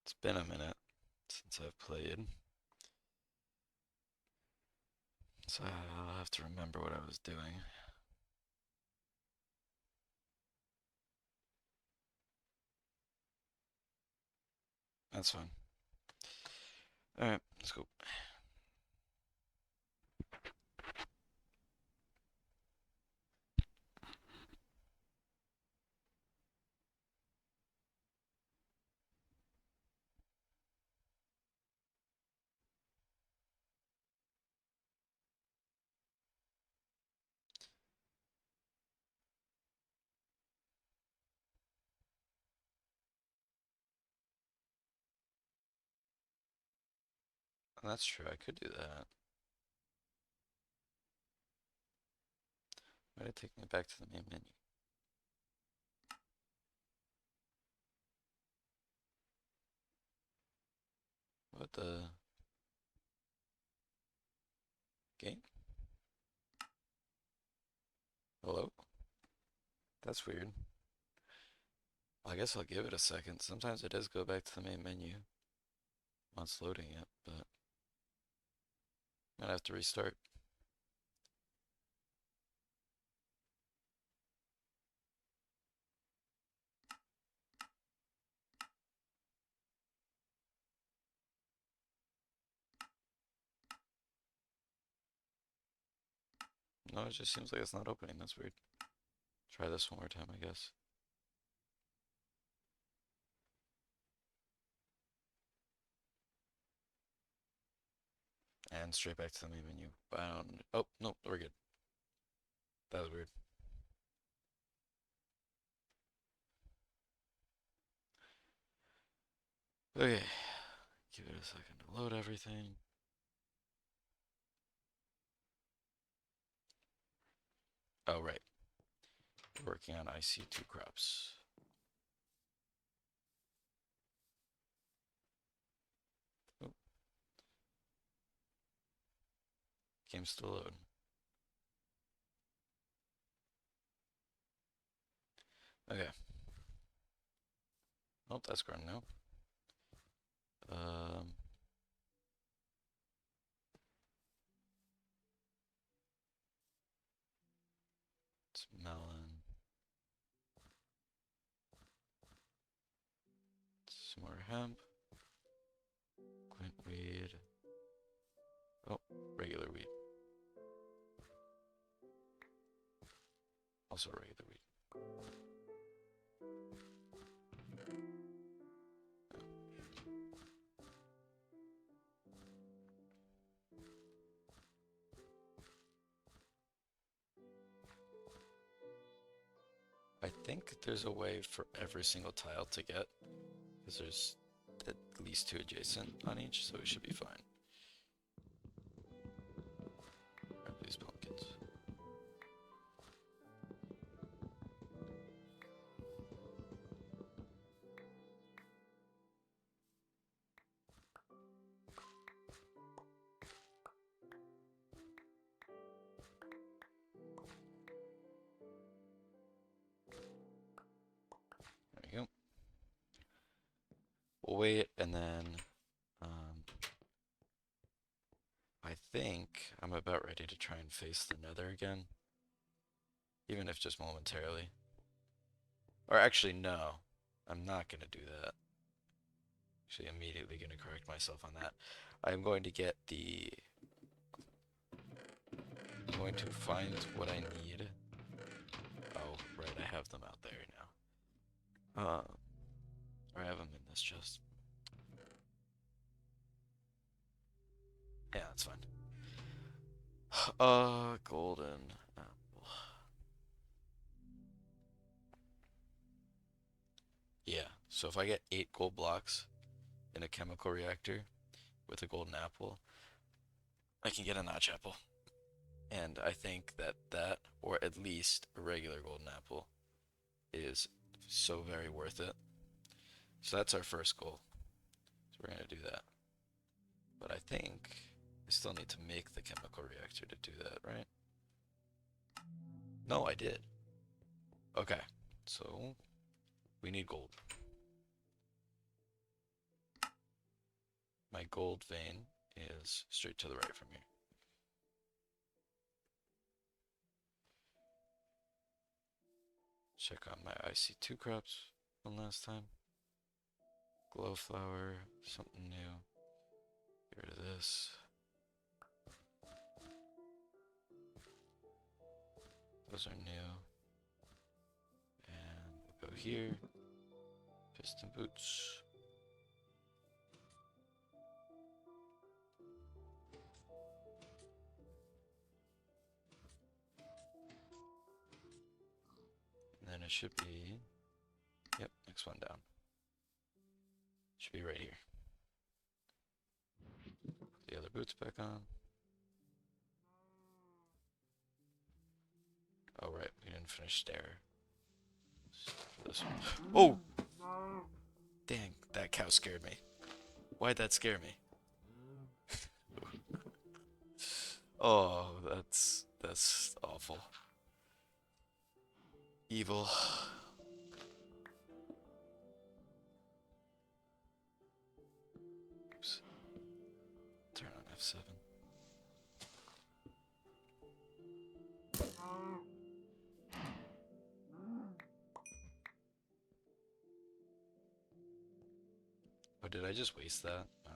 It's been a minute since I've played, so I'll have to remember what I was doing. That's fine. Alright, let's go. That's true, I could do that. Why did it take me back to the main menu? What the game? Hello? That's weird. I guess I'll give it a second. Sometimes it does go back to the main menu once loading it, but might have to restart. No, it just seems like it's not opening. That's weird. Try this one more time, I guess. And straight back to the main menu. Oh, no, we're good. That was weird. Okay, give it a second to load everything. Oh, right. We're working on IC2 crops. Oh, game's still loading. Okay. Oh, that's grown now. Um, it's melon. Some more hemp. Quintweed. Oh, regular weed. Also regular weed. I think there's a way for every single tile to get, because there's at least two adjacent on each, so we should be fine. Grab these pumpkins. There we go. We'll wait, and then um, I think I'm about ready to try and face the nether again, even if just momentarily. Or actually, no, I'm not going to do that. Actually, immediately going to correct myself on that. I'm going to get the... I'm going to find what I need. Oh, right, I have them out there now. Or I have them in this chest. Yeah, that's fine. Golden apple. Yeah, so if I get 8 gold blocks in a chemical reactor with a golden apple, I can get a notch apple. And I think that that, or at least a regular golden apple, is so very worth it. So that's our first goal. So we're gonna do that. But I think I still need to make the chemical reactor to do that, right? No, I did. Okay, so we need gold. my gold vein is straight to the right from here. Check on my IC2 crops one last time. Glow flower, something new. Get rid of this. Those are new. And we'll go here. Piston boots. And then it should be, yep, next one down. Should be right here. Put the other boots back on. Oh, right, we didn't finish stair. This one. Oh! Dang, that cow scared me. Why'd that scare me? Oh, that's awful. Evil. Oops. Turn on F7. Oh, did I just waste that? Oh.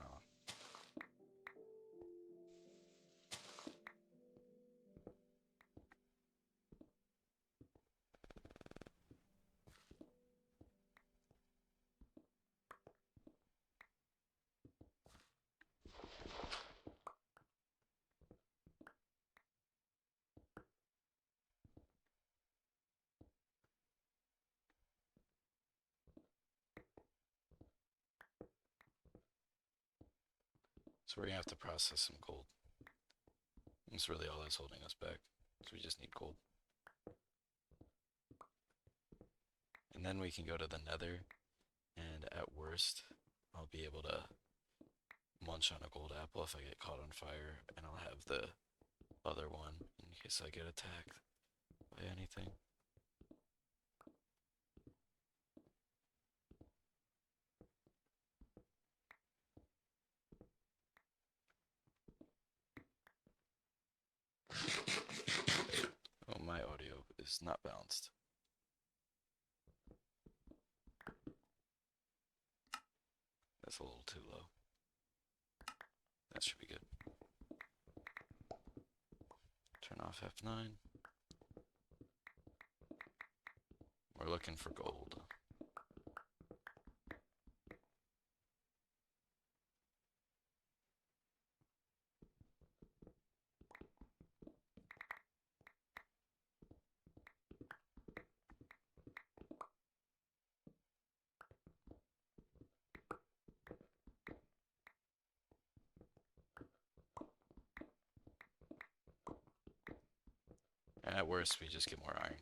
So we're gonna have to process some gold. That's really all that's holding us back. So we just need gold. And then we can go to the nether, and at worst, I'll be able to munch on a gold apple if I get caught on fire, and I'll have the other one in case I get attacked by anything. Oh, my audio is not balanced. That's a little too low. That should be good. Turn off F9. We're looking for gold. And at worst, we just get more iron.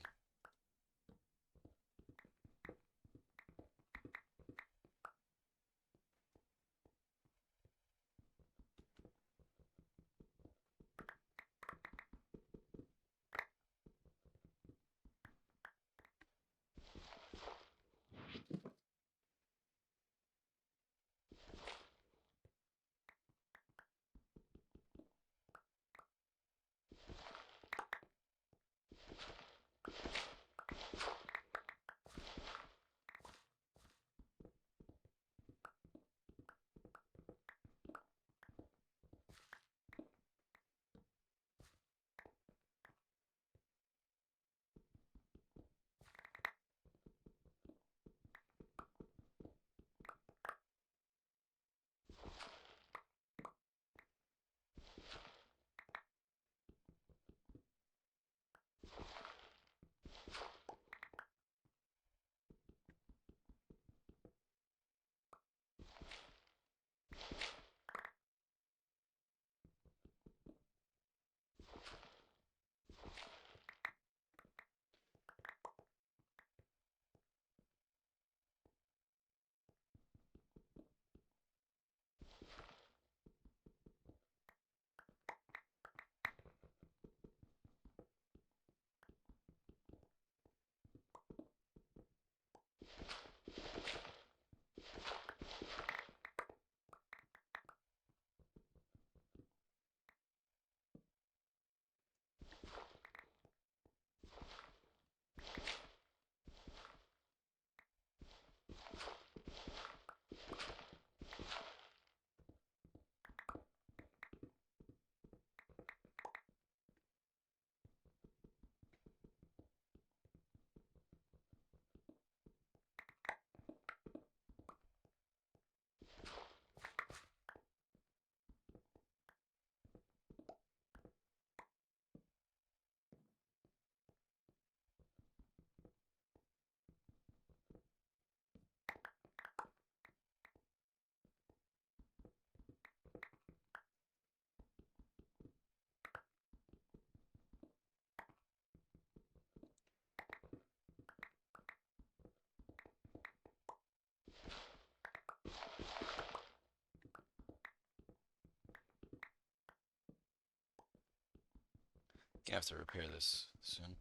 Gonna have to repair this soon.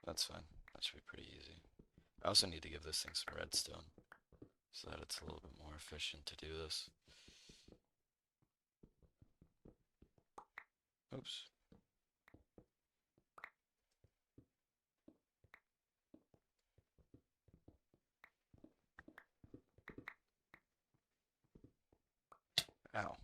That's fine. That should be pretty easy. I also need to give this thing some redstone so that it's a little bit more efficient to do this. Oops. Ow.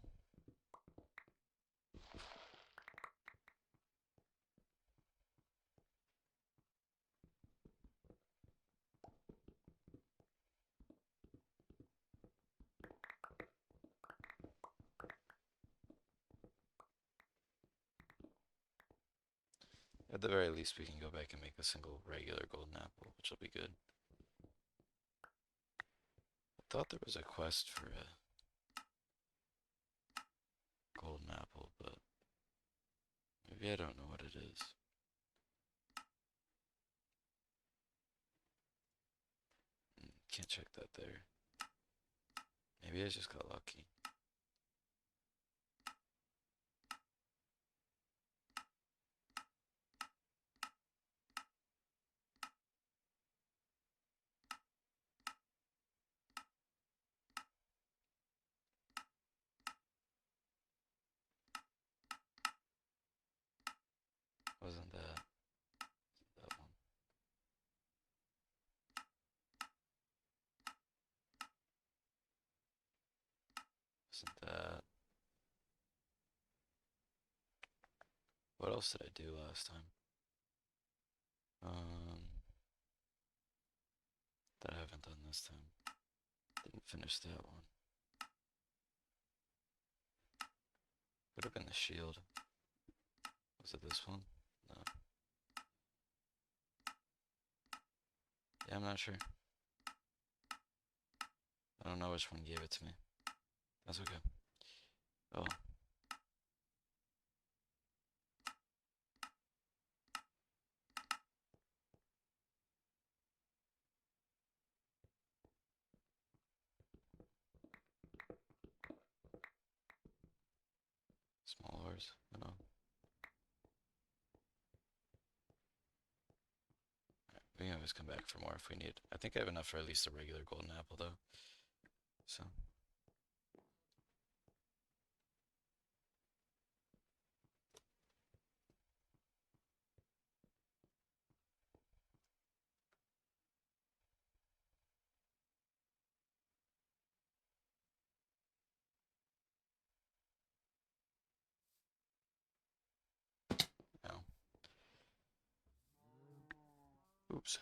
At the very least, we can go back and make a single regular golden apple, which will be good. I thought there was a quest for a golden apple, but maybe I don't know what it is. Can't check that there. Maybe I just got lucky. Wasn't that one? Wasn't that? What else did I do last time? That I haven't done this time. Didn't finish that one. Could have been the shield. Was it this one? No. Yeah, I'm not sure. I don't know which one gave it to me. That's okay. Oh. Small ores. I know. We can always come back for more if we need. I think I have enough for at least a regular golden apple, though. So. No. Oops.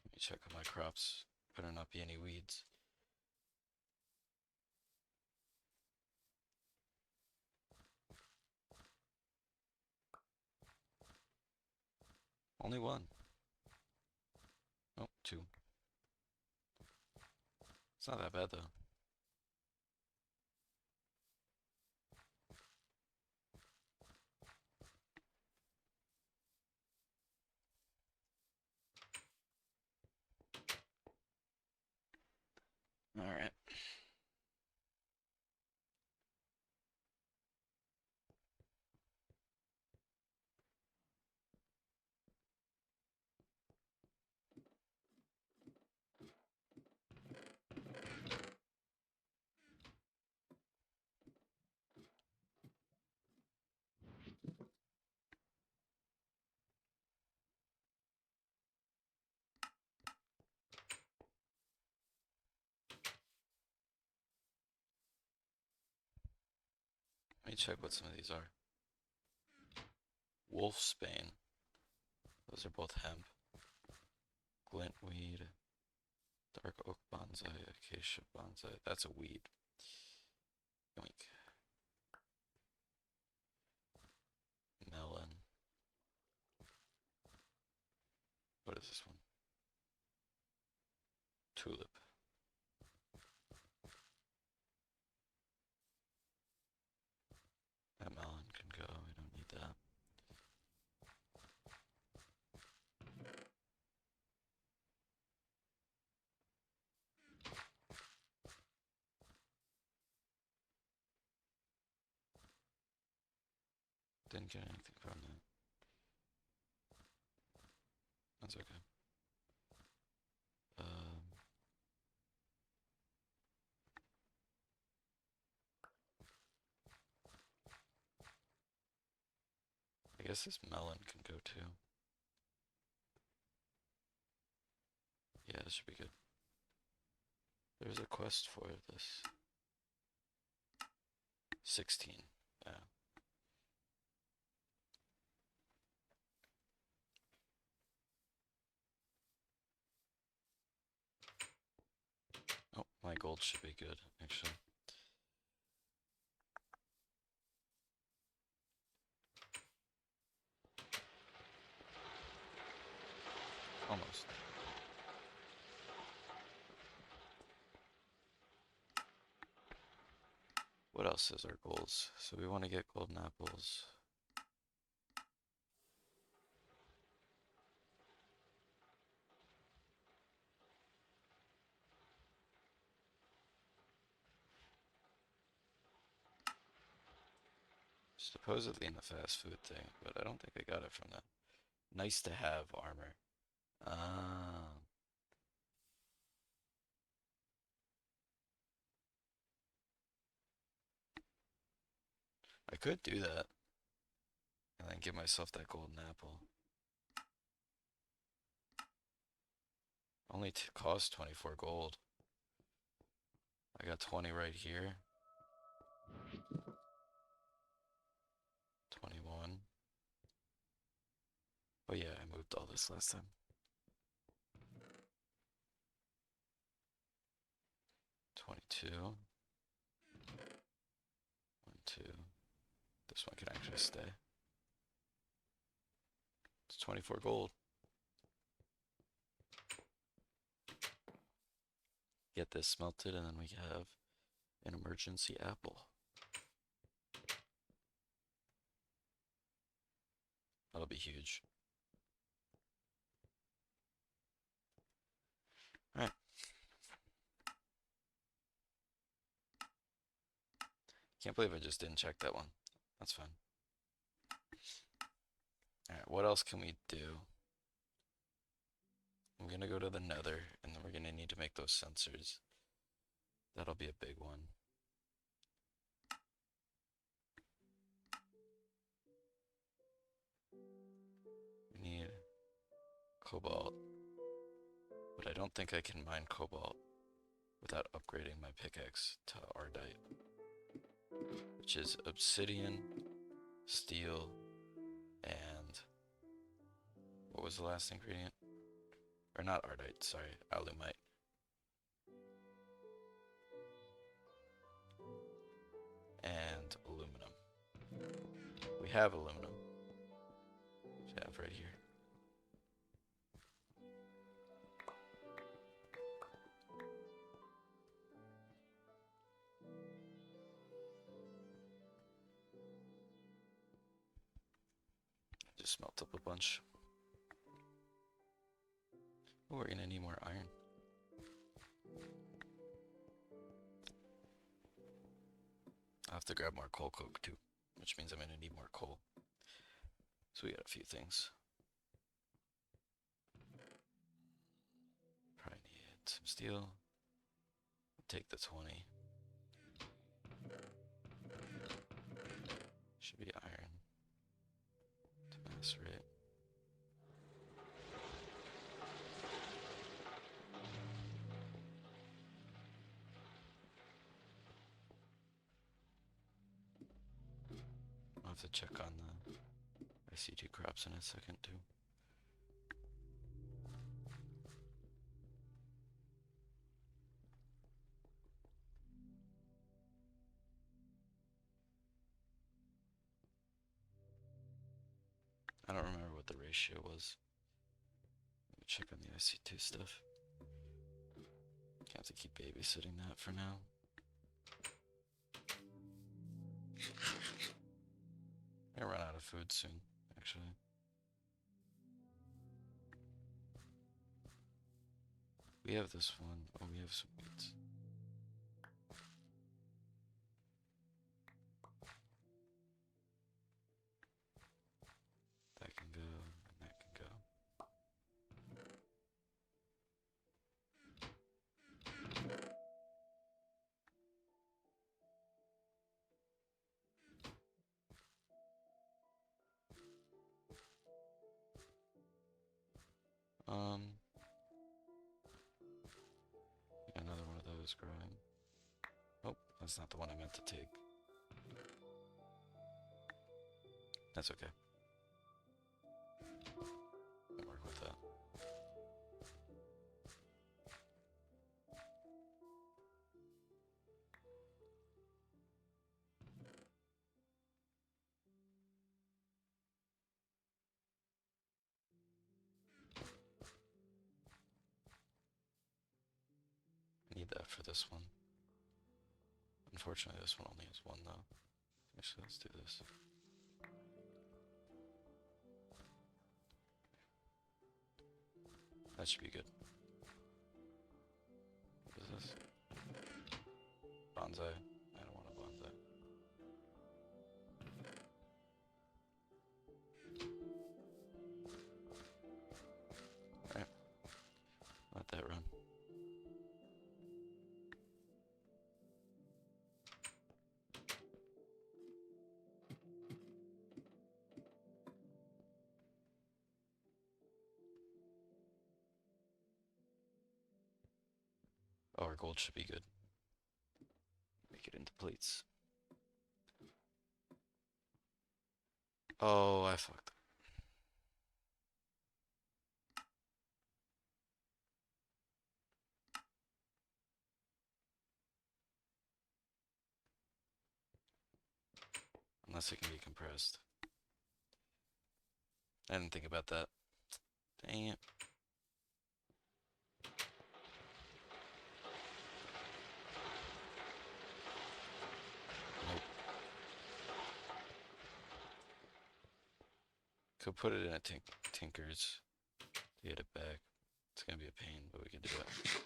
Let me check on my crops. Better not be any weeds. Only one. Oh, two. It's not that bad, though. Alright. Let me check what some of these are. Wolfsbane. Those are both hemp. Glintweed. Dark oak bonsai, acacia bonsai. That's a weed. Yoink. Melon. What is this one? Tulip. That melon can go. We don't need that. Didn't get anything from that. That's okay. I guess this melon can go too. Yeah, this should be good. There's a quest for this. 16. Yeah. Oh, my gold should be good, actually. Almost. What else is our goals? So we want to get golden apples. Supposedly in the fast food thing, but I don't think I got it from that. Nice to have armor. Ah. I could do that and then give myself that golden apple. Only cost 24 gold. I got 20 right here. 21. Oh yeah, I moved all this last time. 22. 1, 2. This one can actually stay. It's 24 gold. Get this smelted and then we have an emergency apple. That'll be huge. Alright. Can't believe I just didn't check that one. That's fine. Alright, what else can we do? I'm gonna go to the nether, and then we're gonna need to make those sensors. That'll be a big one. We need cobalt. But I don't think I can mine cobalt without upgrading my pickaxe to ardite, which is obsidian, steel, and what was the last ingredient? Or not ardite, sorry, alumite. And aluminum. We have aluminum. We have right here. Just smelt up a bunch. Oh, we're gonna need more iron. I'll have to grab more coal coke too, which means I'm gonna need more coal. So we got a few things. Probably need some steel. Take the 20. Should be iron to macerate. I'll have to check on the ICT crops in a second too. I don't remember what the ratio was. Let me check on the IC2 stuff. Have to keep babysitting that for now. I run out of food soon, actually. We have this one. Oh, we have some meats. That can go, and that can go. Another one of those growing. Oh, that's not the one I meant to take. That's okay. I'll work with that. I need that for this one. Unfortunately, this one only has one, though. Actually, let's do this. That should be good. What is this? Bonsai. I don't want a bonsai. Alright. Let that run. Oh, our gold should be good. Make it into plates. Oh, I fucked. Unless it can be compressed. I didn't think about that. Dang it. Nope. Could put it in a Tinker's to get it back. It's gonna be a pain, but we can do it.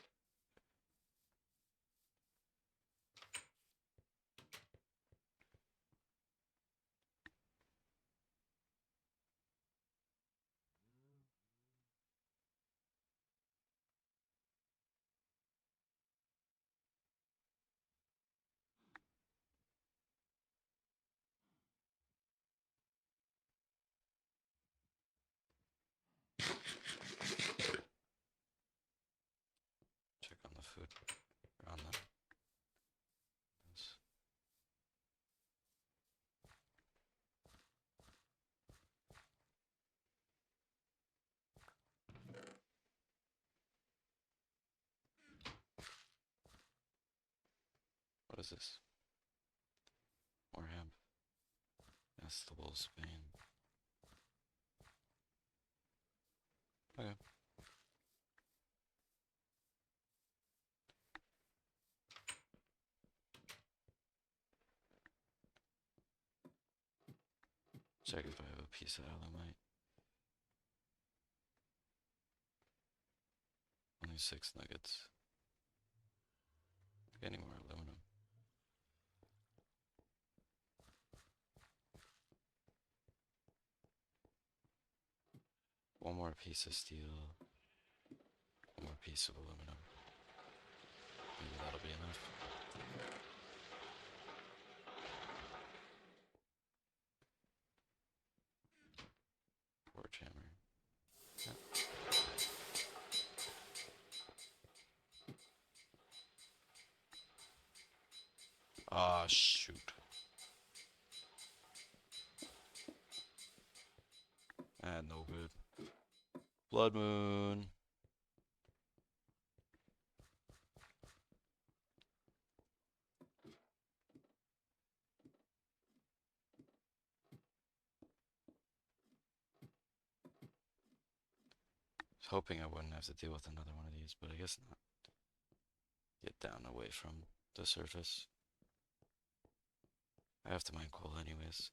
Check on the food. Or on the... What is this? More hemp. That's the wolf's bane. Okay. Check if I have a piece of alumite. Only 6 nuggets. Any more aluminum? One more piece of steel. One more piece of aluminum. Maybe that'll be enough. Forge hammer. Yeah. Ah, shoot. Ah, no good. Blood moon. hoping I wouldn't have to deal with another one of these, but I guess not. Get down away from the surface. I have to mine coal anyways.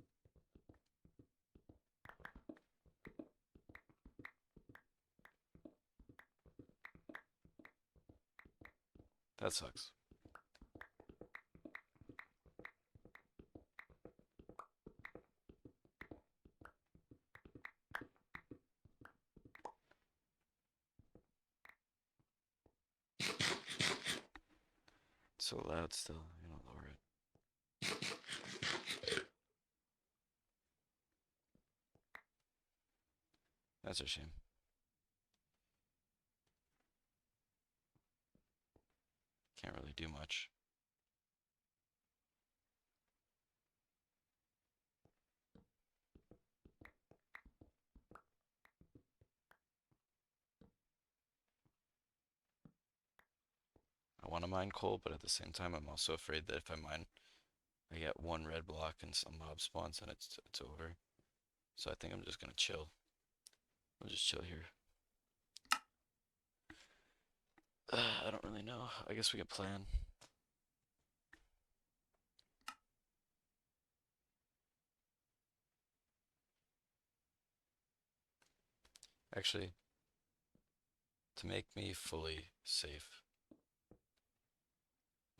That sucks. It's so loud still. I'm gonna lower it. That's a shame. Can't really do much. I want to mine coal, but at the same time, I'm also afraid that if I mine, I get one red block and some mob spawns, and it's over. So I think I'm just gonna chill. I'll just chill here. I don't really know. I guess we can plan. Actually, to make me fully safe,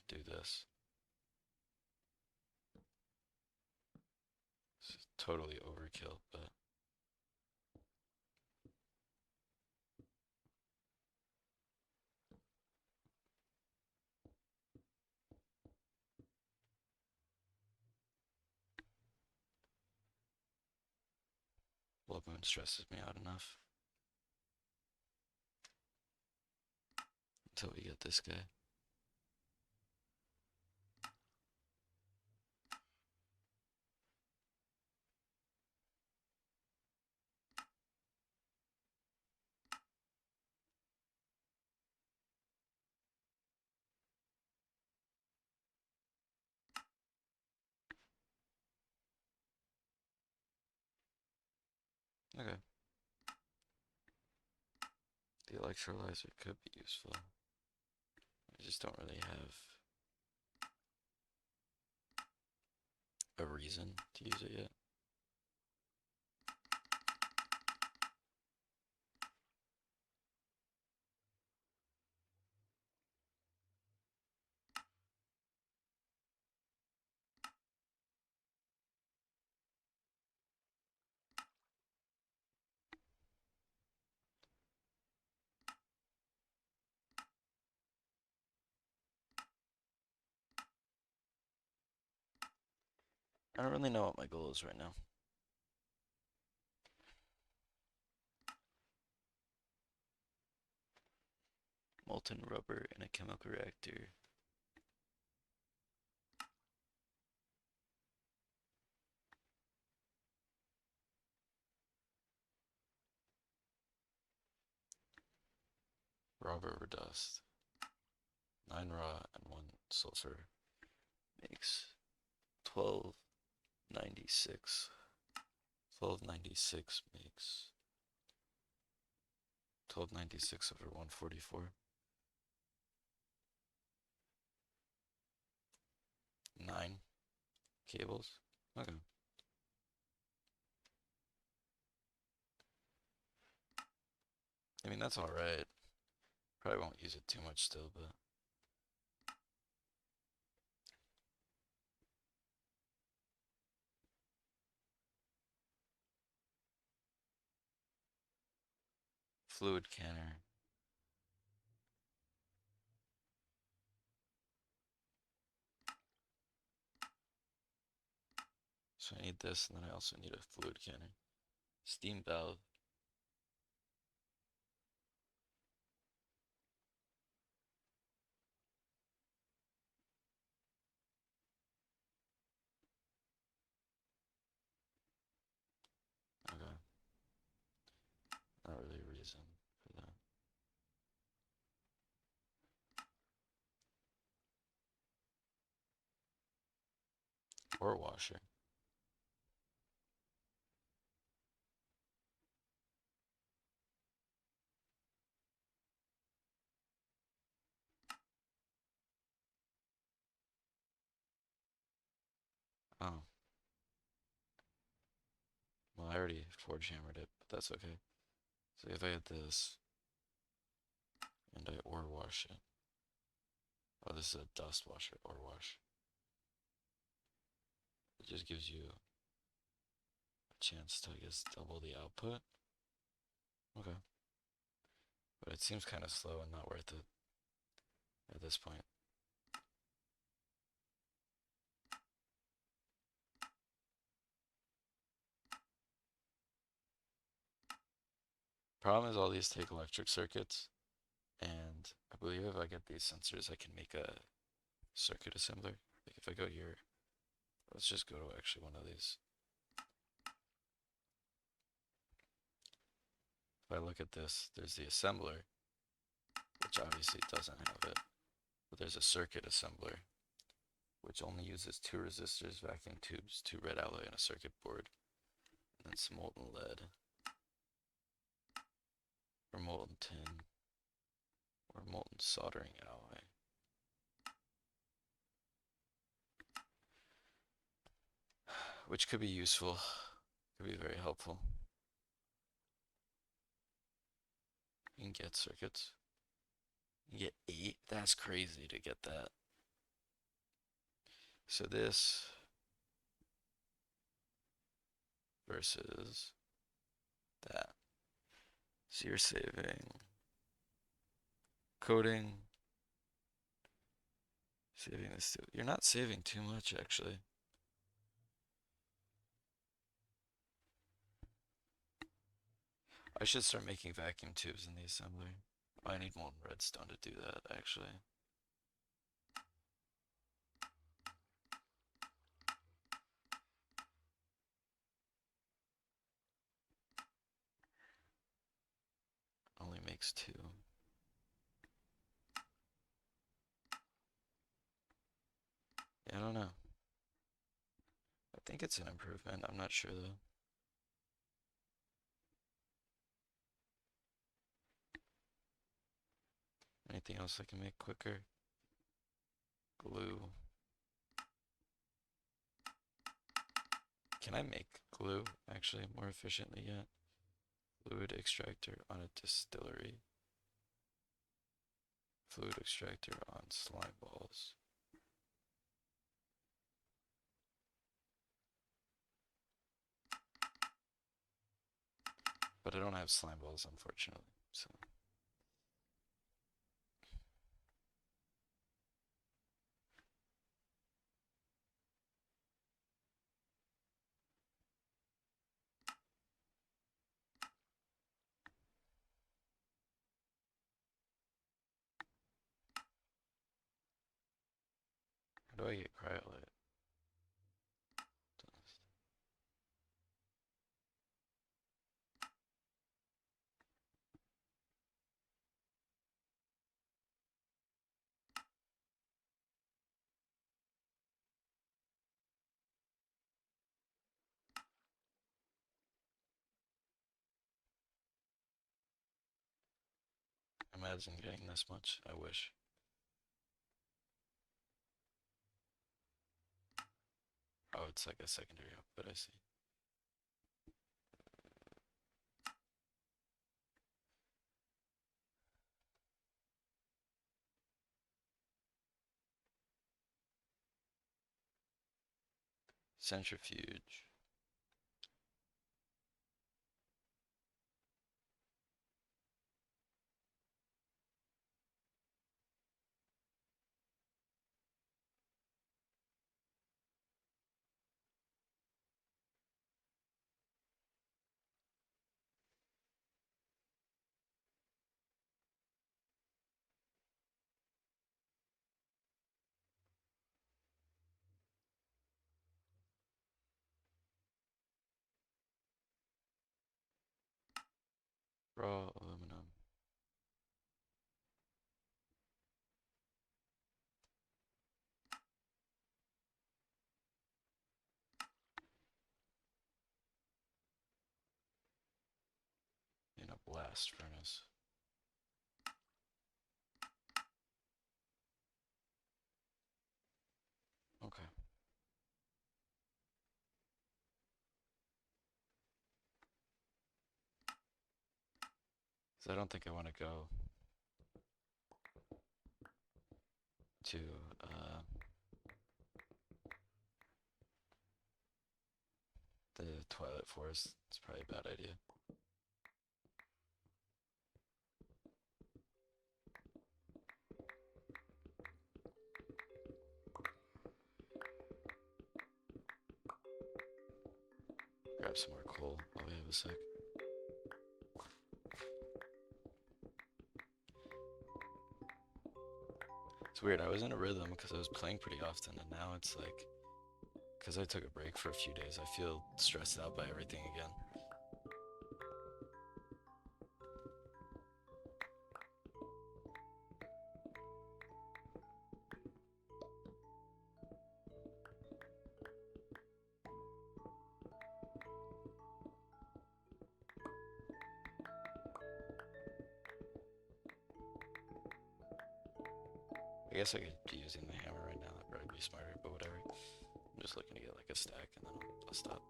do this. It's totally overkill, but blood moon stresses me out enough until we get this guy. Okay. The electrolyzer could be useful. I just don't really have a reason to use it yet. I don't really know what my goal is right now. Molten rubber in a chemical reactor. Raw rubber dust. 9 raw and 1 sulfur makes 1296. 1296 makes 1296 over 144. 9 cables. Okay. I mean, that's alright. Probably won't use it too much still, but fluid canner. So I need this, and then I also need a fluid canner. Steam valve. Okay. Not really a reason for that. Or a washer. Oh, well, I already forge hammered it, but that's okay. So if I had this and I ore wash it, oh, this is a dust washer, ore wash. It just gives you a chance to, I guess, double the output. Okay. But it seems kind of slow and not worth it at this point. Problem is all these take electric circuits, and I believe if I get these sensors, I can make a circuit assembler. Like if I go here, let's just go to actually one of these. If I look at this, there's the assembler, which obviously doesn't have it, but there's a circuit assembler, which only uses 2 resistors, vacuum tubes, 2 red alloy, and a circuit board, and then some molten lead, or molten tin, or molten soldering alloy. Which could be useful, could be very helpful. You can get circuits. You get 8? That's crazy to get that. So this versus that. So you're saving coding, saving this too. You're not saving too much actually. I should start making vacuum tubes in the assembly. Oh, I need molten redstone to do that actually. Only makes 2. Yeah, I don't know. I think it's an improvement. I'm not sure though. Anything else I can make quicker? Glue. Can I make glue actually more efficiently yet? Fluid extractor on a distillery. Fluid extractor on slime balls. But I don't have slime balls, unfortunately. So how do I get cryolite? Imagine getting this much. I wish. Oh, it's like a secondary output, I see. Centrifuge. Raw aluminum. In a blast furnace. Okay. Because I don't think I want to go to the Twilight Forest. It's probably a bad idea. Grab some more coal while we have a sec. It's weird, I was in a rhythm because I was playing pretty often, and now it's like, because I took a break for a few days, I feel stressed out by everything again. I guess I could be using the hammer right now, that'd probably be smarter, but whatever. I'm just looking to get like a stack and then I'll stop.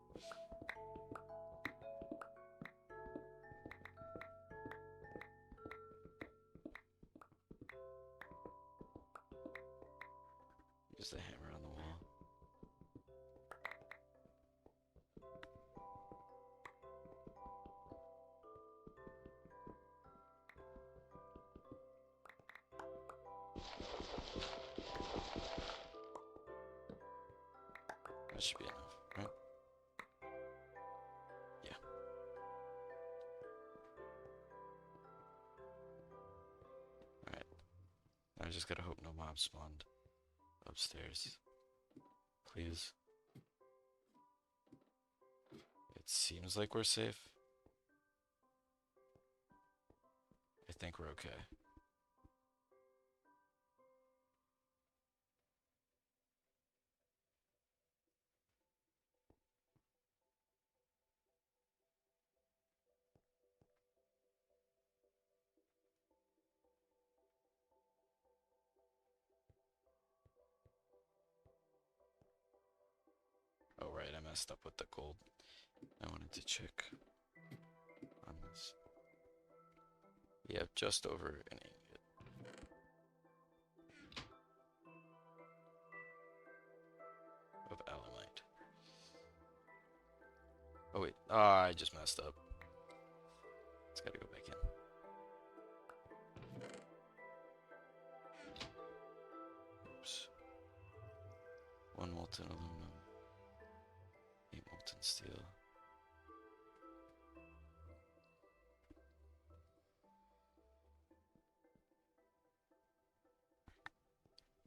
Use the hammer on the wall. That should be enough, right? Yeah. Alright. I just gotta hope no mobs spawned upstairs. Please. It seems like we're safe. I think we're okay. Oh right, I messed up with the gold. I wanted to check on this. Yeah, just over an ingot of alamite. Oh wait, I just messed up. It's gotta go back in. Oops. 1 molten aluminum. 8 molten steel.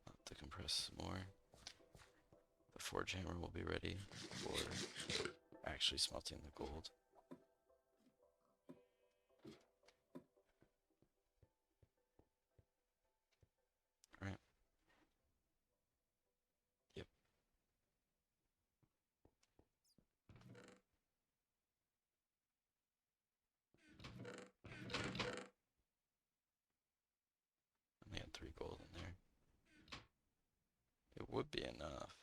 I'll have to compress some more. The forge hammer will be ready for actually smelting the gold. Alright. Yep. Only had 3 gold in there. It would be enough.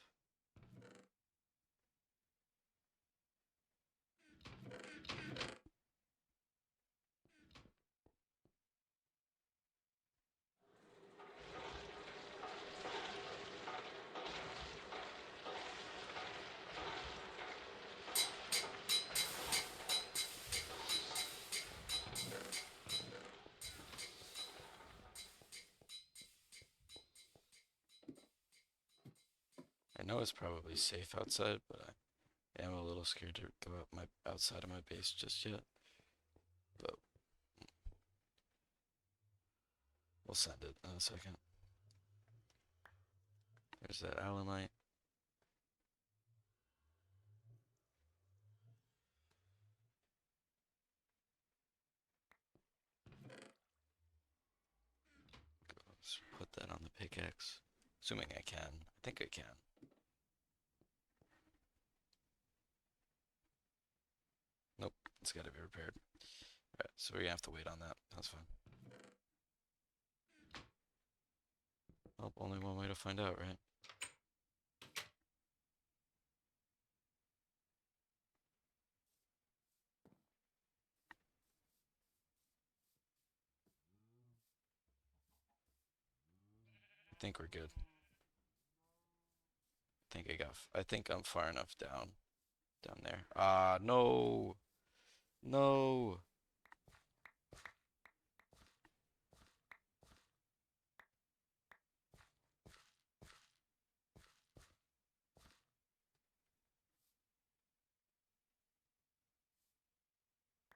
I know it's probably safe outside, but I am a little scared to go outside of my base just yet. But we'll send it in a second. There's that alamite. Let's put that on the pickaxe. Assuming I can. I think I can. Nope, it's gotta be repaired. Alright, so we're gonna have to wait on that. That's fine. Well, only one way to find out, right? think we're good. I think I'm far enough down there. Ah, no. No.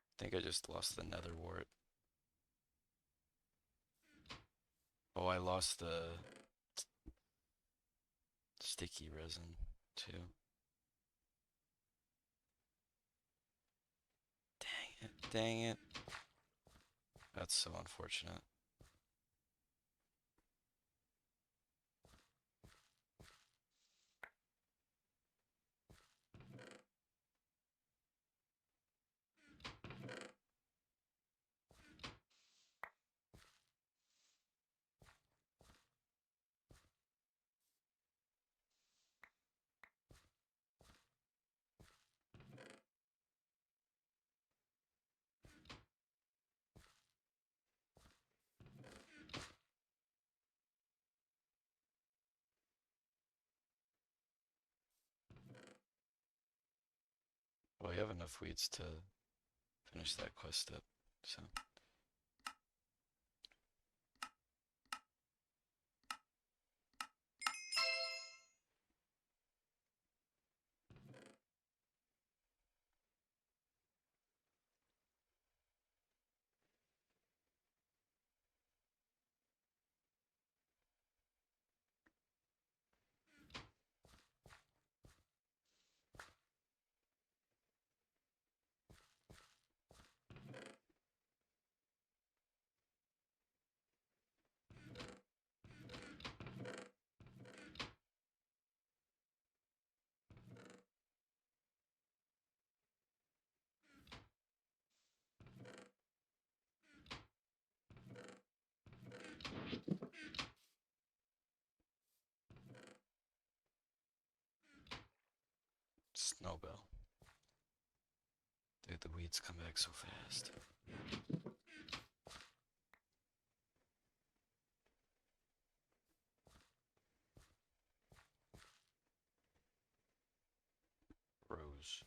I think I just lost the nether wart. Oh, I lost the sticky resin too. Dang it. Dang it. That's so unfortunate. Well, we have enough weeds to finish that quest step, so. Snowbell. Dude, the weeds come back so fast. Rose.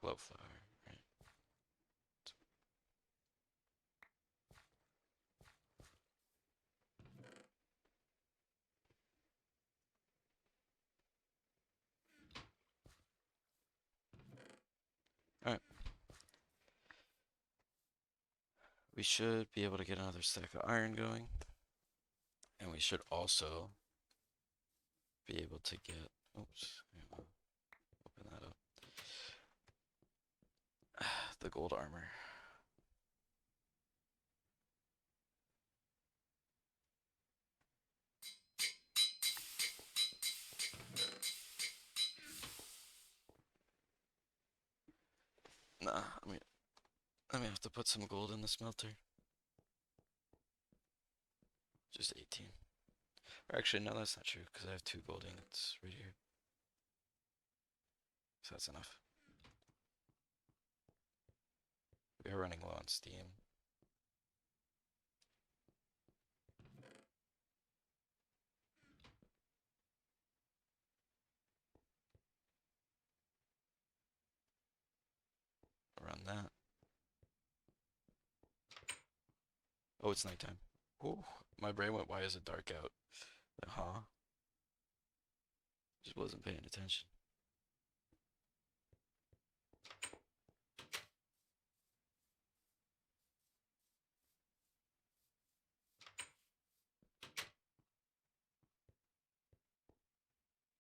Glowflower, right? Alright. We should be able to get another stack of iron going. And we should also be able to get, oops, open that up. The gold armor. Nah, I may have to put some gold in the smelter. Just 18. Or actually, no, that's not true, because I have 2 gold ingots right here. So that's enough. We are running low on steam. Run that. Oh, it's nighttime. Ooh, my brain went, why is it dark out? Huh? Just wasn't paying attention.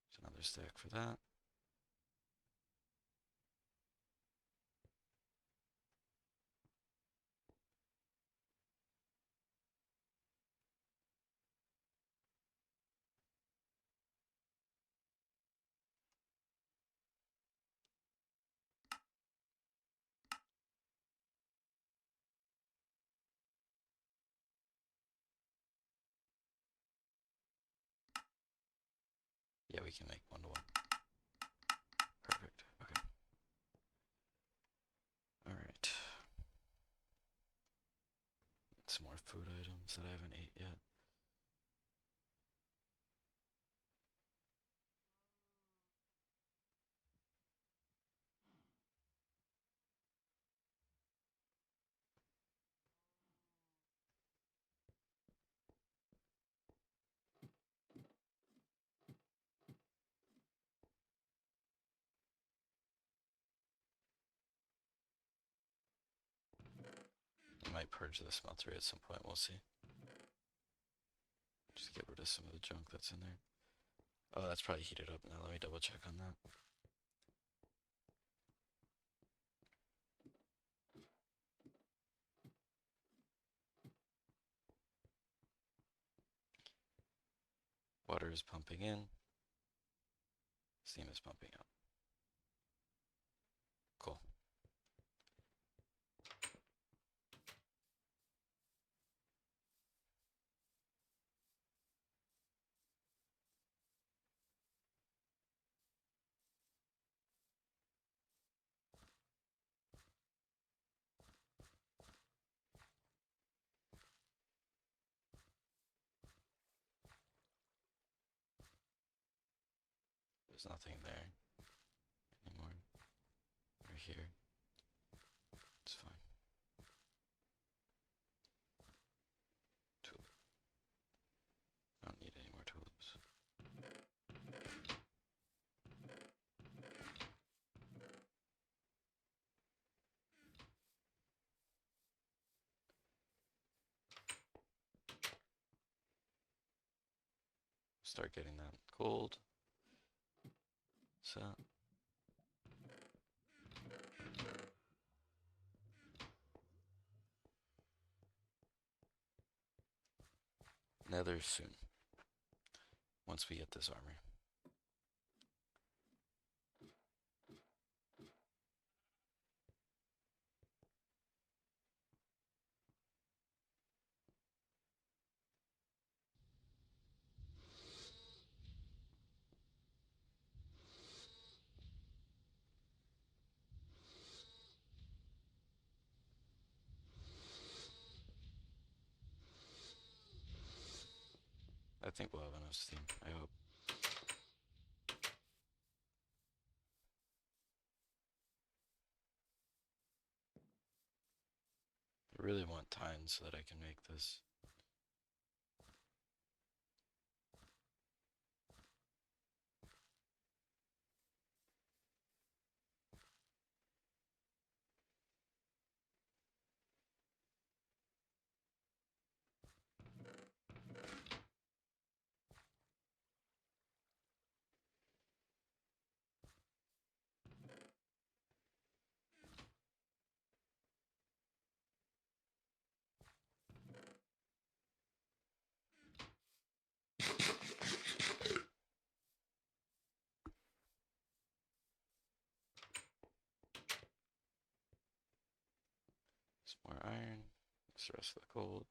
There's another stack for that. we can make 1-to-1. Perfect. Okay. Alright. Some more food items that I haven't ate yet. I might purge the smeltery at some point, we'll see. Just get rid of some of the junk that's in there. Oh, that's probably heated up now. Let me double check on that. Water is pumping in. Steam is pumping out. Cool. There's nothing there anymore. Or here. It's fine. Tulip. I don't need any more tulips. Start getting that gold. So. Nether soon. Once we get this armor. I think we'll have enough steam. I hope. I really want tine so that I can make this. Some more iron. That's the rest of the gold.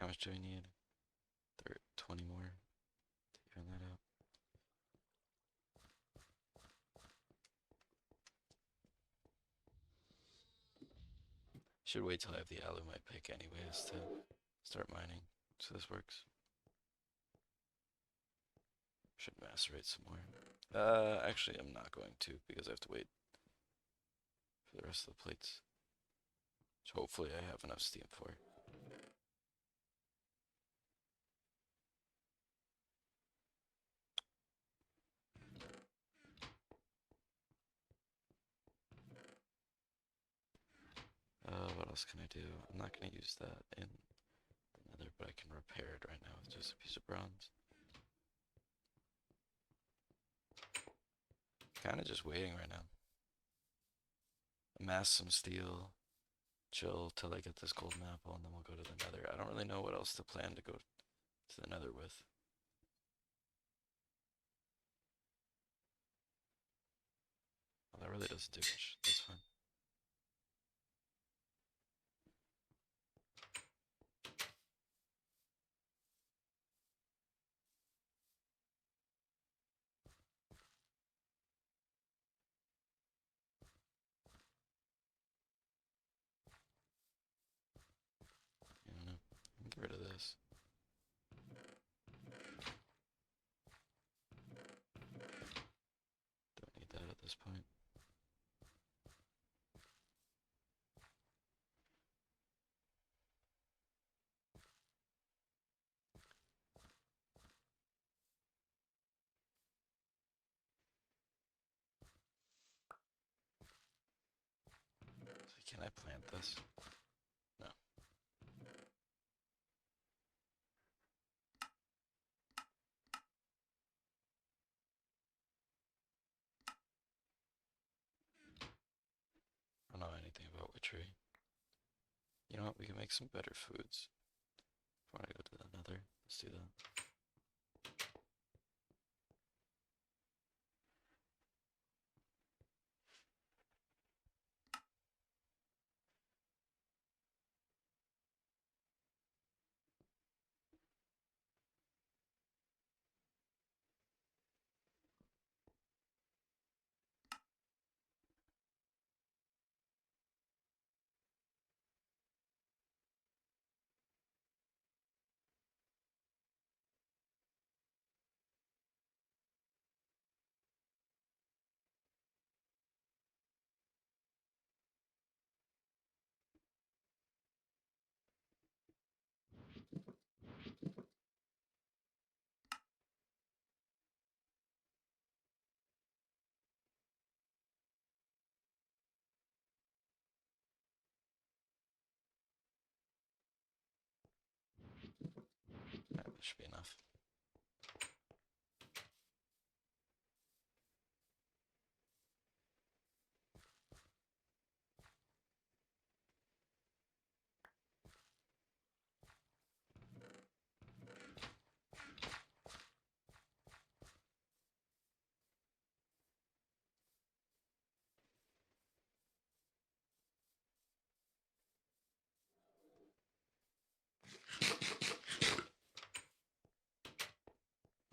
How much do we need? 20 more to even that out. Should wait till I have the alumite pick anyways to start mining. So this works. Should macerate some more. Actually, I'm not going to because I have to wait for the rest of the plates. Which hopefully I have enough steam for. What else can I do? I'm not going to use that in the nether, but I can repair it right now with just a piece of bronze. Kind of just waiting right now. Amass some steel, chill till I get this golden apple, and then we'll go to the nether. I don't really know what else to plan to go to the nether with. Well, that really doesn't do much. That's fine. rid of this. Don't need that at this point. So can I plant this? No. I don't know anything about witchery. You know what? We can make some better foods. If I want to go to the nether, let's do that. Alright, that should be enough.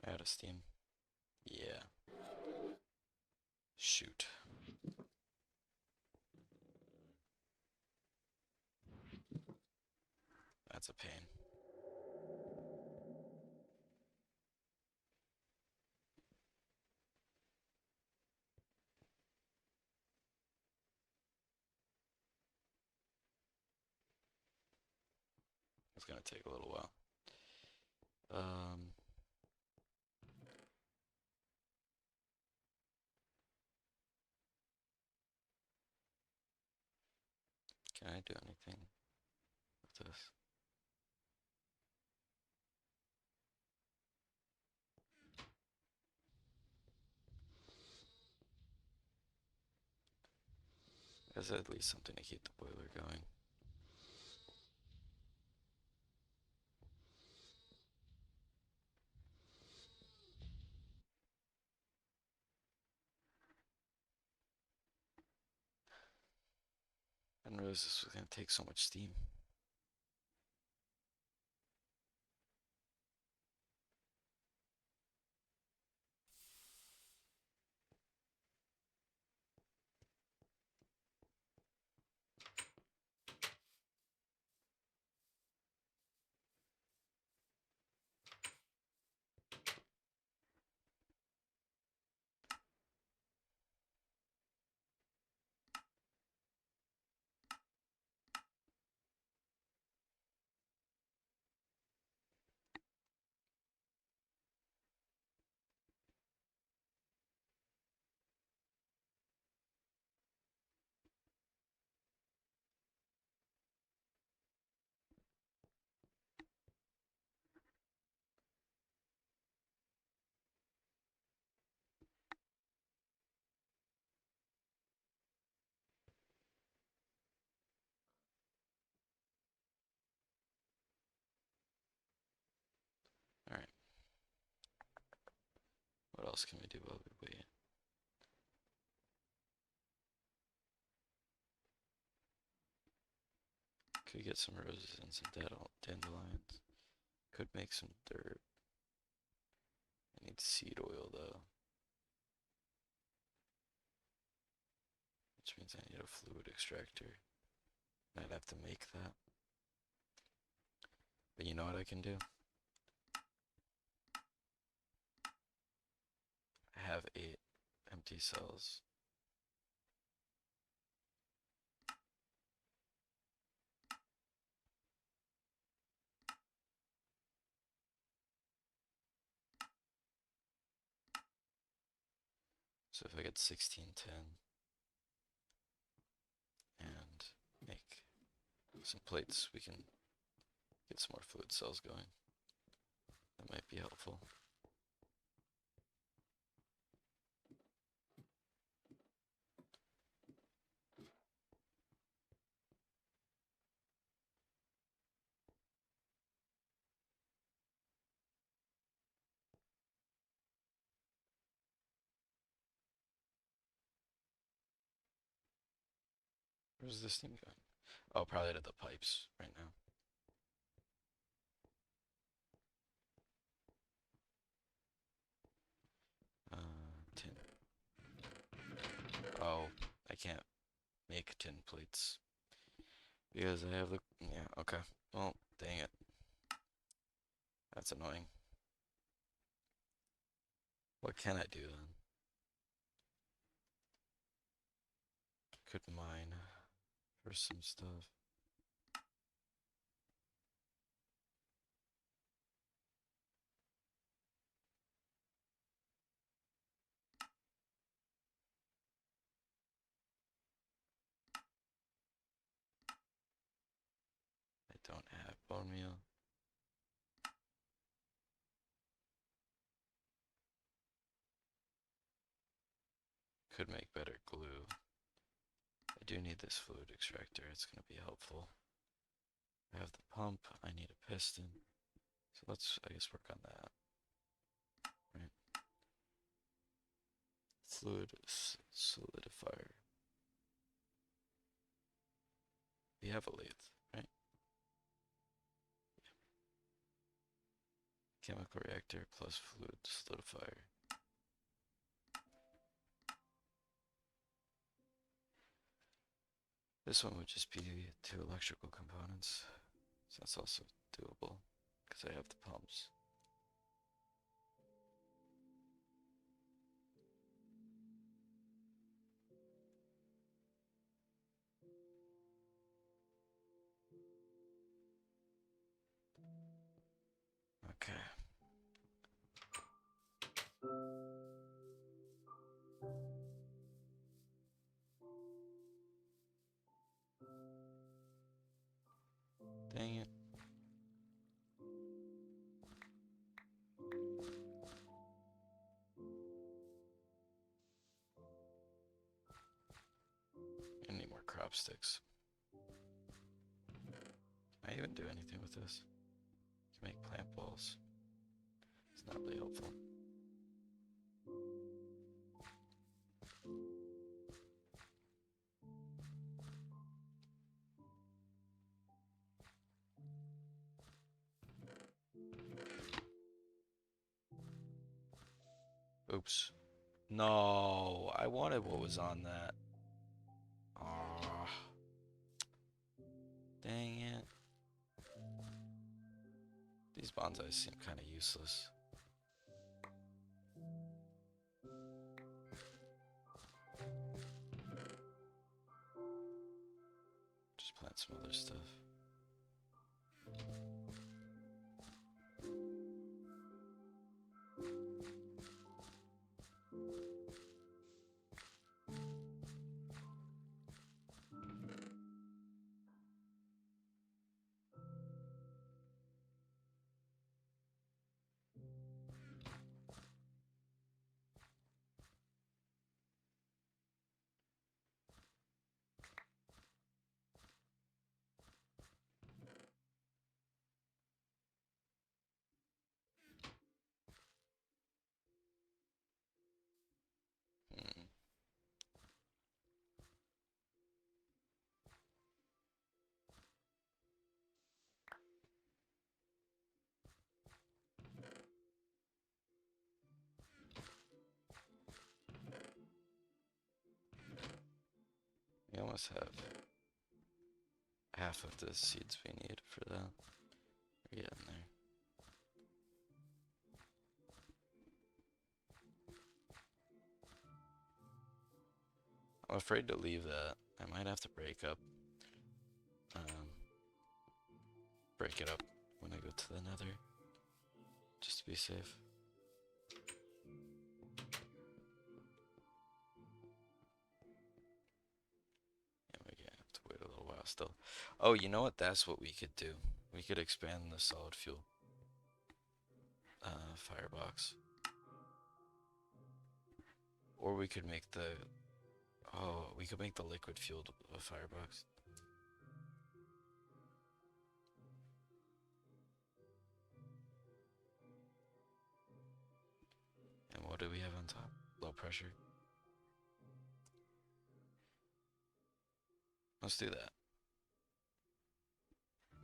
Out of steam. Yeah. Shoot. That's a pain. It's gonna take a little while. Can I do anything with this? There's at least something to keep the boiler going. I didn't realize this was gonna take so much steam. Alright. What else can we do while we wait? Could get some roses and some dandelions. Could make some dirt. I need seed oil though. Which means I need a fluid extractor. I'd have to make that. But you know what I can do? I have 8 empty cells. So if I get 1610 and make some plates, we can get some more fluid cells going. That might be helpful. Where's this thing going? Oh, probably to the pipes right now. Tin. Oh, I can't make tin plates because I have the. Yeah, okay. Well, dang it. That's annoying. What can I do then? Could mine for some stuff. I don't have bone meal. Could make better glue. I do need this fluid extractor. It's going to be helpful. I have the pump. I need a piston. So let's, I guess, work on that. Right. Fluid solidifier. We have a lathe, right? Chemical reactor plus fluid solidifier. This one would just be 2 electrical components. So that's also doable because I have the pumps. Okay. Dang it. I need more crop sticks. Can I even do anything with this? Can make plant balls. It's not really helpful. Oops. No, I wanted what was on that. Ah, dang it. These bonsais seem kind of useless. Just plant some other stuff. Hmm. We almost have half of the seeds we need for that. Yeah, I'm afraid to leave that. I might have to um, break it up when I go to the nether, just to be safe. And we're gonna have to wait a little while still. Oh, you know what? That's what we could do. We could expand the solid fuel firebox. Or we could make the... Oh, we could make the liquid fueled firebox. And what do we have on top? Low pressure. Let's do that.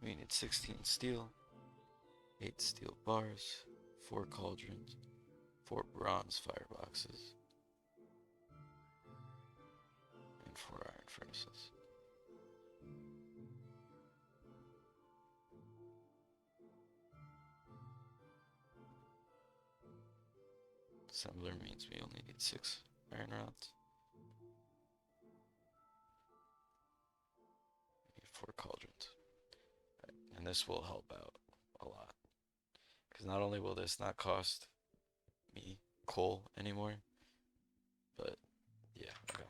We need 16 steel, 8 steel bars, 4 cauldrons, 4 bronze fireboxes, and 4 iron furnaces. Assembler means we only need 6 iron rods. We need 4 cauldrons. Right. And this will help out a lot. Because not only will this not cost me coal anymore, but yeah, okay.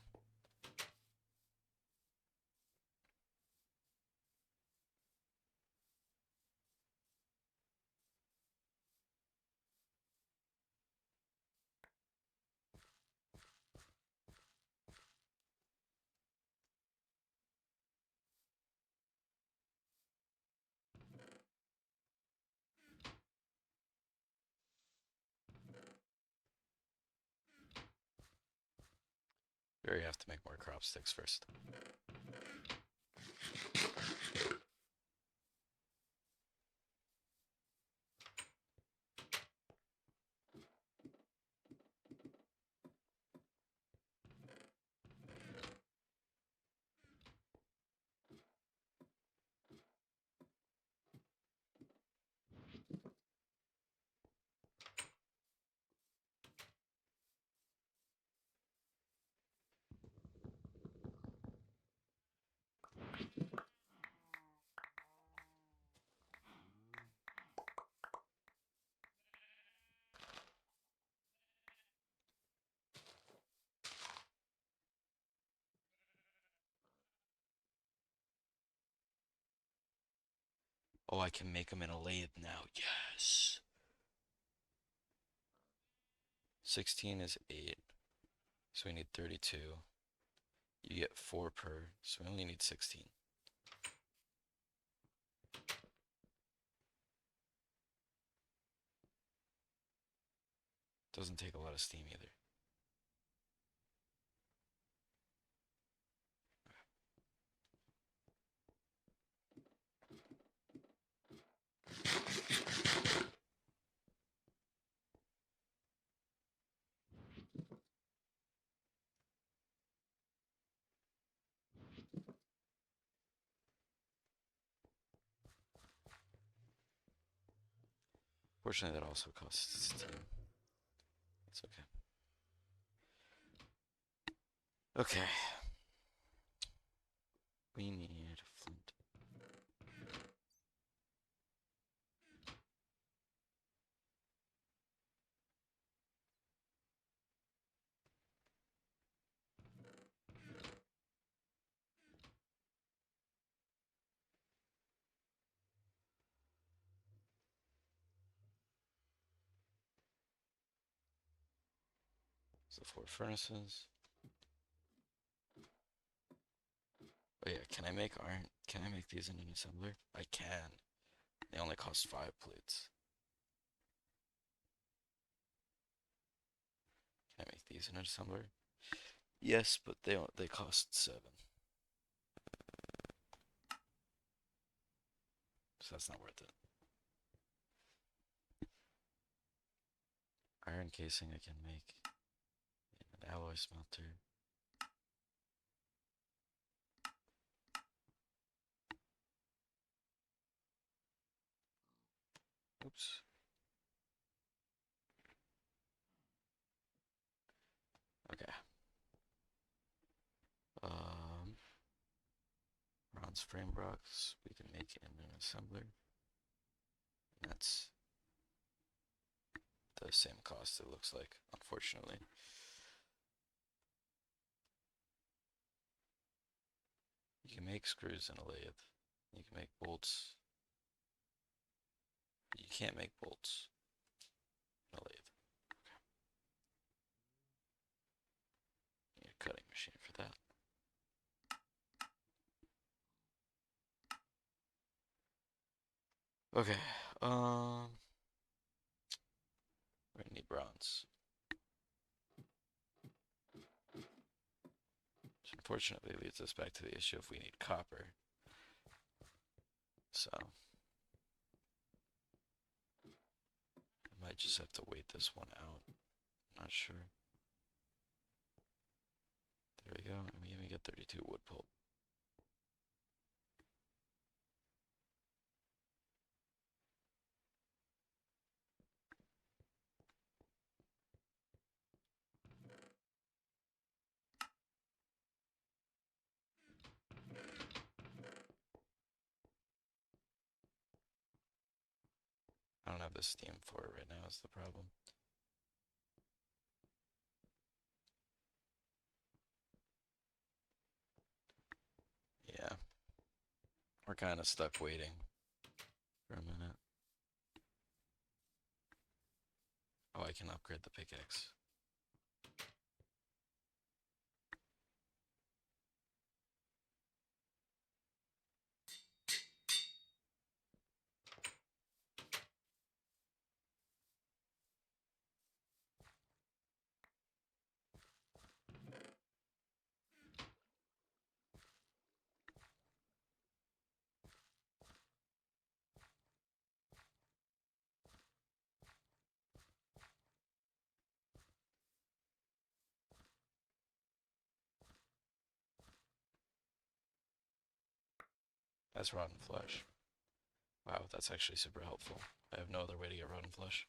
We have to make more crop sticks first. Oh, I can make them in a lathe now. Yes. 16 is 8. So we need 32. You get 4 per. So we only need 16. Doesn't take a lot of steam either. Fortunately, that also costs steam. It's okay. Okay. We need flint. So 4 furnaces. Oh yeah, can I make iron? Can I make these in an assembler? I can. They only cost 5 plates. Can I make these in an assembler? Yes, but they cost 7. So that's not worth it. Iron casing I can make in an alloy smelter. Oops. Okay. bronze frame blocks we can make in an assembler. And that's the same cost, it looks like, unfortunately. You can make screws in a lathe. You can make bolts. You can't make bolts in a lathe. You need a cutting machine for that. Okay, we're gonna need bronze. Which unfortunately leads us back to the issue if we need copper. So I might just have to wait this one out. I'm not sure. There we go, and we even get 32 wood pulp. I don't have the steam for it right now, is the problem. Yeah. We're kind of stuck waiting for a minute. Oh, I can upgrade the pickaxe. That's rotten flesh. Wow, that's actually super helpful. I have no other way to get rotten flesh.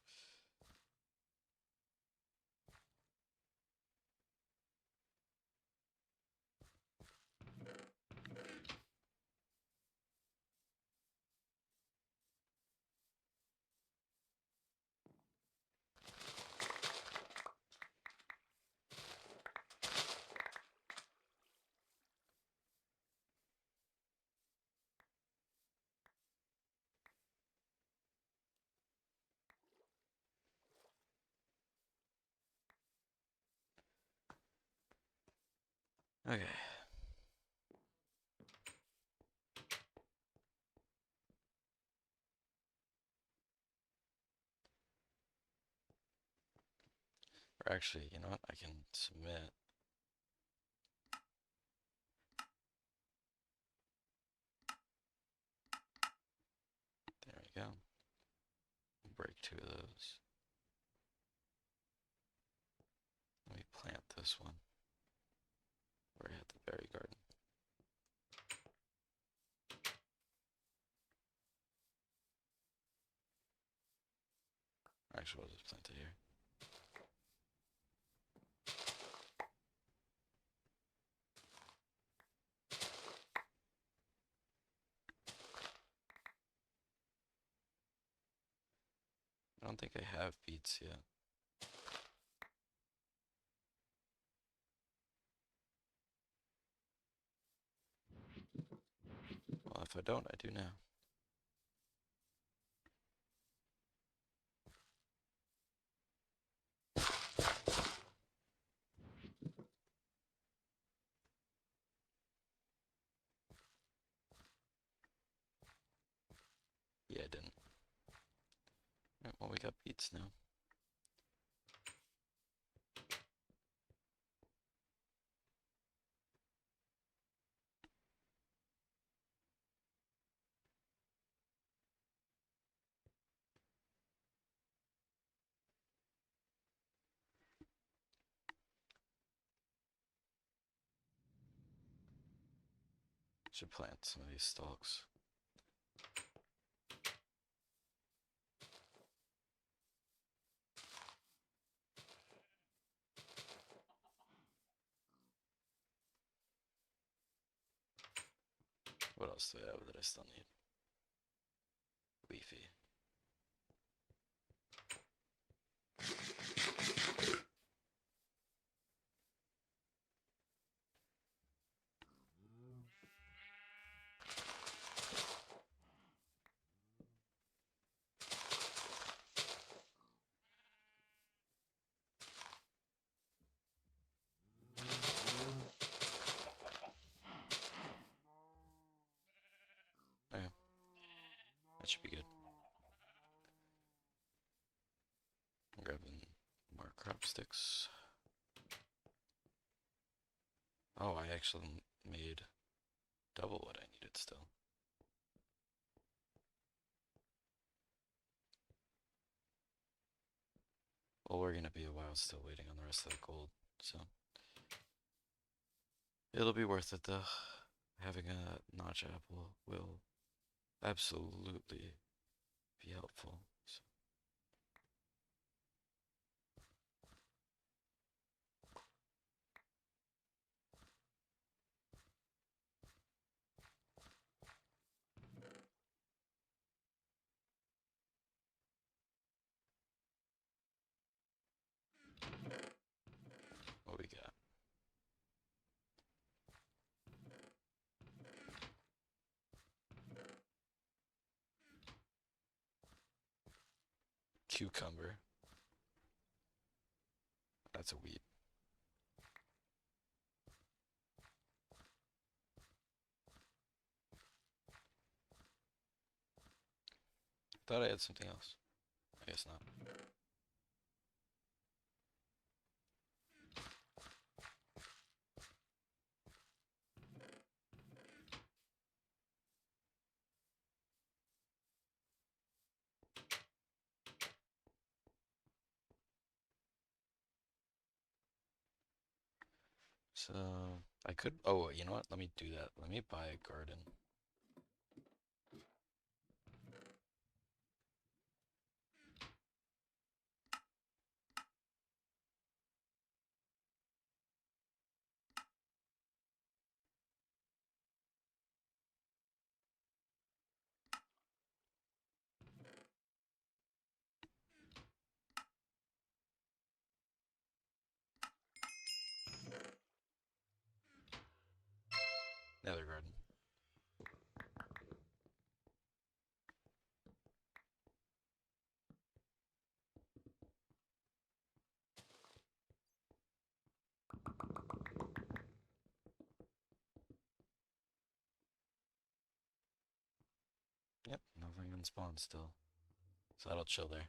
Okay. Or actually, you know what? I can submit. There we go. Break 2 of those. Let me plant this one where I had the berry garden. Actually, I'll just plant it here. I don't think I have beets yet. Well, if I don't, I do now. Yeah, I didn't. Alright, well, we got beets now. Should plant some of these stalks. What else else do I have that I still need? Leafy. Okay, that should be good. I'm grabbing more crop sticks. Oh, I actually made double what I needed still. Well, we're gonna be a while still waiting on the rest of the gold, so it'll be worth it though. Having a notch apple will absolutely be helpful. So, what we got? Cucumber. That's a wheat. Thought I had something else. I guess not. So I could. Oh, you know what? Let me do that. Let me buy a garden. Nether garden. Yep, nothing can spawn still. So that'll chill there.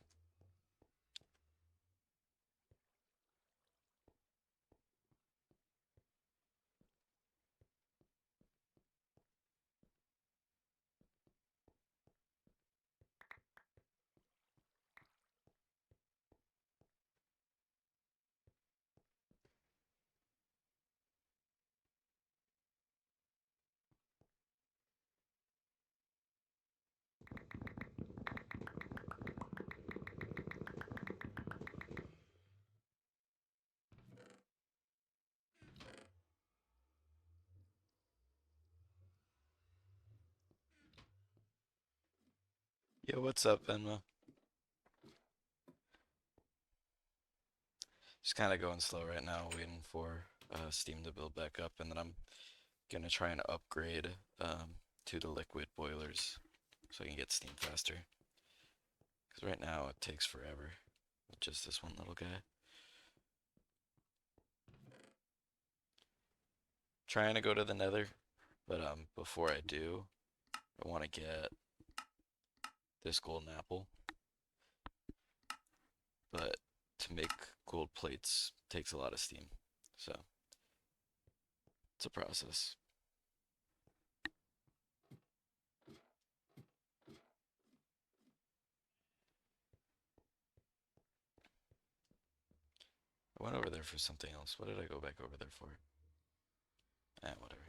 Yo, what's up, Venmo? Just kind of going slow right now, waiting for Steam to build back up, and then I'm gonna try and upgrade to the liquid boilers so I can get steam faster. Because right now it takes forever with just this one little guy. Trying to go to the nether, but before I do, I want to get this golden apple. But to make gold plates takes a lot of steam, so it's a process. I went over there for something else. What did I go back over there for? Whatever.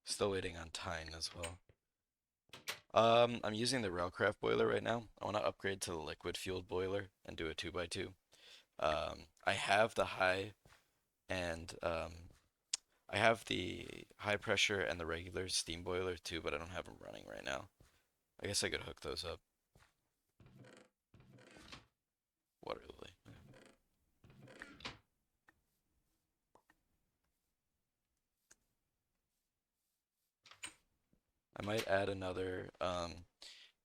Still waiting on Tine as well. I'm using the railcraft boiler right now. I want to upgrade to the liquid fueled boiler and do a 2x2. I have the high and I have the high pressure and the regular steam boiler too, but I don't have them running right now. I guess I could hook those up. Water lily. I might add another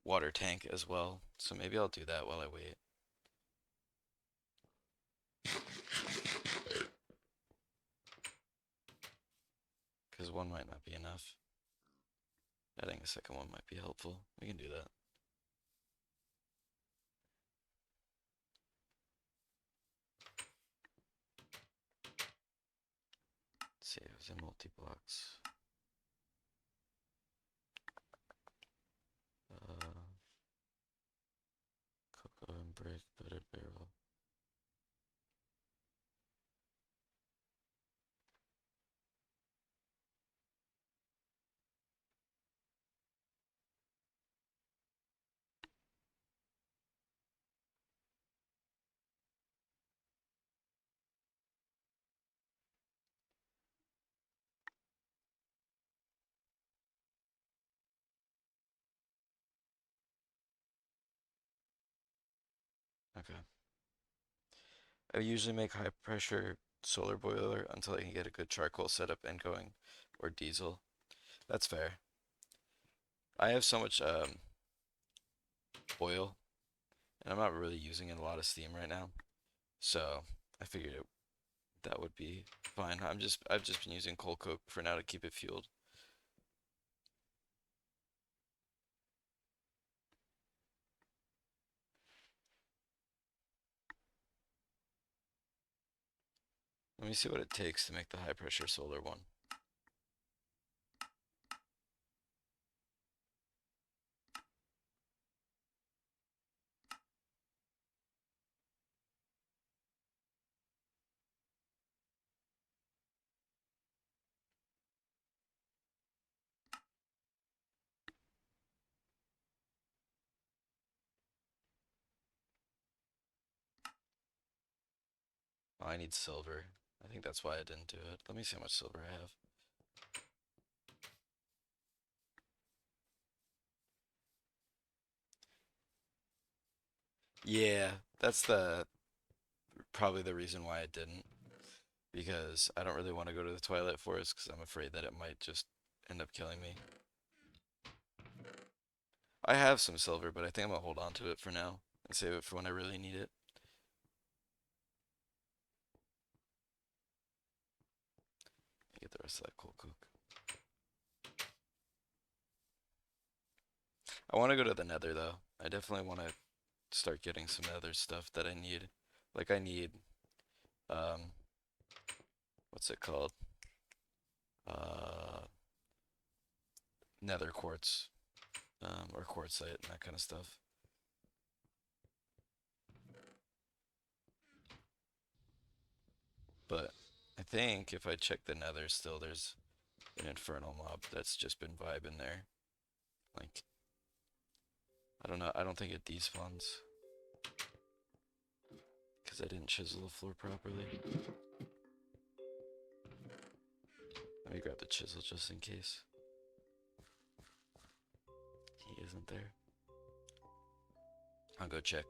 water tank as well, so maybe I'll do that while I wait. Because one might not be enough. Adding a second one might be helpful. We can do that. Let's see, it was in multi-blocks. Uh, cocoa and brick, bedded barrel. Okay. I usually make high pressure solar boiler until I can get a good charcoal setup and going, or diesel. That's fair. I have so much oil, and I'm not really using a lot of steam right now, so I figured that would be fine. I've just been using coal coke for now to keep it fueled. Let me see what it takes to make the high pressure solar one. Oh, I need silver. I think that's why I didn't do it. Let me see how much silver I have. Yeah, that's the probably the reason why I didn't, because I don't really want to go to the Twilight Forest because I'm afraid that it might just end up killing me. I have some silver, but I think I'm gonna hold on to it for now and save it for when I really need it. Get the rest of that coal coke. I want to go to the Nether though. I definitely want to start getting some Nether stuff that I need. Like I need um what's it called? Uh Nether quartz or quartzite and that kind of stuff. But I think if I check the Nether still there's an infernal mob that's just been vibing there. Like I don't know, I don't think it despawns because I didn't chisel the floor properly. Let me grab the chisel just in case he isn't there. I'll go check.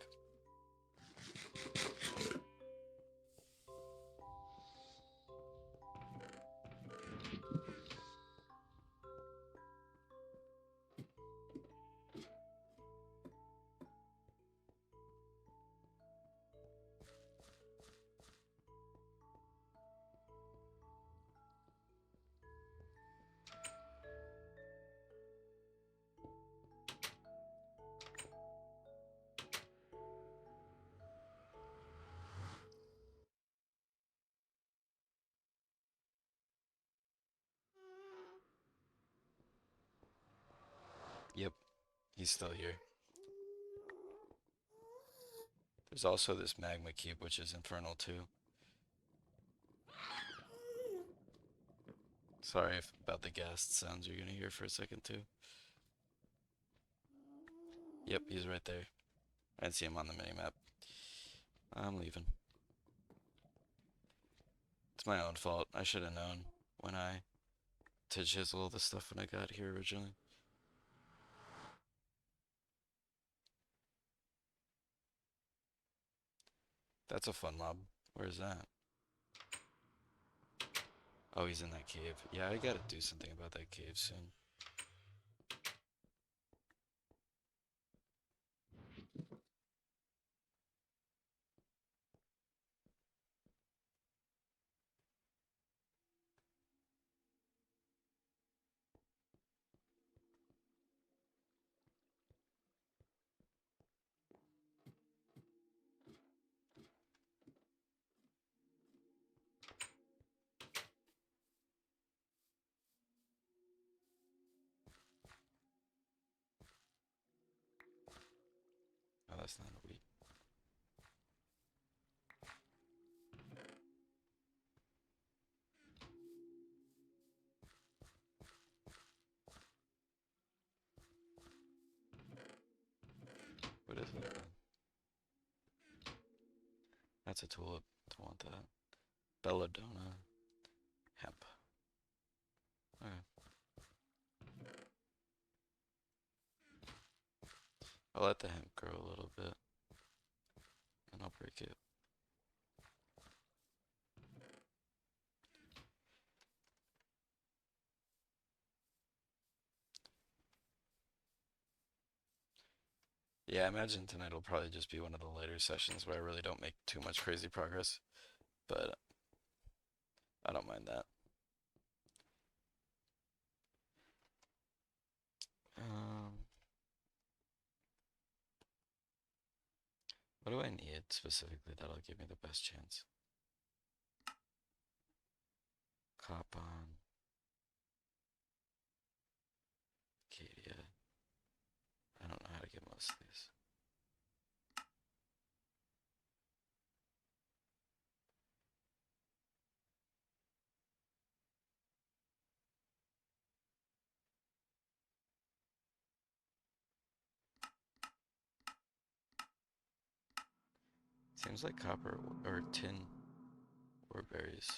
Yep, he's still here. There's also this magma cube, which is infernal too. Sorry about the ghast sounds you're gonna hear for a second too. Yep, he's right there. I didn't see him on the minimap. I'm leaving. It's my own fault. I should have known when I to chisel the stuff when I got here originally. That's a fun mob. Where is that? Oh, he's in that cave. Yeah, I gotta do something about that cave soon. Oh, that's not a wheat. What is it? That's a tulip. Don't want that. Belladonna. Hemp. Okay. I'll let the hemp grow a little bit, and I'll break it. Yeah, I imagine tonight will probably just be one of the later sessions where I really don't make too much crazy progress, but I don't mind that. Um, what do I need specifically that'll give me the best chance? Copon, Acadia. I don't know how to get most of these. Seems like copper or tin ore berries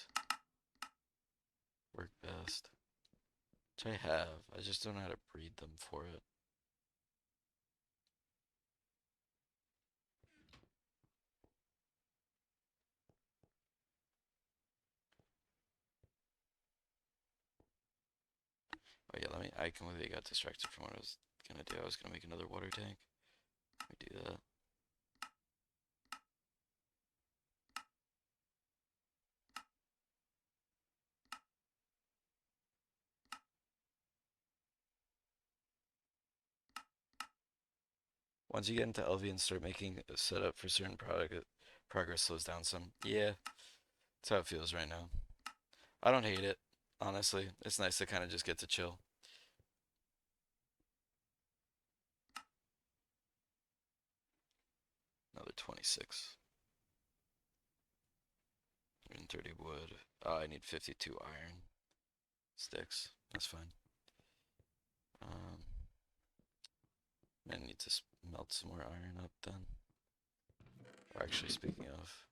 work best. Which I have. I just don't know how to breed them for it. Oh yeah, I completely got distracted from what I was gonna do. I was gonna make another water tank. Let me do that. Once you get into LV and start making a setup for certain product, progress slows down some. Yeah, that's how it feels right now. I don't hate it, honestly. It's nice to kind of just get to chill. Another 26. 130 wood. I need 52 iron sticks. That's fine. Um, I need to melt some more iron up then. Or actually, speaking of,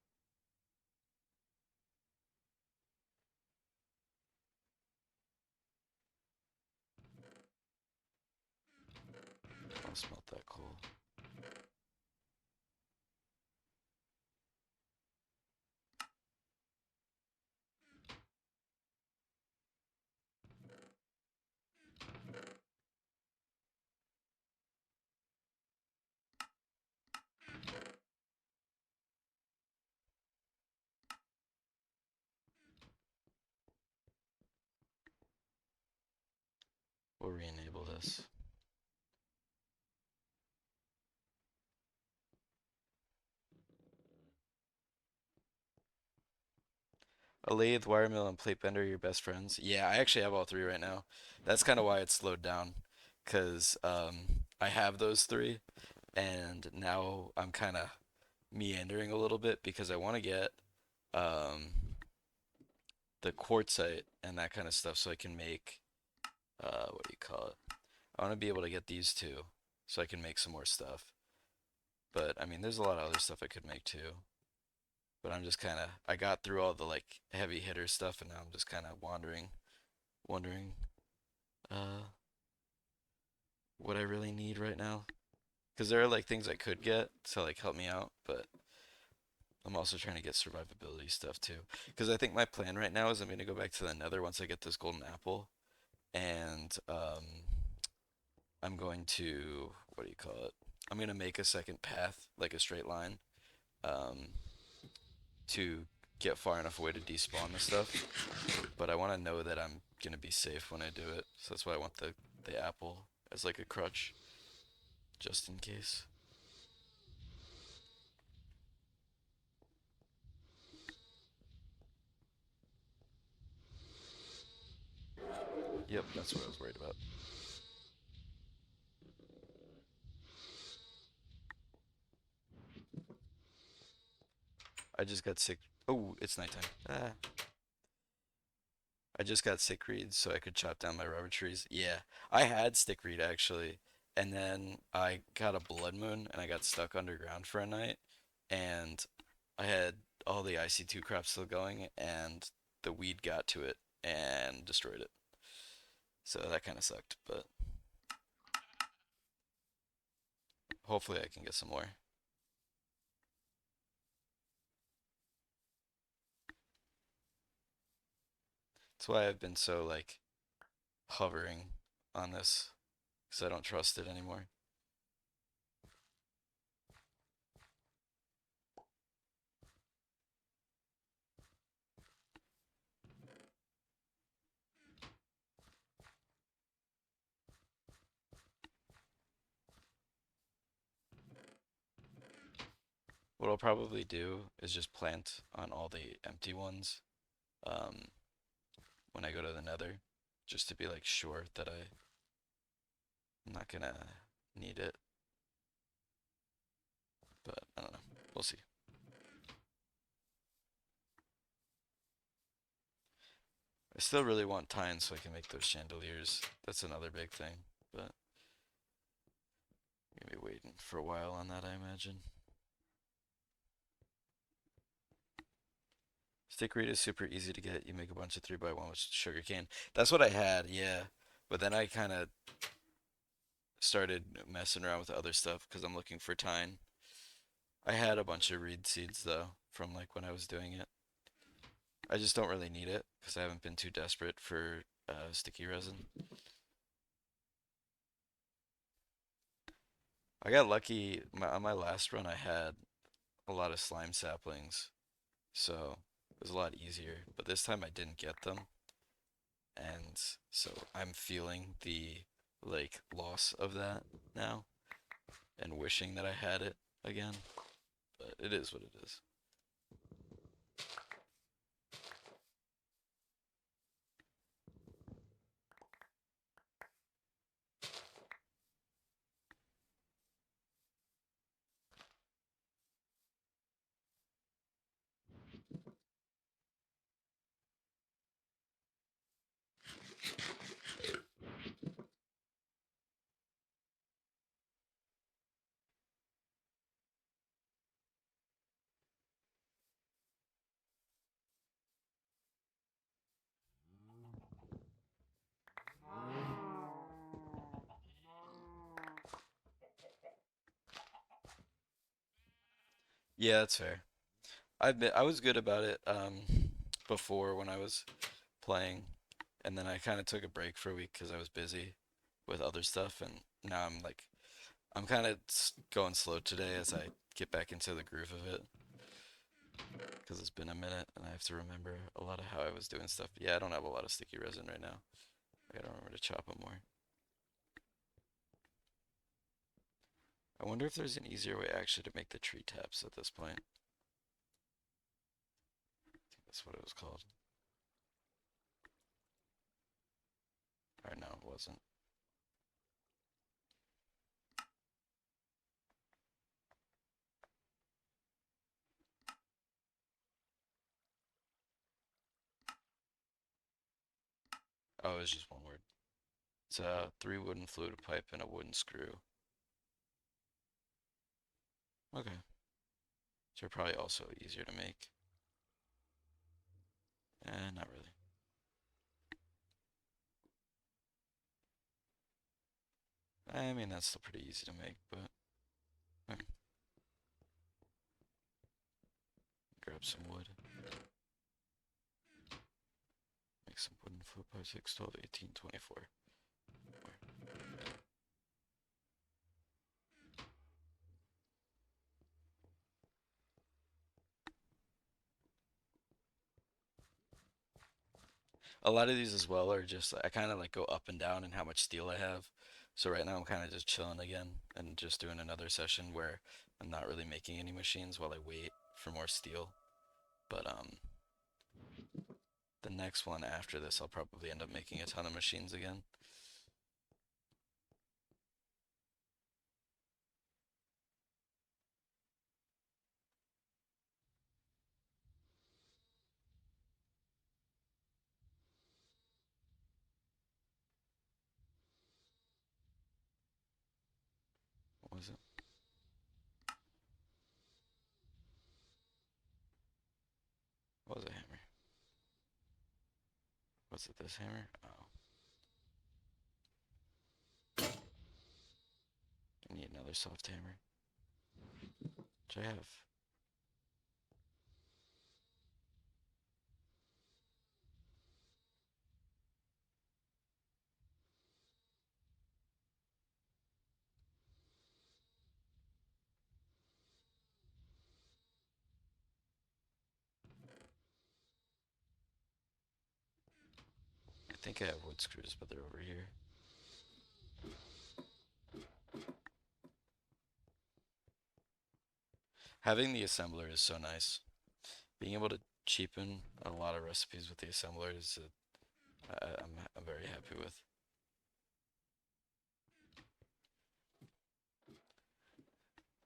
I'll smelt that coal. We'll re-enable this. A lathe, wire mill, and plate bender are your best friends. Yeah, I actually have all three right now. That's kind of why it's slowed down, because I have those three, and now I'm kind of meandering a little bit because I want to get um, the quartzite and that kind of stuff so I can make, what do you call it? I want to be able to get these two so I can make some more stuff. But I mean, there's a lot of other stuff I could make too. But I'm just kind of I got through all the like heavy hitter stuff, and now I'm just kind of wondering uh what I really need right now. Because there are like things I could get to like help me out, but I'm also trying to get survivability stuff too. Because I think my plan right now is I'm gonna go back to the Nether once I get this golden apple, and I'm going to what do you call it? I'm gonna make a second path, like a straight line, um, to get far enough away to despawn the stuff. But I want to know that I'm gonna be safe when I do it, so that's why I want the apple as like a crutch, just in case. Yep, that's what I was worried about. I just got sick. Oh, it's nighttime. Ah, I just got sick reeds so I could chop down my rubber trees. Yeah, I had stick reed actually, and then I got a blood moon and I got stuck underground for a night, and I had all the IC2 crap still going, and the weed got to it and destroyed it. So that kind of sucked, but hopefully I can get some more. That's why I've been so like hovering on this because I don't trust it anymore. What I'll probably do is just plant on all the empty ones um, when I go to the Nether, just to be like sure that I'm not gonna need it. But I don't know. We'll see. I still really want tines so I can make those chandeliers. That's another big thing. But I'm gonna be waiting for a while on that, I imagine. Stickweed is super easy to get. You make a bunch of 3x1 with sugarcane. That's what I had, yeah. But then I kind of started messing around with other stuff because I'm looking for tine. I had a bunch of reed seeds though from like when I was doing it. I just don't really need it because I haven't been too desperate for sticky resin. I got lucky on my last run. I had a lot of slime saplings, so it was a lot easier. But this time I didn't get them, and so I'm feeling the like loss of that now and wishing that I had it again. But it is what it is. Yeah, that's fair. I was good about it before when I was playing, and then I kind of took a break for a week because I was busy with other stuff, and now I'm kind of going slow today as I get back into the groove of it because it's been a minute and I have to remember a lot of how I was doing stuff. Yeah, I don't have a lot of sticky resin right now. I gotta remember to chop them more. I wonder if there's an easier way actually to make the tree taps at this point. I think that's what it was called. Or no, it wasn't. Oh, it was just one word. It's three wooden fluted pipe and a wooden screw. Okay. which are probably also easier to make. Not really. I mean, that's still pretty easy to make, but grab some wood. Make some wooden 4x6, 12, 18, 24. A lot of these as well are just, I kind of like go up and down in how much steel I have. So right now I'm kind of just chilling again and just doing another session where I'm not really making any machines while I wait for more steel. But the next one after this, I'll probably end up making a ton of machines again. What was it? What was a hammer? Was it this hammer? Oh. I need another soft hammer. Which I have. I think I have wood screws, but they're over here. Having the assembler is so nice. Being able to cheapen a lot of recipes with the assembler is I'm very happy with.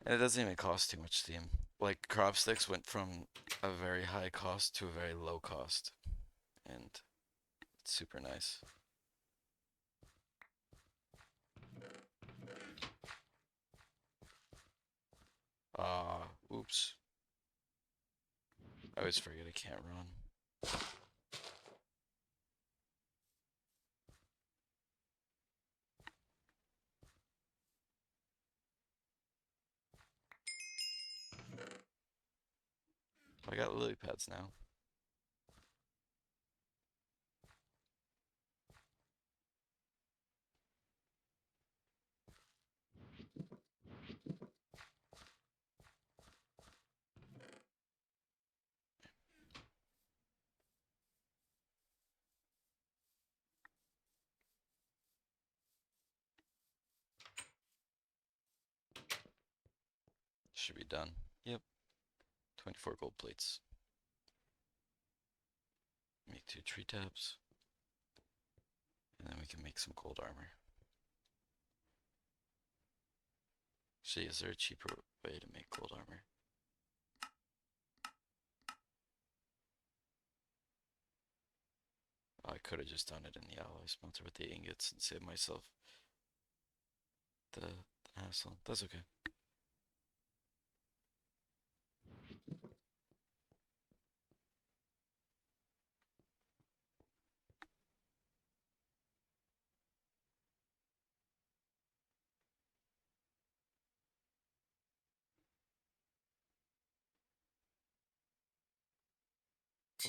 And it doesn't even cost too much steam. Like crop sticks went from a very high cost to a very low cost, and it's super nice. Oops. I always forget I can't run. I got lily pads now. Should be done. Yep. 24 gold plates. Make 2 tree taps. And then we can make some gold armor. See, is there a cheaper way to make gold armor? Oh, I could have just done it in the alloy smelter with the ingots and saved myself the hassle. That's okay.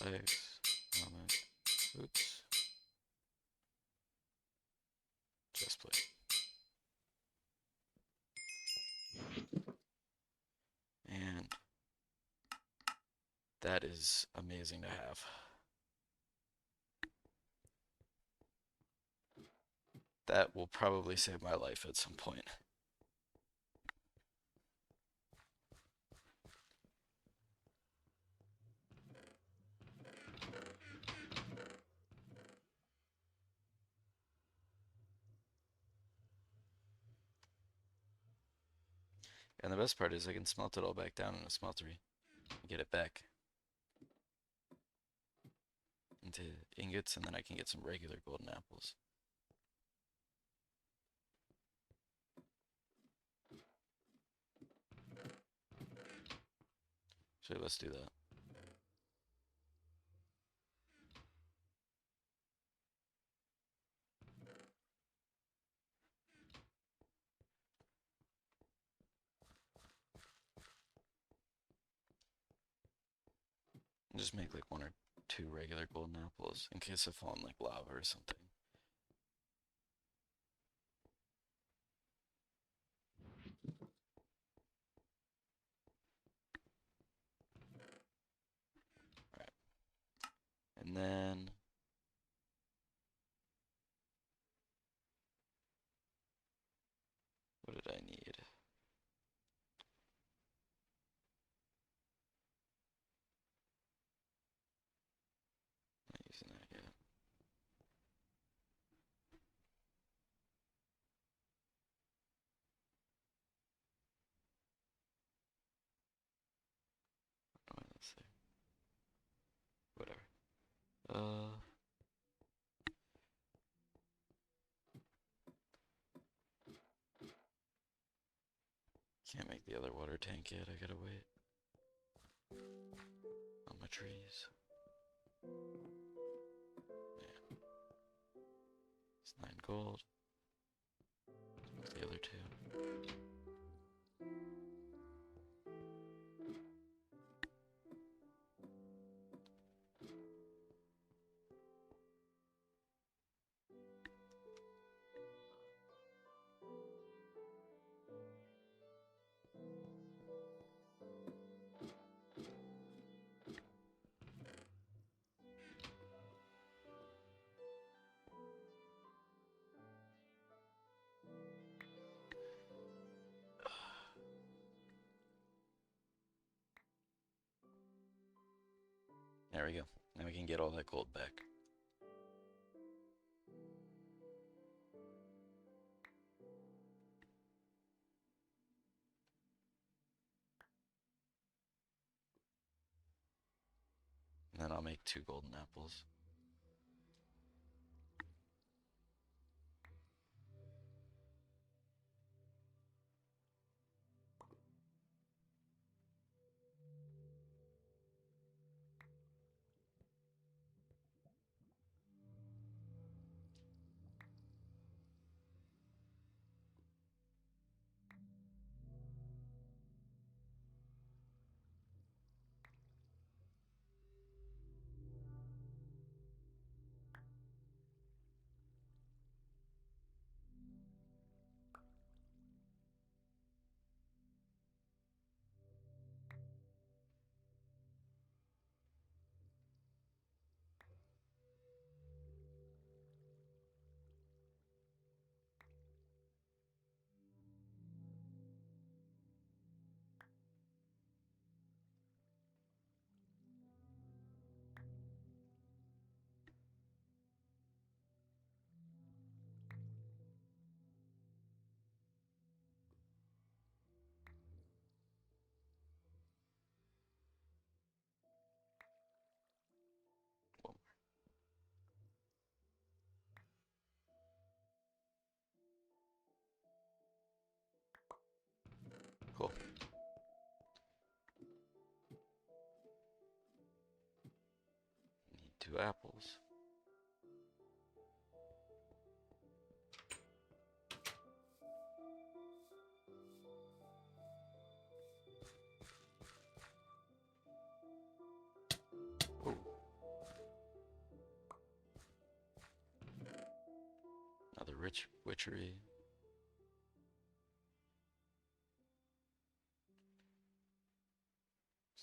Legs, helmet, boots, chest plate. And that is amazing to have. That will probably save my life at some point. And the best part is I can smelt it all back down in a smeltery and get it back into ingots, and then I can get some regular golden apples. Actually, let's do that. Just make like 1 or 2 regular golden apples in case I fall in like lava or something. Alright. And then what did I need? Not using that yet. Oh, let's see. Whatever. Can't make the other water tank yet. I gotta wait on my trees. Yeah. It's 9 gold. What's the other 2? There we go. Now we can get all that gold back. And then I'll make 2 golden apples. Cool. Need 2 apples. Ooh. Another rich witchery.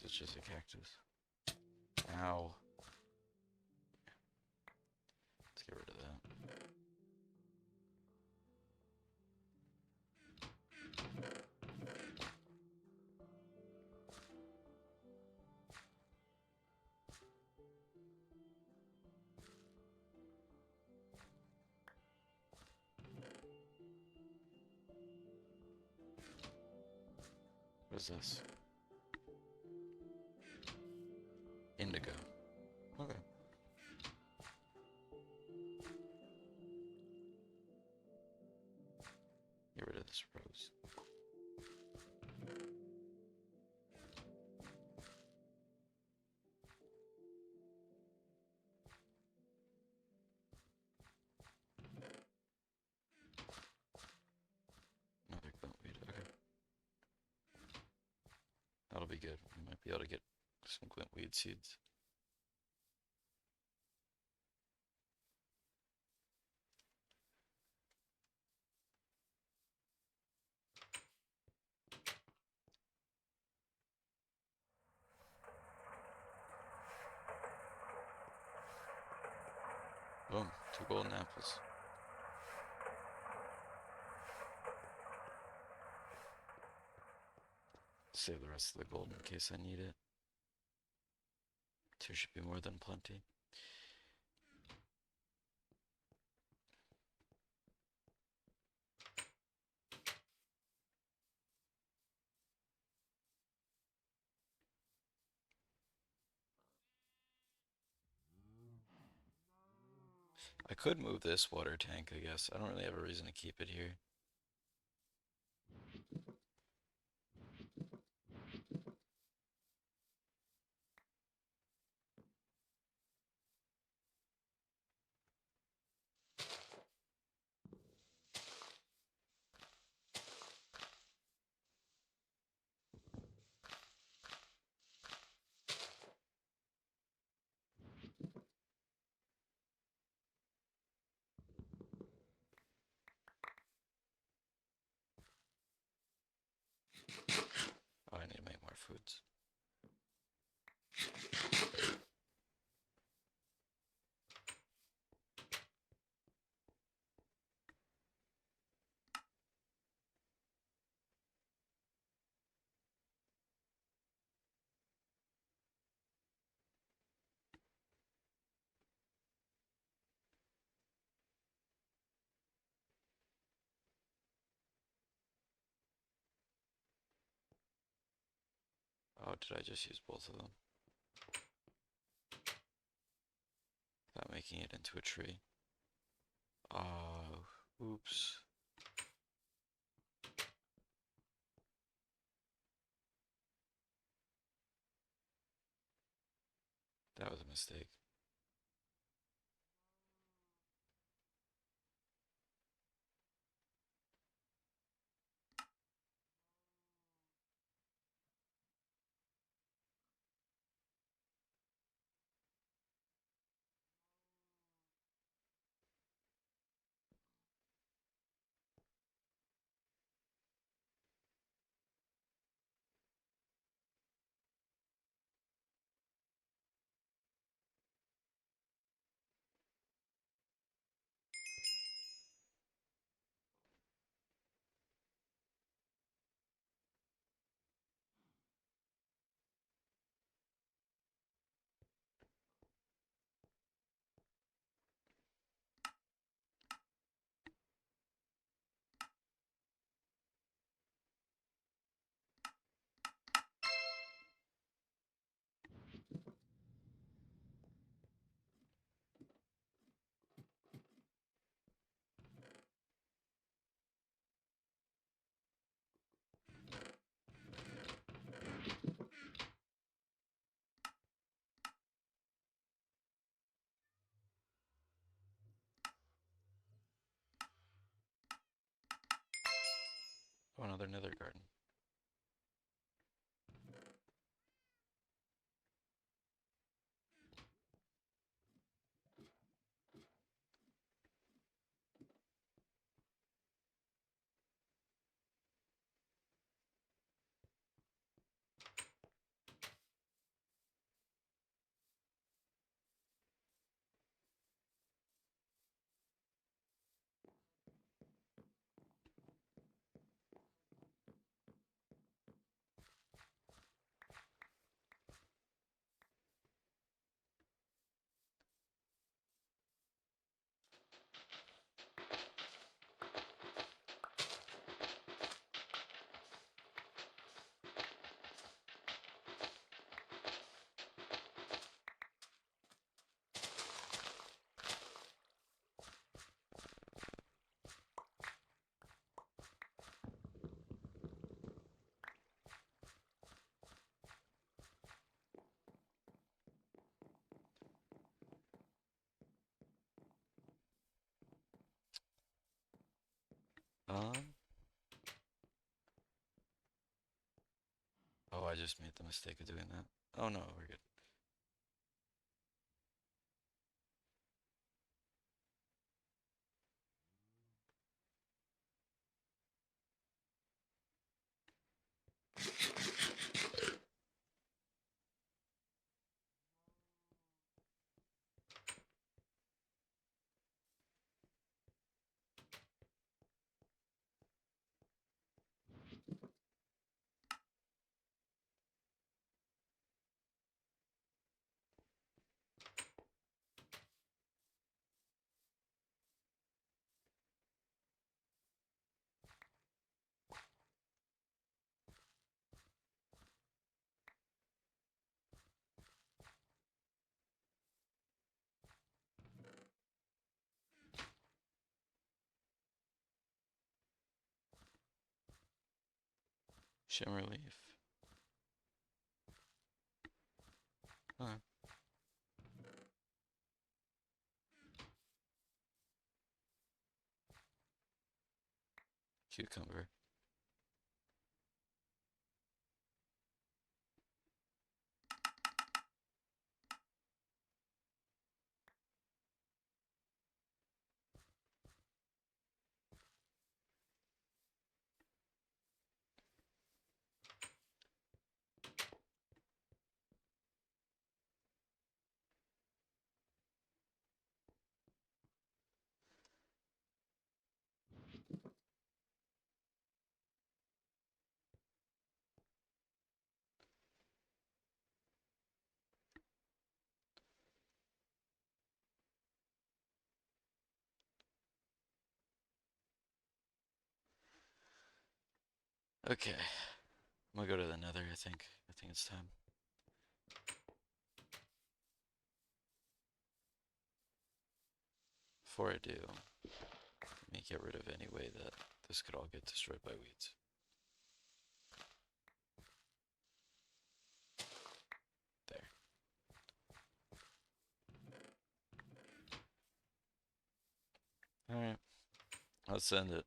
It's just a cactus. Ow. Let's get rid of that. What is this? Indigo. Okay. Get rid of this rose. pretty good. We might be able to get some glintweed seeds. Boom, 2 golden apples. Save the rest of the gold in case I need it. 2 should be more than plenty. I could move this water tank, I guess. I don't really have a reason to keep it here. Oh, I need to make more foods. Oh, did I just use both of them? Without making it into a tree. Oh, oops. That was a mistake. Oh, another nether garden. just made the mistake of doing that. Oh no, we're good. Shimmer leaf. Huh. Cucumber. Okay. I'm gonna go to the nether, I think. I think it's time. Before I do, let me get rid of any way that this could all get destroyed by weeds. There. Alright. Let's end it.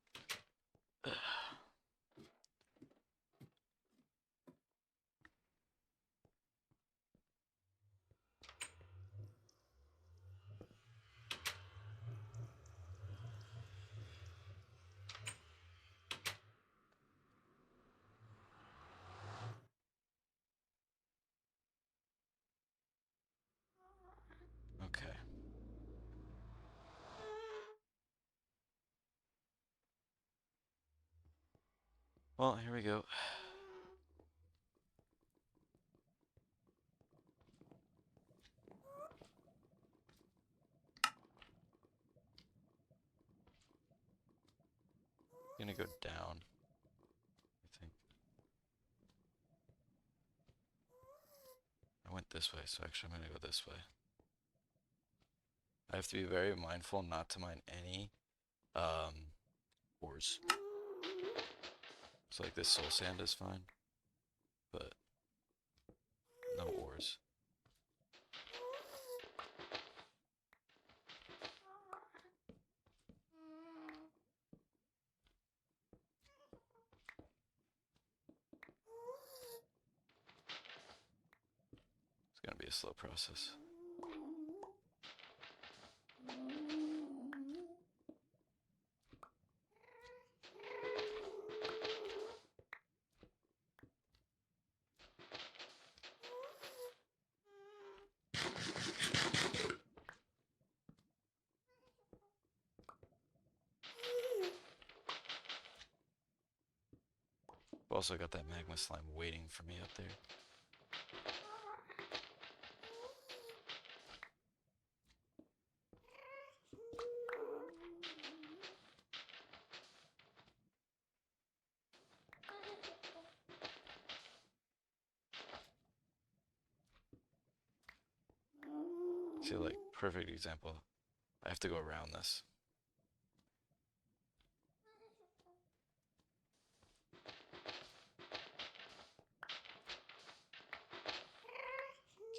Okay. Well, here we go. I'm gonna go down, I think. I went this way, so actually I'm gonna go this way. I have to be very mindful not to mine any ores. So like this soul sand is fine, but no ores. It's gonna be a slow process. I've also got that magma slime waiting for me up there. See, like, perfect example. I have to go around this.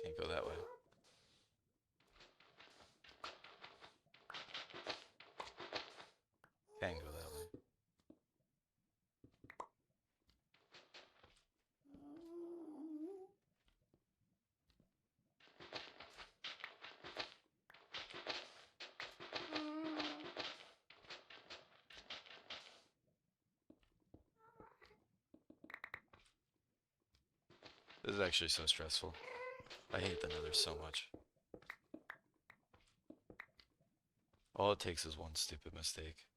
Can't go that way. Can go that way. This is actually so stressful. I hate the nether so much. All it takes is one stupid mistake.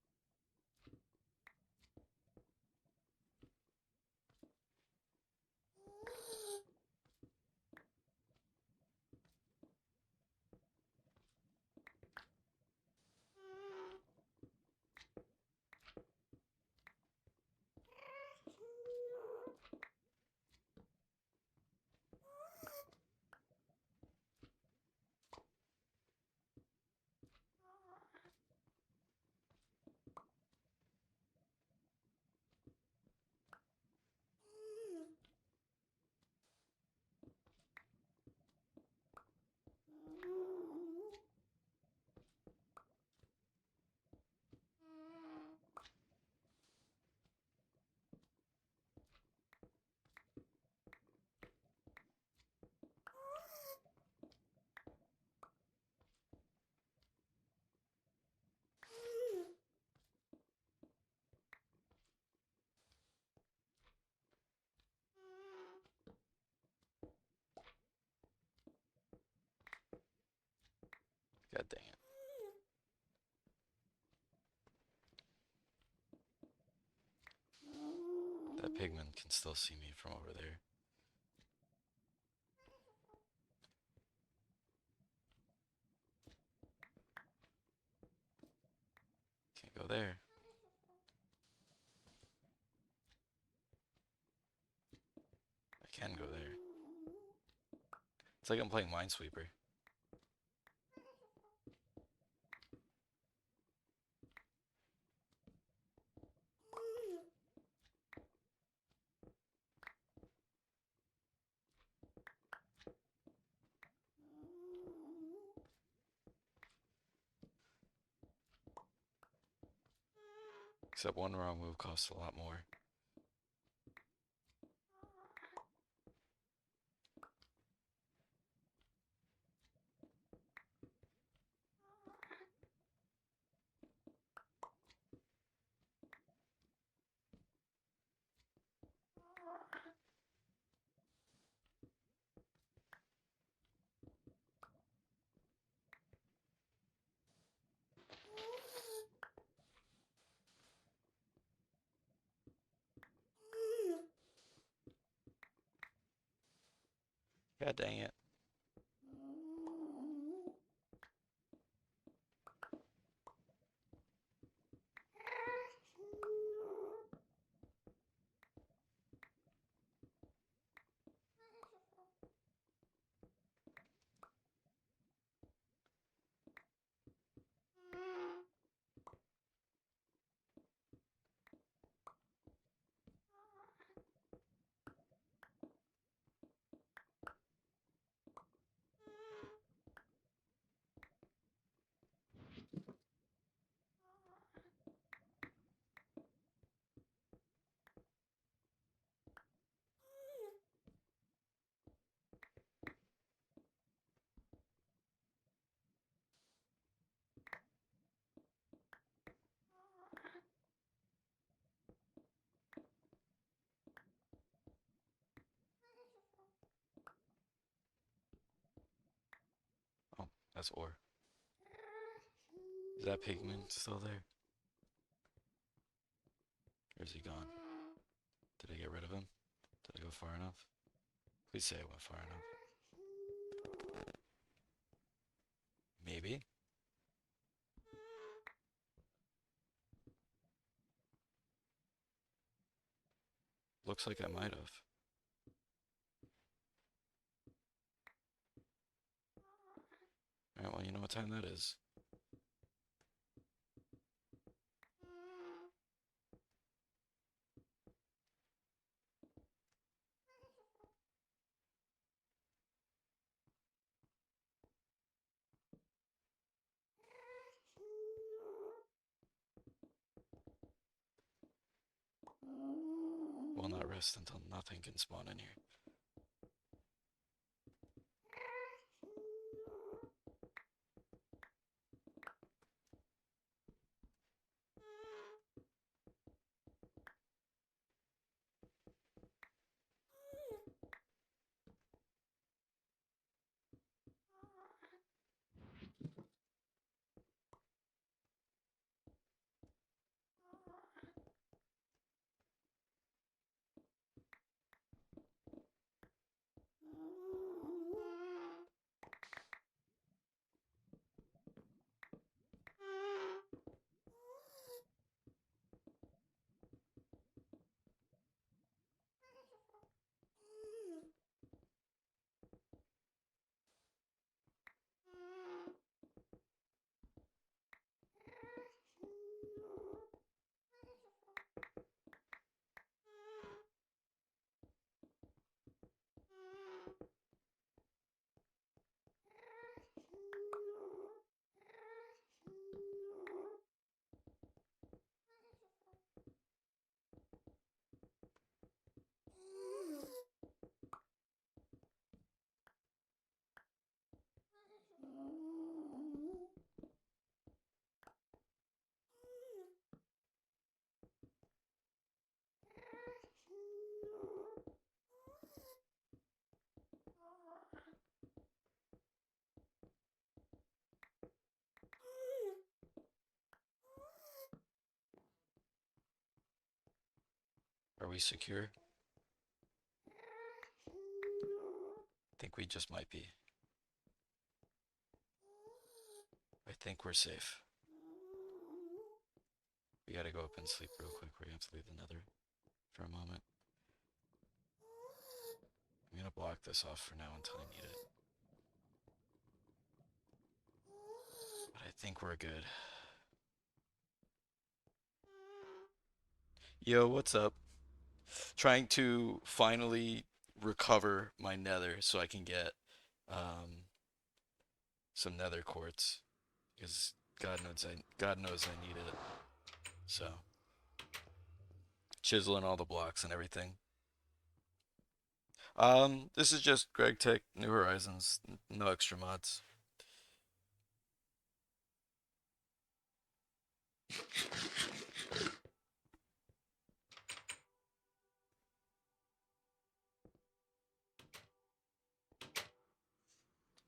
God dang it. That pigman can still see me from over there. Can't go there. I can go there. It's like I'm playing Minesweeper. Except one wrong move costs a lot more. God dang it. Oh, that's ore. Is that pigman still there? Or is he gone? Did I get rid of him? Did I go far enough? Please say I went far enough. Maybe. Looks like I might have. Alright, well, you know what time that is. Will not rest until nothing can spawn in here. Are we secure? I think we just might be. I think we're safe. We gotta go up and sleep real quick. We're gonna have to leave the nether for a moment. I'm gonna block this off for now until I need it. But I think we're good. Yo, what's up? Trying to finally recover my nether so I can get um, some nether quartz because God knows I need it. So chiseling all the blocks and everything. This is just Greg Tech New Horizons, no extra mods.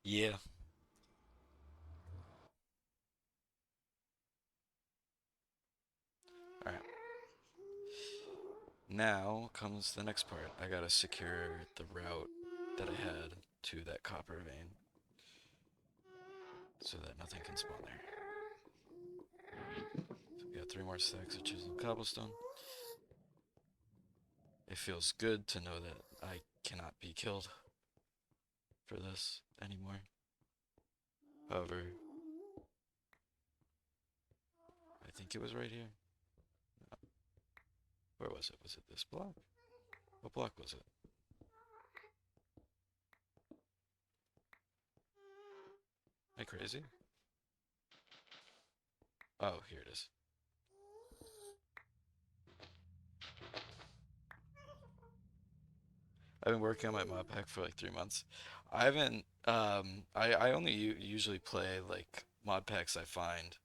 Yeah. All right. Now comes the next part. I gotta secure the route that I had to that copper vein so that nothing can spawn there. So we got 3 more stacks of chiseled cobblestone. It feels good to know that I cannot be killed for this anymore. However, I think it was right here. No. Where was it? Was it this block? What block was it? Am I crazy? Oh, here it is. I've been working on my mod pack for like 3 months. I haven't. I only usually play like mod packs I find.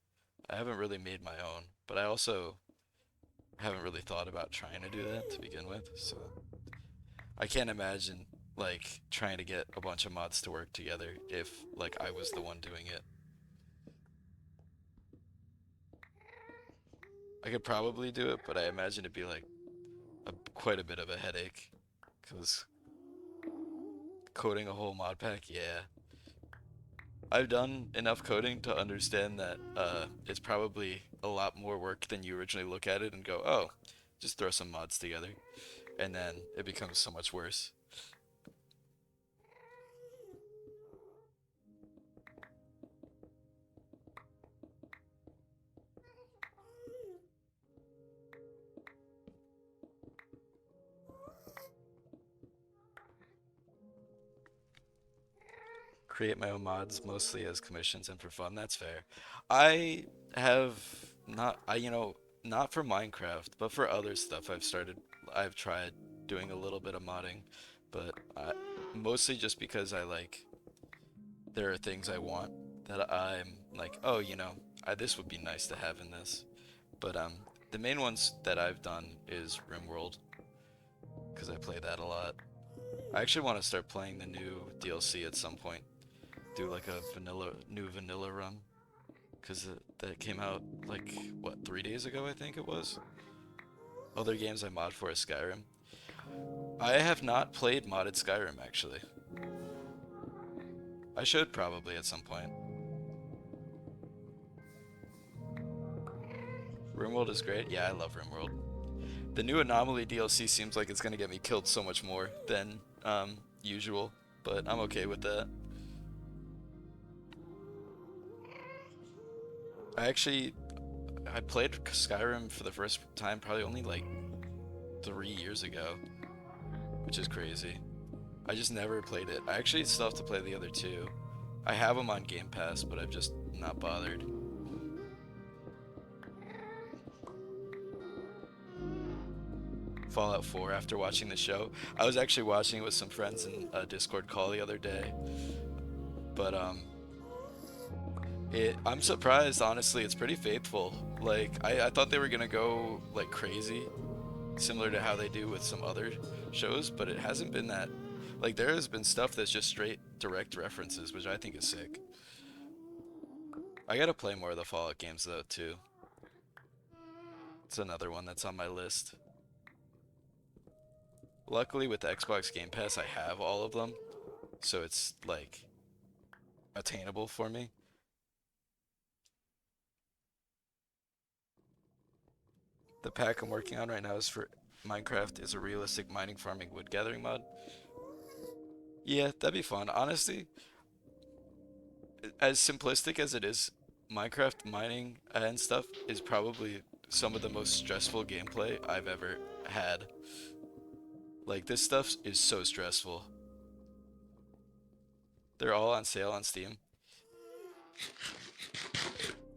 I haven't really made my own, but I also haven't really thought about trying to do that to begin with. So I can't imagine like trying to get a bunch of mods to work together if like I was the one doing it. I could probably do it, but I imagine it'd be like quite a bit of a headache because coding a whole mod pack, yeah. I've done enough coding to understand that it's probably a lot more work than you originally look at it and go, oh, just throw some mods together. And then it becomes so much worse. Create my own mods mostly as commissions and for fun. That's fair. I have not, not for Minecraft, but for other stuff. I've tried doing a little bit of modding, but mostly just because there are things I want that I'm like, oh, this would be nice to have in this. But the main ones that I've done is RimWorld because I play that a lot. I actually want to start playing the new DLC at some point. Do like a new vanilla run because that came out like what 3 days ago I think it was. Other games I mod for is Skyrim. I have not played modded Skyrim actually. I should probably at some point. RimWorld is great. Yeah, I love RimWorld. The new Anomaly DLC seems like it's gonna get me killed so much more than usual, but I'm okay with that. I actually I played Skyrim for the first time probably only like 3 years ago, which is crazy. I just never played it. I actually still have to play the other two. I have them on Game Pass, but I've just not bothered. Fallout 4 after watching the show. I was actually watching it with some friends in a Discord call the other day, but I'm surprised honestly. It's pretty faithful. Like I thought they were gonna go like crazy, similar to how they do with some other shows, but it hasn't been that. Like there has been stuff that's just straight direct references, which I think is sick. I gotta play more of the Fallout games though too. It's another one that's on my list. Luckily, with the Xbox Game Pass, I have all of them, so it's like attainable for me. The pack I'm working on right now is for Minecraft is a realistic mining, farming, wood gathering mod. Yeah, that'd be fun. Honestly, as simplistic as it is, Minecraft mining and stuff is probably some of the most stressful gameplay I've ever had. Like this stuff is so stressful. They're all on sale on Steam.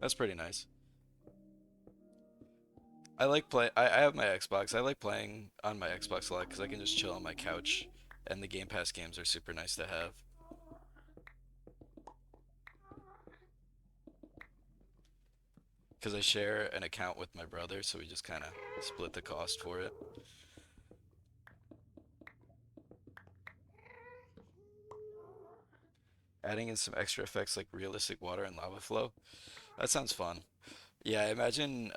That's pretty nice. I like play. I have my Xbox. I like playing on my Xbox a lot because I can just chill on my couch, and the Game Pass games are super nice to have. Because I share an account with my brother, so we just kind of split the cost for it. Adding in some extra effects like realistic water and lava flow. That sounds fun. Yeah, I imagine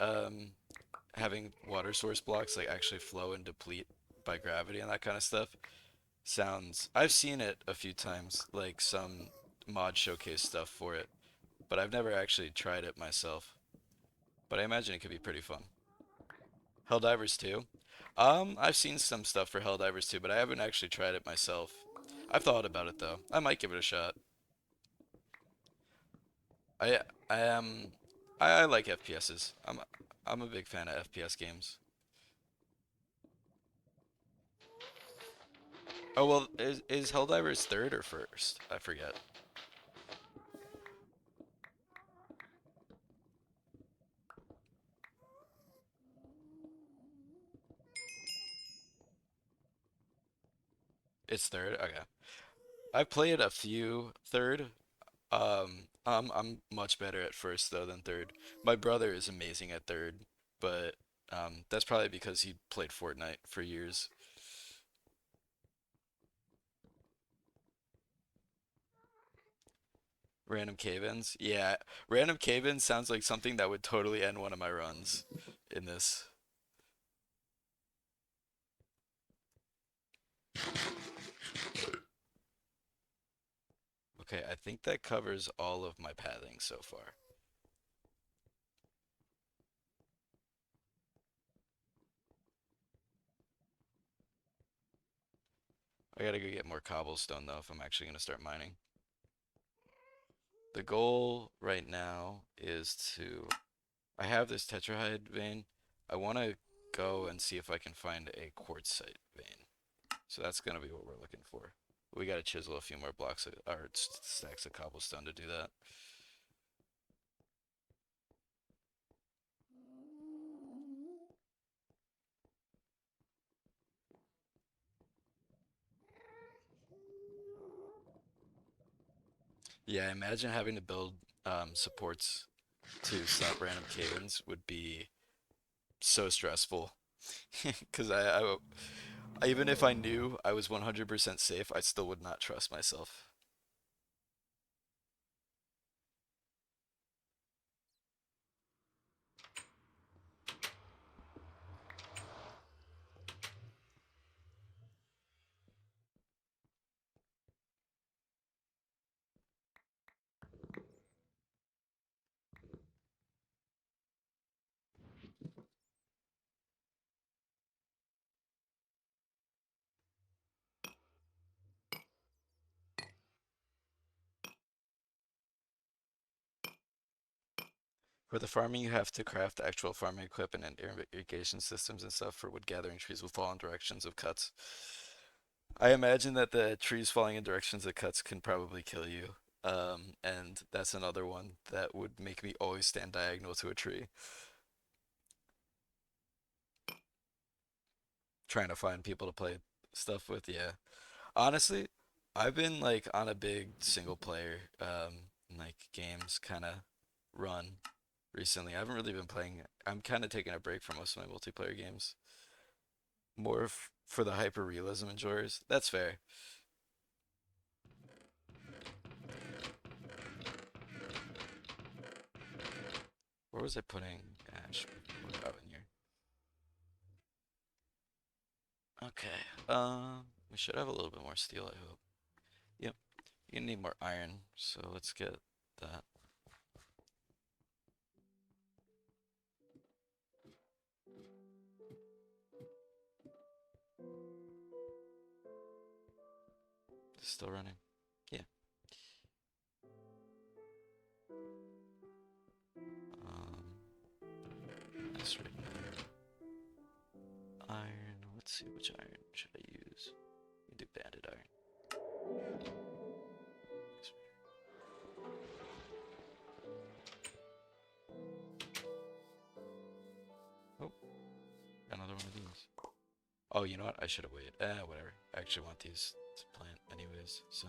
having water source blocks like actually flow and deplete by gravity and that kind of stuff sounds. I've seen it a few times, like some mod showcase stuff for it, but I've never actually tried it myself. But I imagine it could be pretty fun. Helldivers 2. I've seen some stuff for Helldivers 2, but I haven't actually tried it myself. I've thought about it though. I might give it a shot. I I am I like FPSs. I'm a big fan of FPS games. Oh well, is Helldivers third or first? I forget. It's third. Okay. I've played a few third. I'm much better at first though than third. My brother is amazing at third, but that's probably because he played Fortnite for years. Random cave-ins? Yeah, random cave-ins sounds like something that would totally end one of my runs in this. Okay, I think that covers all of my pathing so far. I gotta go get more cobblestone though if I'm actually gonna start mining. The goal right now is to I have this tetrahide vein. I want to go and see if I can find a quartzite vein. So that's gonna be what we're looking for. We gotta chisel a few more blocks of, or stacks of cobblestone to do that. Yeah, imagine having to build supports to stop random cave-ins would be so stressful. Because even if I knew I was 100% safe, I still would not trust myself. For the farming, you have to craft actual farming equipment and irrigation systems and stuff for wood gathering trees will fall in directions of cuts. I imagine that the trees falling in directions of cuts can probably kill you. And that's another one that would make me always stand diagonal to a tree, trying to find people to play stuff with. Yeah. Honestly, I've been like on a big single player like games kind of run recently. I haven't really been playing. I'm kind of taking a break from most of my multiplayer games. More for the hyper realism enjoyers. That's fair. Where was I putting ash? Oh, in here. Okay. We should have a little bit more steel, I hope. Yep. You need more iron, so let's get that. Still running. Yeah. Um, that's right. Iron. Let's see, which iron should I use? We do banded iron. Oh, another one of these. Oh, you know what? I should have waited. Whatever. I actually want these to plant anyways, so.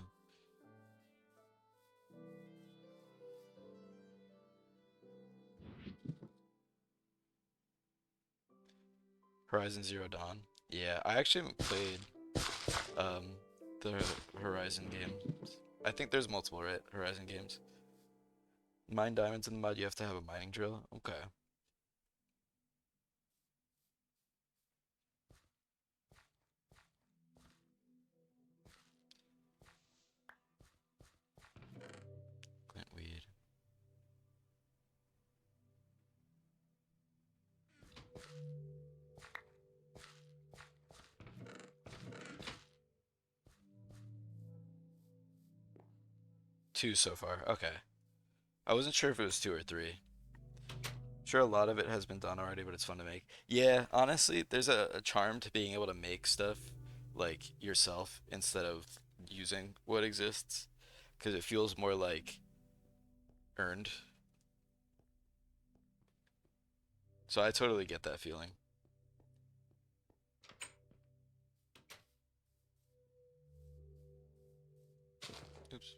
Horizon Zero Dawn. Yeah, I actually haven't played um the Horizon games. I think there's multiple, right? Horizon games. Mine diamonds in the mud, you have to have a mining drill. Okay. Glintweed. Two so far. Okay. I wasn't sure if it was two or three. Sure, a lot of it has been done already, but it's fun to make. Yeah, honestly, there's a charm to being able to make stuff like yourself instead of using what exists, because it feels more like earned. So I totally get that feeling. Oops.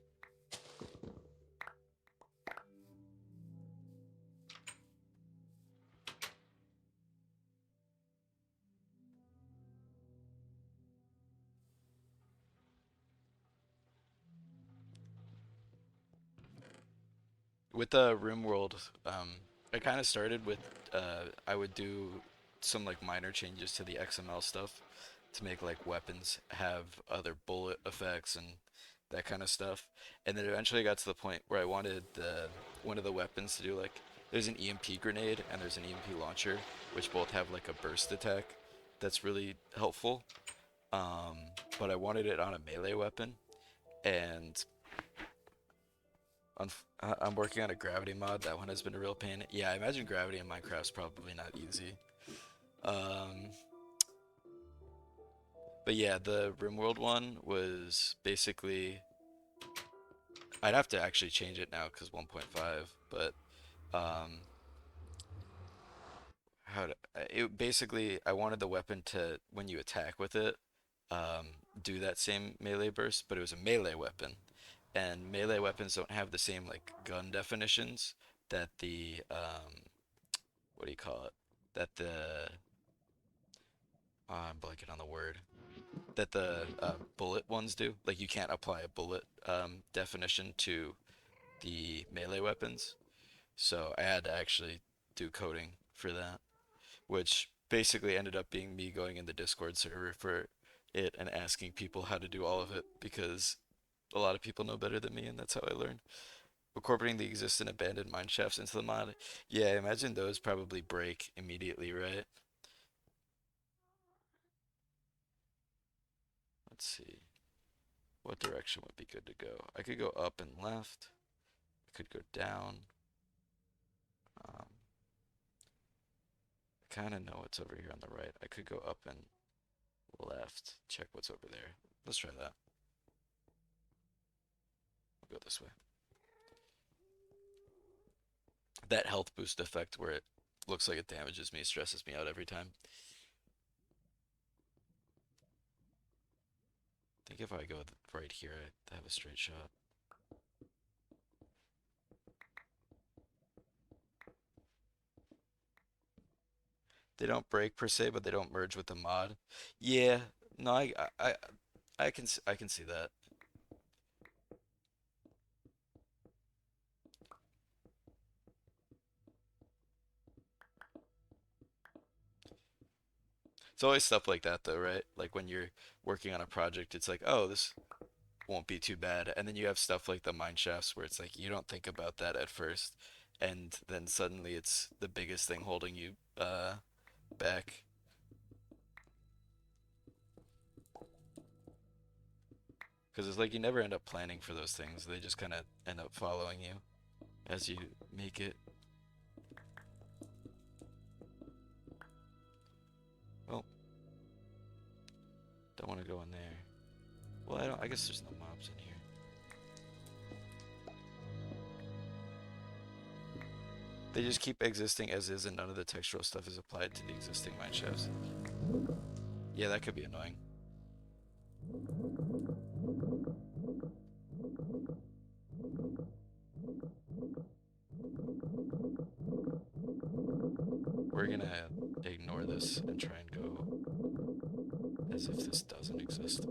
With the RimWorld, I kind of started with I would do some like minor changes to the XML stuff to make like weapons have other bullet effects and that kind of stuff. And then eventually I got to the point where I wanted the one of the weapons to do like there's an EMP grenade and there's an EMP launcher, which both have like a burst attack that's really helpful. Um, but I wanted it on a melee weapon, and I'm working on a gravity mod. That one has been a real pain. Yeah, I imagine gravity in Minecraft's probably not easy. Um, but yeah, the RimWorld one was basically I'd have to actually change it now because 1.5. But um, how to, it basically I wanted the weapon to when you attack with it, um, do that same melee burst, but it was a melee weapon, and melee weapons don't have the same like gun definitions that the what do you call it? That the I'm blanking on the word that the bullet ones do. Like you can't apply a bullet definition to the melee weapons. So I had to actually do coding for that, which basically ended up being me going in the Discord server for it and asking people how to do all of it because a lot of people know better than me, and that's how I learned. Incorporating the existing abandoned mine shafts into the mod. Yeah, I imagine those probably break immediately, right? Let's see. What direction would be good to go? I could go up and left. I could go down. Um, I kind of know what's over here on the right. I could go up and left. Check what's over there. Let's try that. We'll go this way. That health boost effect where it looks like it damages me stresses me out every time. I think if I go right here, I have a straight shot. They don't break per se, but they don't merge with the mod. Yeah, no, I can see that. always stuff like that though, right? Like when you're working on a project, it's like, oh, this won't be too bad. And then you have stuff like the mine shafts where it's like you don't think about that at first, and then suddenly it's the biggest thing holding you back. Because it's like you never end up planning for those things. They just kind of end up following you as you make it. Well, don't want to go in there. Well, I don't. I guess there's no mobs in here. They just keep existing as is, and none of the textural stuff is applied to the existing mine shafts. Yeah, that could be annoying. We're gonna ignore this and try and go as if this doesn't exist.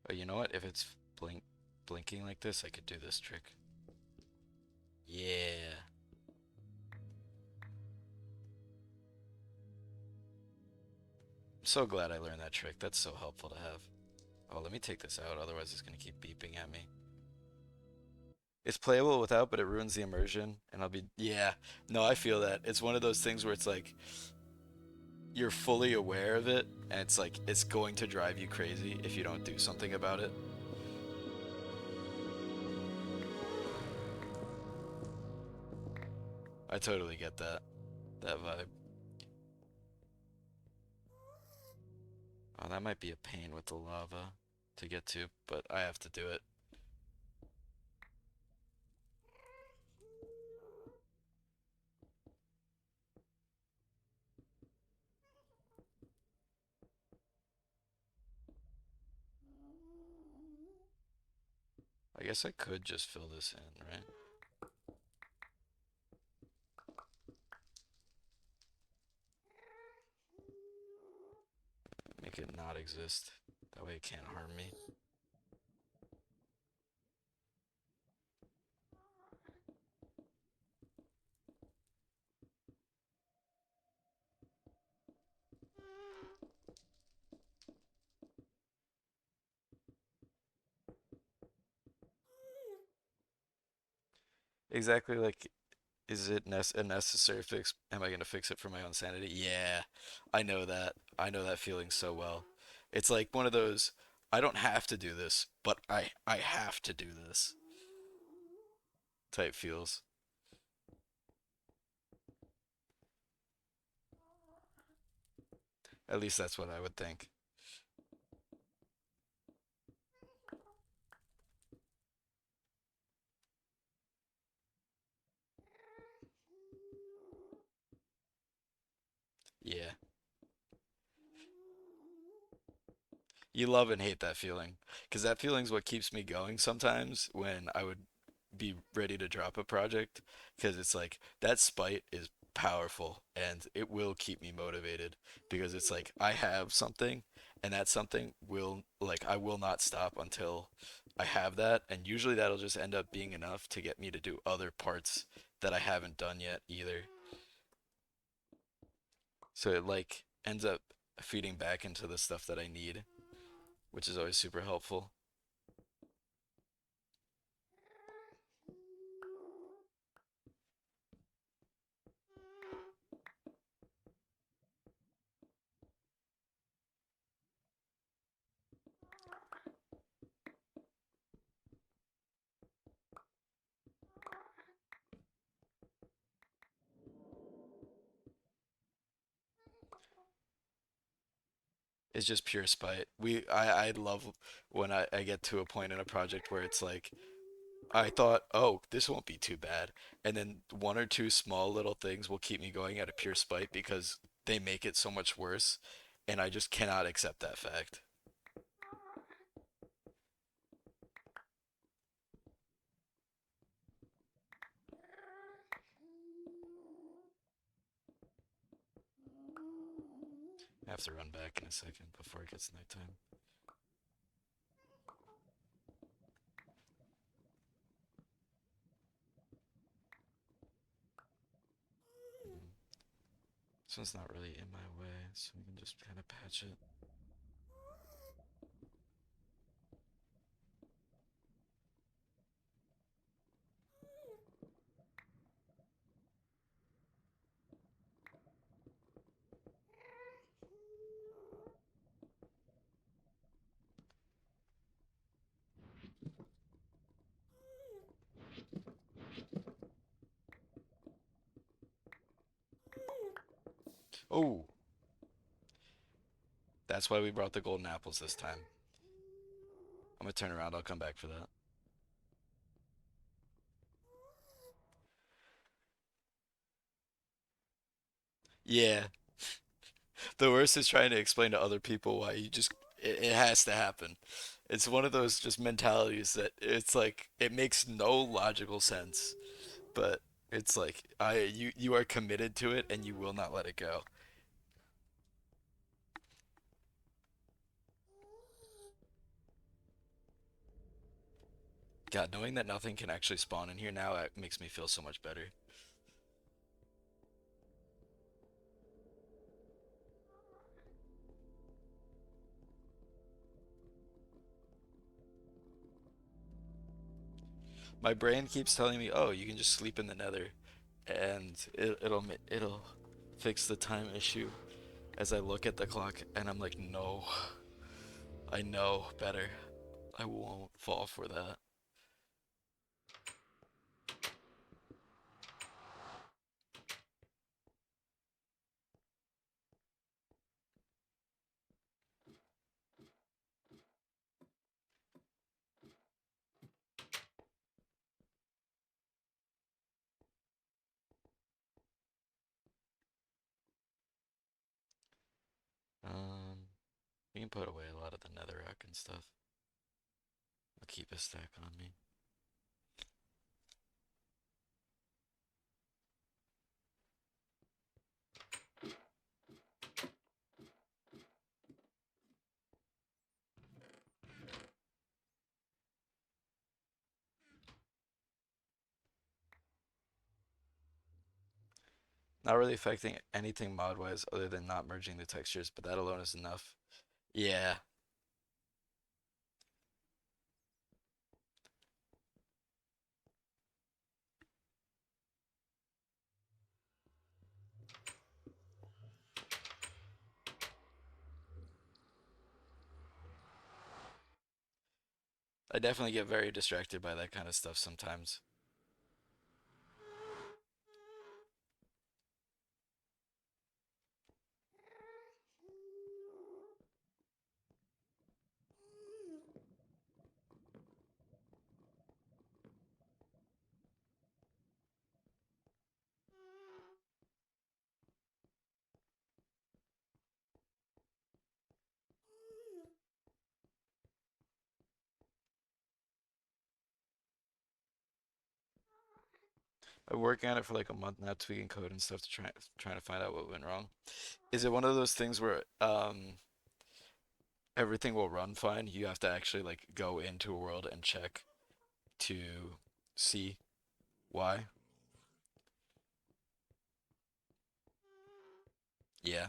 Oh, you know what? If it's blinking like this, I could do this trick. Yeah. I'm so glad I learned that trick. That's so helpful to have. Oh, let me take this out, otherwise it's gonna keep beeping at me. It's playable without, but it ruins the immersion, and I'll be, yeah. No, I feel that. It's one of those things where it's like you're fully aware of it, and it's like it's going to drive you crazy if you don't do something about it. I totally get that vibe. Oh, that might be a pain with the lava to get to, but I have to do it. I guess I could just fill this in, right? Make it not exist. That way it can't harm me. Exactly, like, is it a necessary fix? Am I gonna fix it for my own sanity? Yeah, I know that. I know that feeling so well. It's like one of those, I don't have to do this, but I have to do this type feels. At least that's what I would think. Yeah. You love and hate that feeling because that feeling's what keeps me going sometimes when I would be ready to drop a project because it's like that spite is powerful and it will keep me motivated because it's like I have something and that something will like I will not stop until I have that, and usually that'll just end up being enough to get me to do other parts that I haven't done yet either. So it like ends up feeding back into the stuff that I need, which is always super helpful. It's just pure spite. I love when I get to a point in a project where it's like I thought, oh, this won't be too bad, and then one or two small little things will keep me going out of pure spite because they make it so much worse, and I just cannot accept that fact. I have to run back in a second before it gets nighttime. Mm. This one's not really in my way, so we can just kind of patch it. Oh, that's why we brought the golden apples this time. I'm gonna turn around. I'll come back for that. Yeah, the worst is trying to explain to other people why you just it has to happen. It's one of those just mentalities that it's like it makes no logical sense, but it's like you are committed to it and you will not let it go. God, knowing that nothing can actually spawn in here now it makes me feel so much better. My brain keeps telling me, "Oh, you can just sleep in the Nether, and it'll fix the time issue." As I look at the clock, and I'm like, "No, I know better. I won't fall for that." You can put away a lot of the netherrack and stuff. I'll keep a stack on me. Not really affecting anything mod-wise other than not merging the textures, but that alone is enough. Yeah, I definitely get very distracted by that kind of stuff sometimes. I'm working on it for like a month now, tweaking code and stuff to trying to find out what went wrong. Is it one of those things where everything will run fine? You have to actually like go into a world and check to see why? Yeah,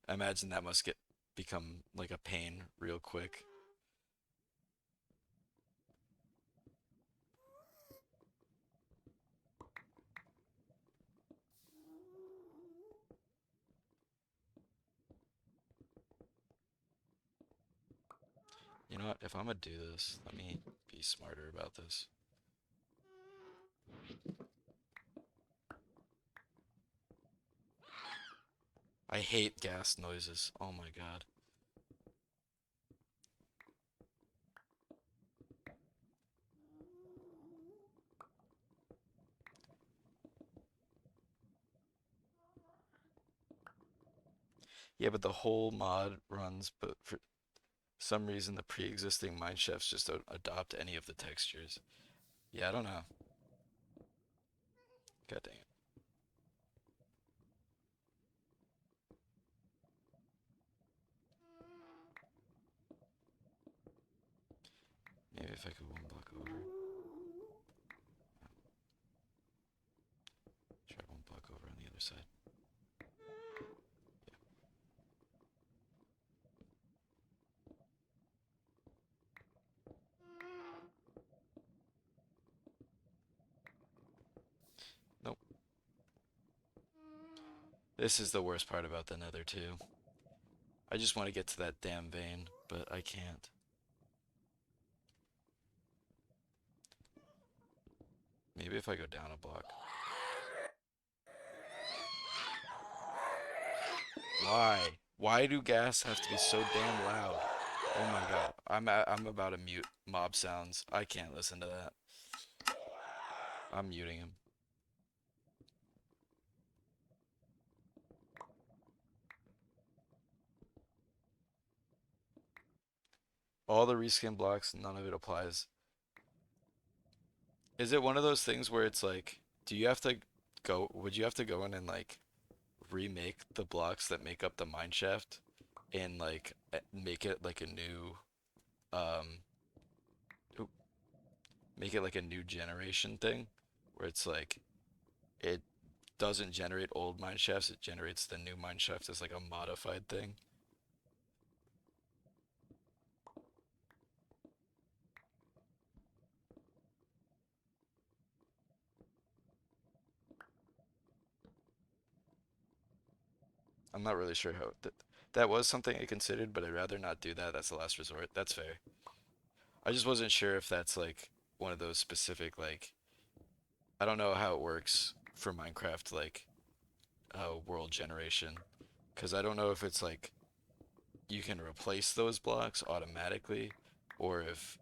I imagine that must get become like a pain real quick. You know what? If I'm gonna do this, let me be smarter about this. I hate gas noises. Oh my god. Yeah, but the whole mod runs, but for some reason the pre-existing mineshafts just don't adopt any of the textures. Yeah, I don't know. God dang it. Maybe if I could one block over. Try one block over on the other side. Nope. This is the worst part about the nether too. I just want to get to that damn vein, but I can't. Maybe if I go down a block. Why? Why do gas have to be so damn loud? Oh my god. I'm about to mute mob sounds. I can't listen to that. I'm muting him. All the reskin blocks, none of it applies. Is it one of those things where it's like, do you have to would you have to go in and like remake the blocks that make up the mine shaft and like make it like a new um oop, make it like a new generation thing where it's like it doesn't generate old mine shafts, it generates the new mine shaft as like a modified thing. I'm not really sure how that was something I considered, but I'd rather not do that. That's the last resort. That's fair. I just wasn't sure if that's like one of those specific like I don't know how it works for Minecraft like world generation because I don't know if it's like you can replace those blocks automatically or if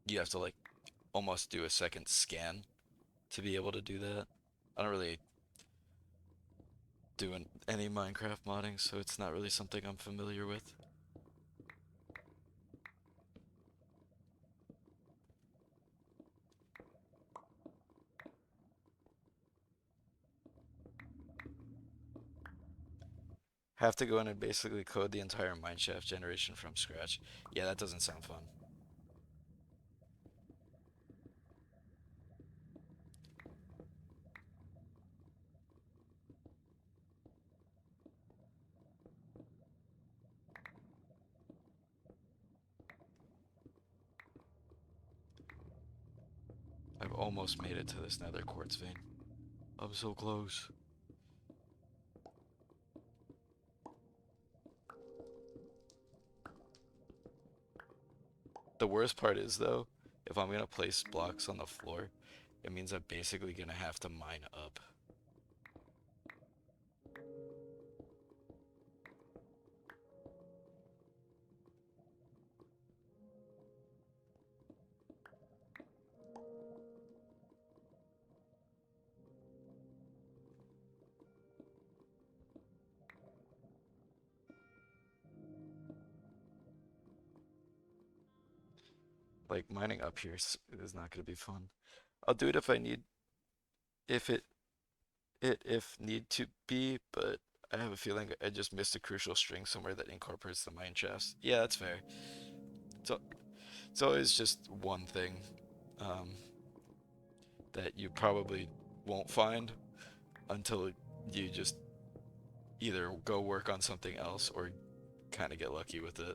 you have to like almost do a second scan to be able to do that. I don't really do any Minecraft modding, so it's not really something I'm familiar with. Have to go in and basically code the entire mineshaft generation from scratch. Yeah, that doesn't sound fun. I've almost made it to this nether quartz vein. I'm so close. The worst part is though, if I'm gonna place blocks on the floor, it means I'm basically gonna have to mine up. Like mining up here is not gonna be fun. I'll do it if I need, if it if need to be, but I have a feeling I just missed a crucial string somewhere that incorporates the mine shafts. Yeah, that's fair. So it's always just one thing um, that you probably won't find until you just either go work on something else or kind of get lucky with it.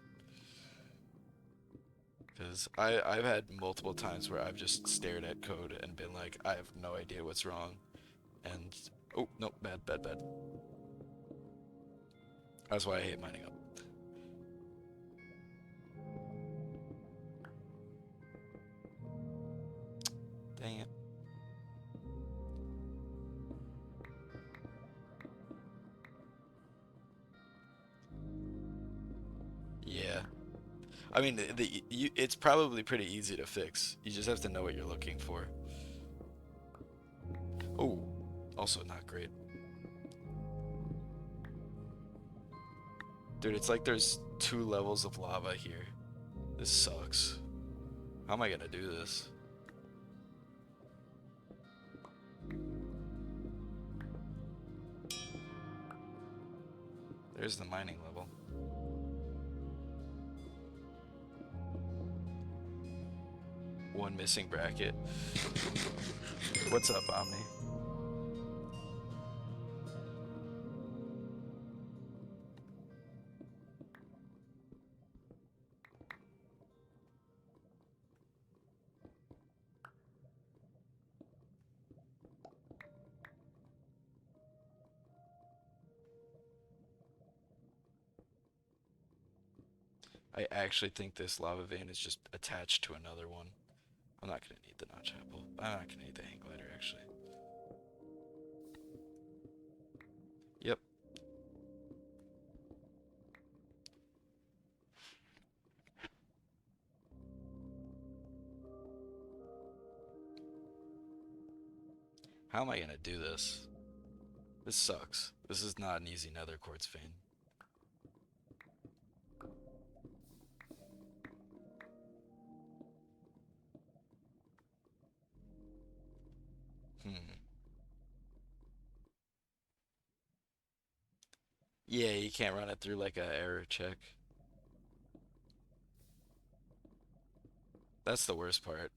Because I've had multiple times where I've just stared at code and been like, I have no idea what's wrong. And, oh, no, bad, bad, bad. That's why I hate mining up. Dang it. Yeah. I mean, it's probably pretty easy to fix. You just have to know what you're looking for. Oh, also not great. Dude, it's like there's 2 levels of lava here. This sucks. How am I gonna do this? There's the mining level. One missing bracket. What's up, Omni? I actually think this lava vein is just attached to another one. I'm not gonna need the notch apple. I'm not gonna need the hang glider, actually. Yep. How am I gonna do this? This sucks. This is not an easy nether quartz vein. Hmm. Yeah, you can't run it through like a error check. That's the worst part.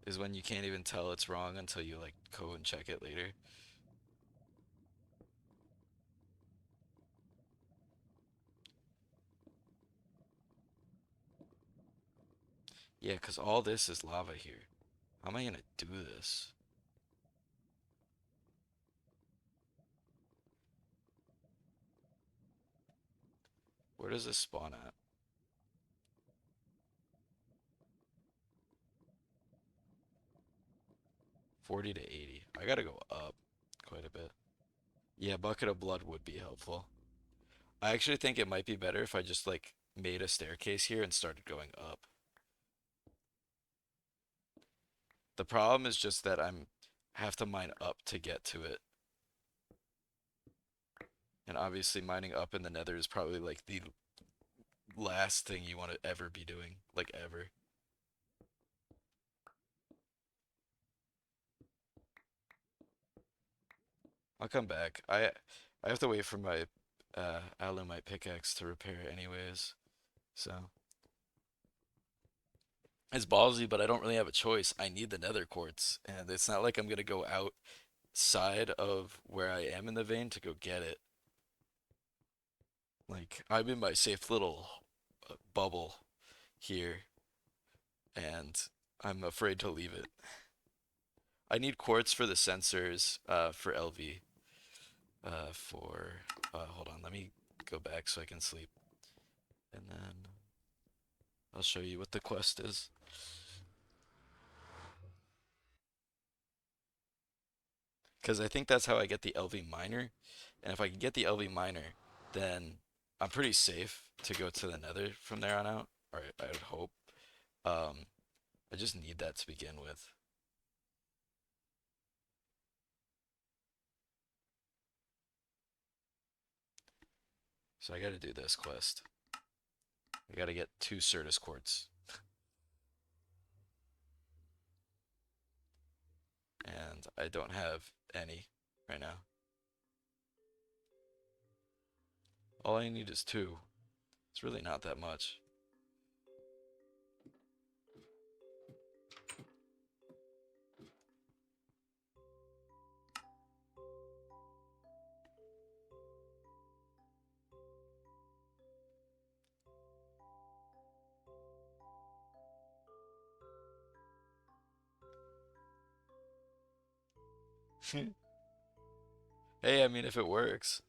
Is when you can't even tell it's wrong until you like go and check it later. Yeah, 'cause all this is lava here. How am I gonna do this? Where does this spawn at? 40 to 80. I gotta go up quite a bit. Yeah, bucket of blood would be helpful. I actually think it might be better if I just like made a staircase here and started going up. The problem is just that I'm have to mine up to get to it. And obviously mining up in the nether is probably like the last thing you want to ever be doing, like ever. I'll come back. I have to wait for my alumite pickaxe to repair anyways. So it's ballsy, but I don't really have a choice. I need the nether quartz, and it's not like I'm gonna go outside of where I am in the vein to go get it. Like I'm in my safe little bubble here, and I'm afraid to leave it. I need quartz for the sensors for LV. For hold on, let me go back so I can sleep, and then I'll show you what the quest is. Because I think that's how I get the LV miner, and if I can get the LV miner, then I'm pretty safe to go to the Nether from there on out. Or I would hope. Um, I just need that to begin with. So I got to do this quest. I got to get 2 Certus quartz, and I don't have any right now. All I need is 2. It's really not that much. Hey, I mean, if it works.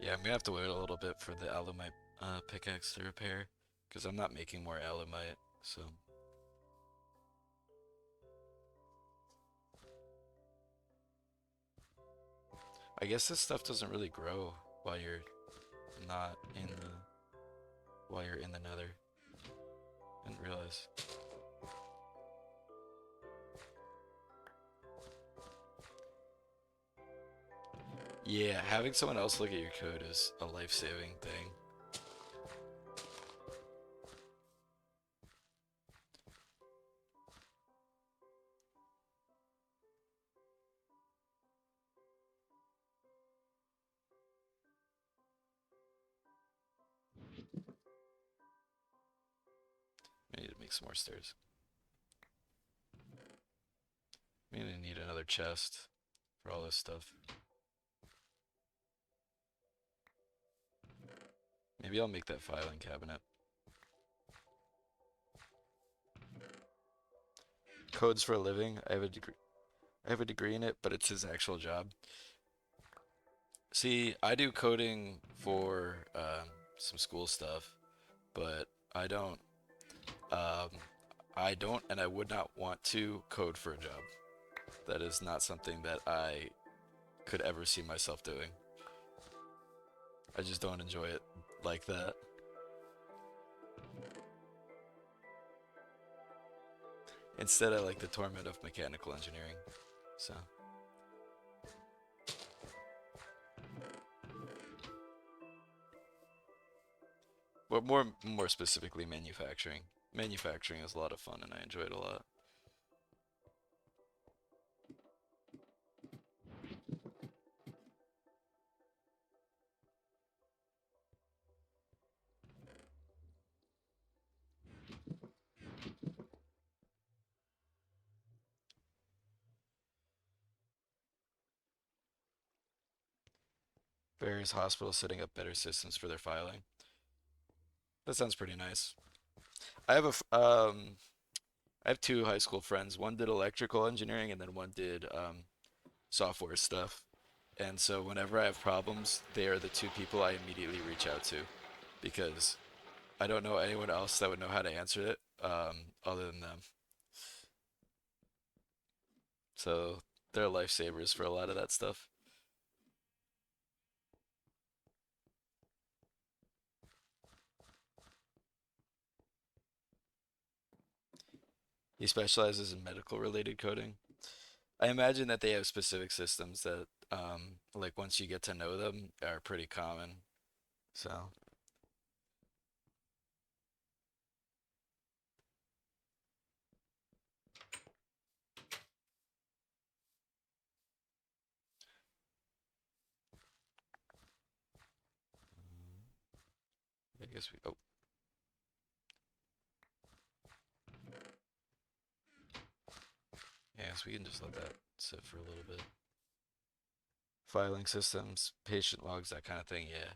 Yeah, I'm gonna have to wait a little bit for the alumite pickaxe to repair, because I'm not making more alumite. So I guess this stuff doesn't really grow while you're not in the while you're in the nether. Didn't realize. Yeah, having someone else look at your code is a life-saving thing. I need to make some more stairs. I'm gonna need another chest for all this stuff. Maybe I'll make that filing cabinet. Codes for a living. I have a degree. I have a degree in it, but it's his actual job. See, I do coding for some school stuff, but I don't. Um, I don't, and I would not want to code for a job. That is not something that I could ever see myself doing. I just don't enjoy it like that. Instead, I like the torment of mechanical engineering. So, but more specifically, manufacturing. Manufacturing is a lot of fun, and I enjoy it a lot. Various hospitals setting up better systems for their filing. That sounds pretty nice. I have I have two high school friends. One did electrical engineering, and then one did software stuff. And so whenever I have problems, they are the two people I immediately reach out to because I don't know anyone else that would know how to answer it other than them. So they're lifesavers for a lot of that stuff. He specializes in medical related coding. I imagine that they have specific systems that, like once you get to know them, are pretty common. So I guess we. Oh, yeah. So we can just let that sit for a little bit. Filing systems, patient logs, that kind of thing. Yeah.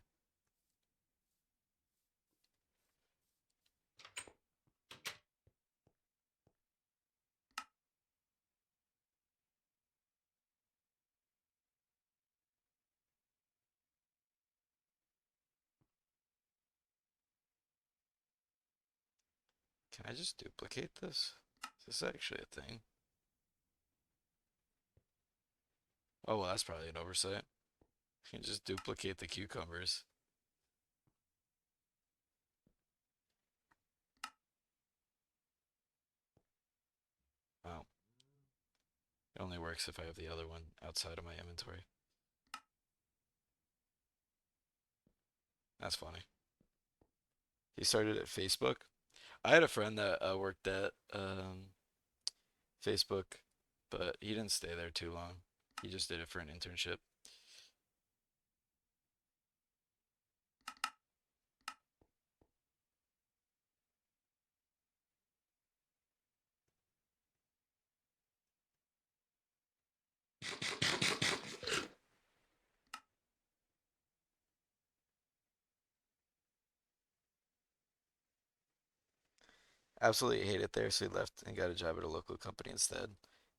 Can I just duplicate this? Is this actually a thing? Oh well, that's probably an oversight. You can just duplicate the cucumbers. Oh, it only works if I have the other one outside of my inventory. That's funny. He started at Facebook. I had a friend that worked at Facebook, but he didn't stay there too long. He just did it for an internship. Absolutely hate it there, so he left and got a job at a local company instead.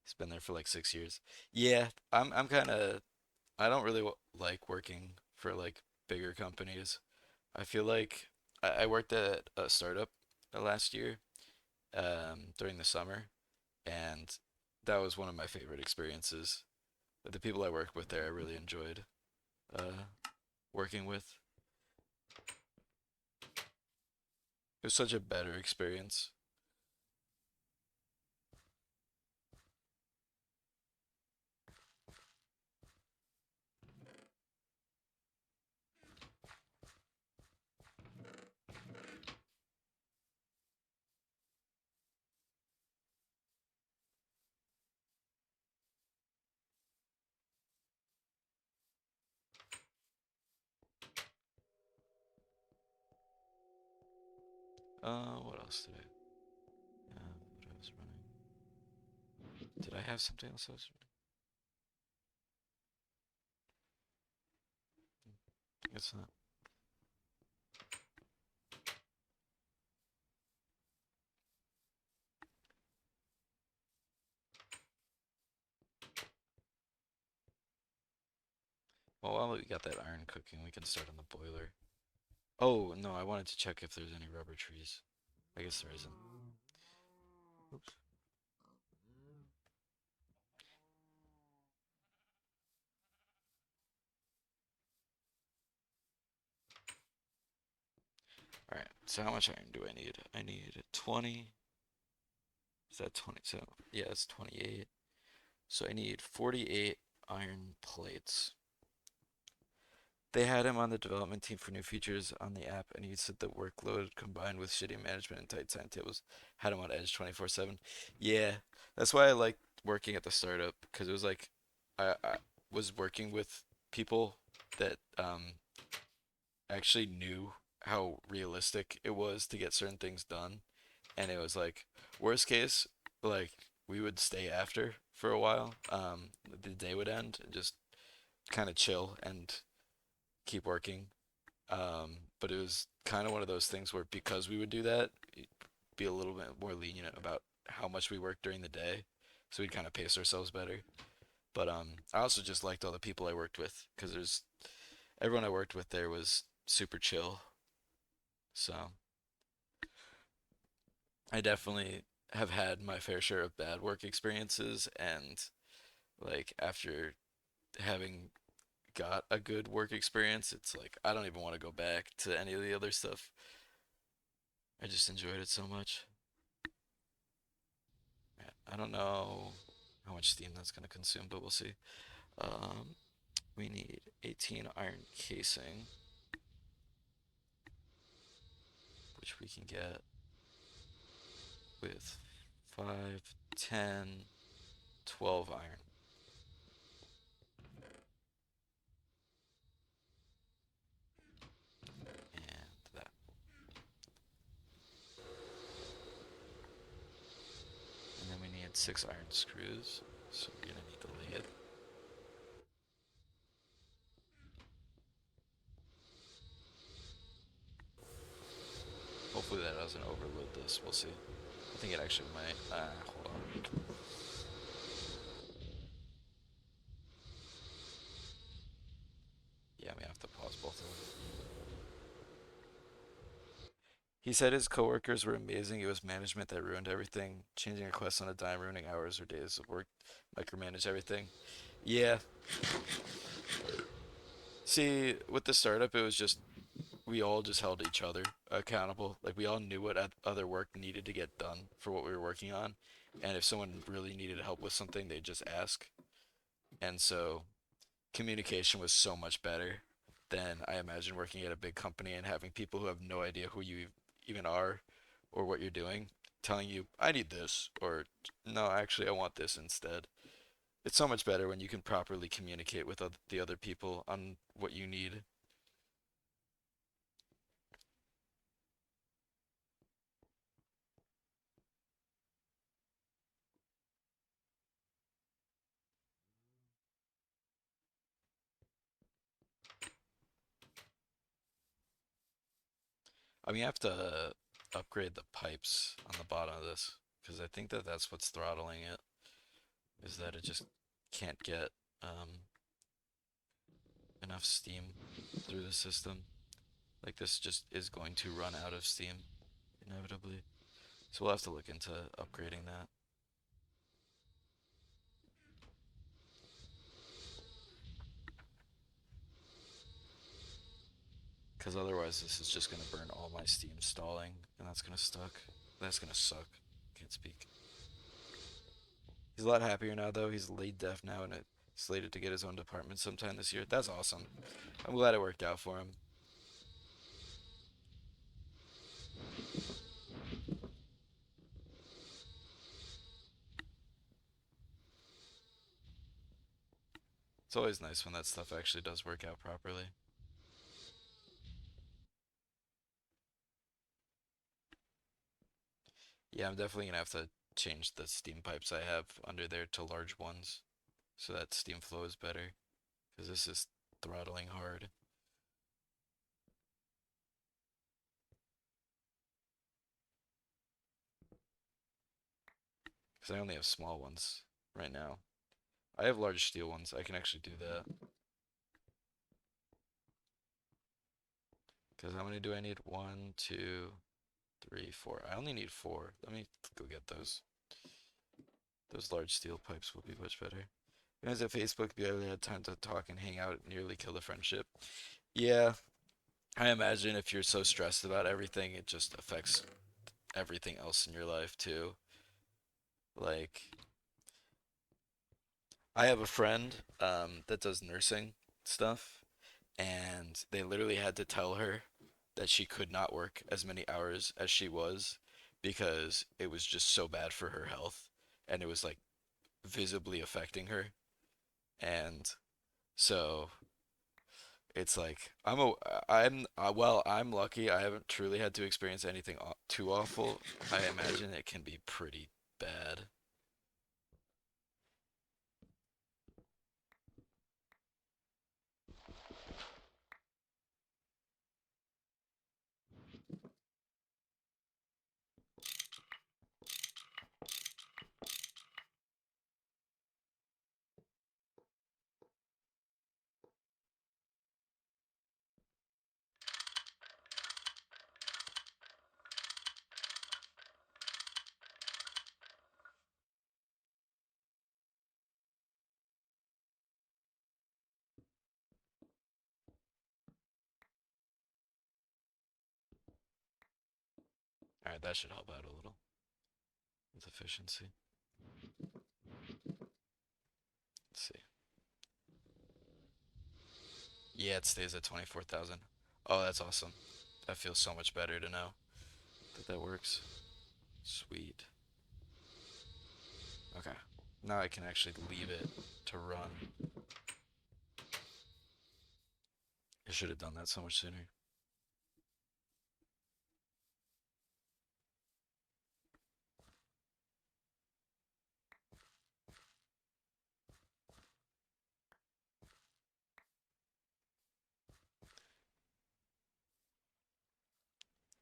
He's been there for like 6 years. Yeah, I'm kind of I don't really like working for like bigger companies. I feel like I worked at a startup last year, during the summer, and that was one of my favorite experiences. The people I worked with there, I really enjoyed uh, working with. It was such a better experience. What else did what I was running? Did I have something else I was running? Guess not. Well, while we got that iron cooking, we can start on the boiler. Oh, no, I wanted to check if there's any rubber trees. I guess there isn't. Oops. Alright, so how much iron do I need? I need 20. Is that 20? So, yeah, it's 28. So I need 48 iron plates. They had him on the development team for new features on the app, and he said the workload combined with shitty management and tight timetables had him on edge 24/7. Yeah, that's why I liked working at the startup because it was like I was working with people that actually knew how realistic it was to get certain things done, and it was like worst case, like we would stay after for a while. The day would end and just kind of chill and keep working. But it was kind of one of those things where because we would do that, be a little bit more lenient about how much we worked during the day, so we'd kind of pace ourselves better. But I also just liked all the people I worked with because there's everyone I worked with there was super chill. So I definitely have had my fair share of bad work experiences, and like after having got a good work experience, it's like I don't even want to go back to any of the other stuff. I just enjoyed it so much. I don't know how much steam that's going to consume, but we'll see. Um, we need 18 iron casing, which we can get with 5, 10, 12 iron. And that. And then we need 6 iron screws, so we're going to need the lathe. Hopefully that doesn't overload this. We'll see. I think it actually might. Hold on. Yeah, we have to pause both of them. He said his coworkers were amazing. It was management that ruined everything. Changing requests on a dime, ruining hours or days of work, micromanage everything. Yeah. See, with the startup, it was just we all just held each other accountable. Like we all knew what other work needed to get done for what we were working on, and if someone really needed help with something, they'd just ask. And so communication was so much better than I imagine working at a big company and having people who have no idea who you even are or what you're doing telling you, I need this, or no, actually, I want this instead. It's so much better when you can properly communicate with the other people on what you need. I mean, you have to upgrade the pipes on the bottom of this because I think that that's what's throttling it, is that it just can't get enough steam through the system. Like this just is going to run out of steam inevitably. So we'll have to look into upgrading that. Because otherwise, this is just gonna burn all my Steam stalling, and that's gonna suck. That's gonna suck. Can't speak. He's a lot happier now, though. He's lead deaf now, and it slated to get his own department sometime this year. That's awesome. I'm glad it worked out for him. It's always nice when that stuff actually does work out properly. Yeah, I'm definitely gonna have to change the steam pipes I have under there to large ones so that steam flow is better. Because this is throttling hard. Because I only have small ones right now. I have large steel ones. I can actually do that. Because how many do I need? One, two, three, four. I only need four. Let me go get those. Those large steel pipes will be much better. Guys at Facebook barely had time to talk and hang out, nearly killed a friendship. Yeah, I imagine if you're so stressed about everything, it just affects everything else in your life too. Like, I have a friend that does nursing stuff, and they literally had to tell her that she could not work as many hours as she was because it was just so bad for her health, and it was like visibly affecting her. And so it's like I'm lucky. I haven't truly had to experience anything too awful. I imagine it can be pretty bad. All right, that should help out a little with efficiency. Let's see. Yeah, it stays at 24,000. Oh, that's awesome. That feels so much better to know that that works. Sweet. Okay. Now I can actually leave it to run. I should have done that so much sooner.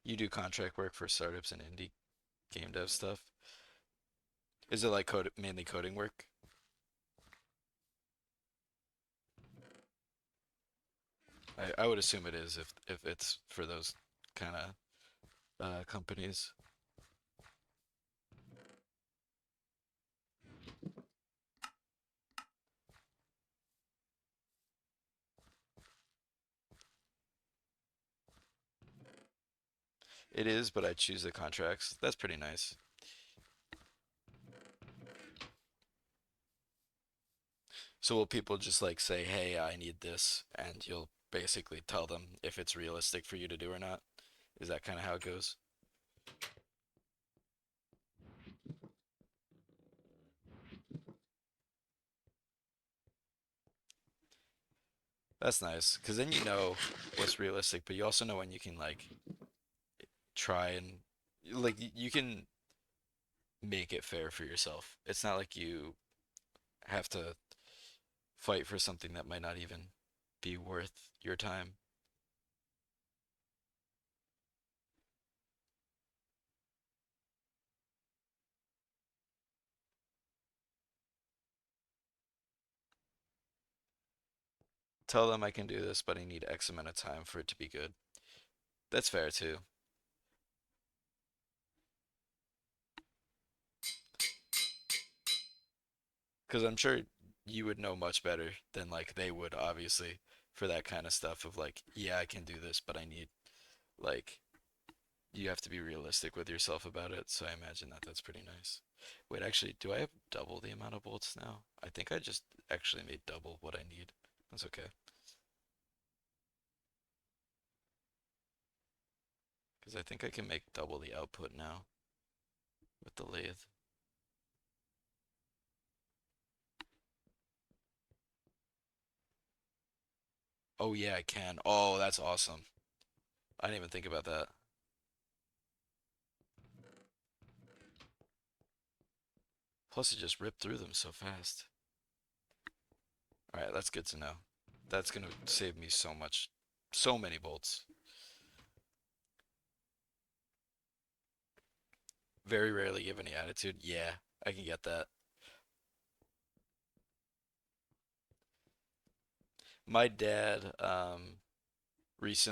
You do contract work for startups and indie game dev stuff. Is it like mainly coding work? I would assume it is if it's for those kind of companies. It is, but I choose the contracts. That's pretty nice. So will people just like say, "Hey, I need this," and you'll basically tell them if it's realistic for you to do or not? Is that kind of how it goes? That's nice, because then you know what's realistic, but you also know when you can like try and like you can make it fair for yourself. It's not like you have to fight for something that might not even be worth your time. Tell them I can do this, but I need X amount of time for it to be good. That's fair too. Because I'm sure you would know much better than like they would, obviously, for that kind of stuff of like, yeah, I can do this, but I need like you have to be realistic with yourself about it. So I imagine that that's pretty nice. Wait, actually, do I have double the amount of bolts now? I think I just actually made double what I need. That's okay. Because I think I can make double the output now with the lathe. Oh yeah, I can. Oh, that's awesome. I didn't even think about that. Plus, it just ripped through them so fast. All right, that's good to know. That's gonna save me so much, so many bolts. Very rarely give any attitude. Yeah, I can get that. My dad,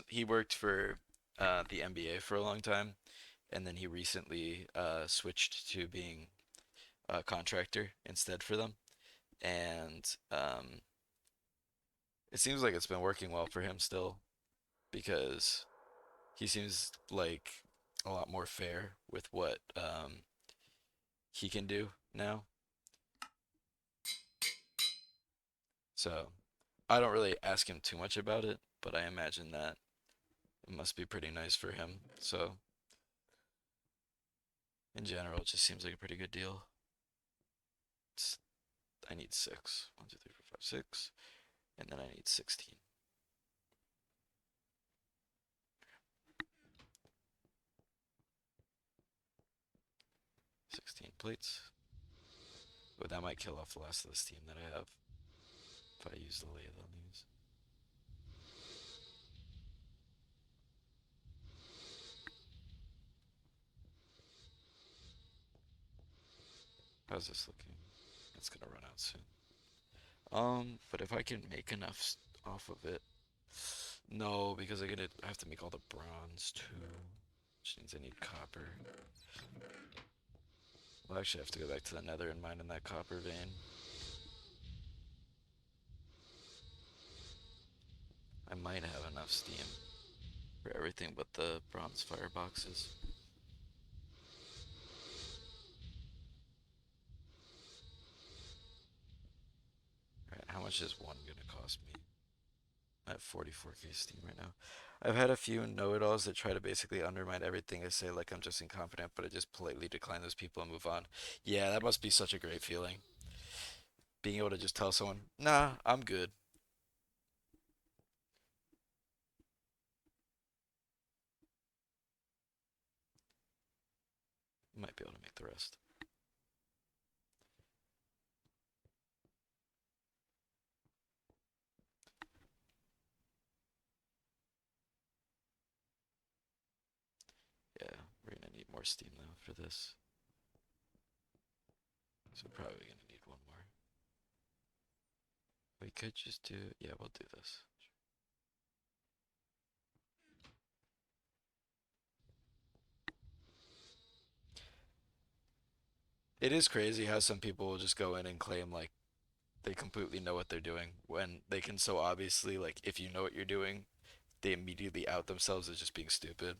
he worked for the NBA for a long time, and then he recently switched to being a contractor instead for them. And it seems like it's been working well for him still because he seems like a lot more fair with what he can do now. So I don't really ask him too much about it, but I imagine that it must be pretty nice for him. So in general, it just seems like a pretty good deal. It's, I need six. 1, 2, 3, 4, 5, 6, and then I need 16. 16 plates. But that might kill off the last of the steam that I have if I use the lathe on these. How's this looking? It's gonna run out soon. But if I can make enough off of it, no, because I have to make all the bronze too, which means I need copper. Well, actually, I have to go back to the Nether and mine in that copper vein. I might have enough steam for everything but the bronze fireboxes. Alright, how much is one gonna cost me? I have 44k steam right now. I've had a few know-it-alls that try to basically undermine everything I say, like I'm just incompetent, but I just politely decline those people and move on. Yeah, that must be such a great feeling. Being able to just tell someone, nah, I'm good. Might be able to make the rest. Yeah, we're gonna need more steam though for this. So probably gonna need one more. We could just do, yeah, we'll do this. It is crazy how some people will just go in and claim like they completely know what they're doing when they can so obviously, like, if you know what you're doing, they immediately out themselves as just being stupid.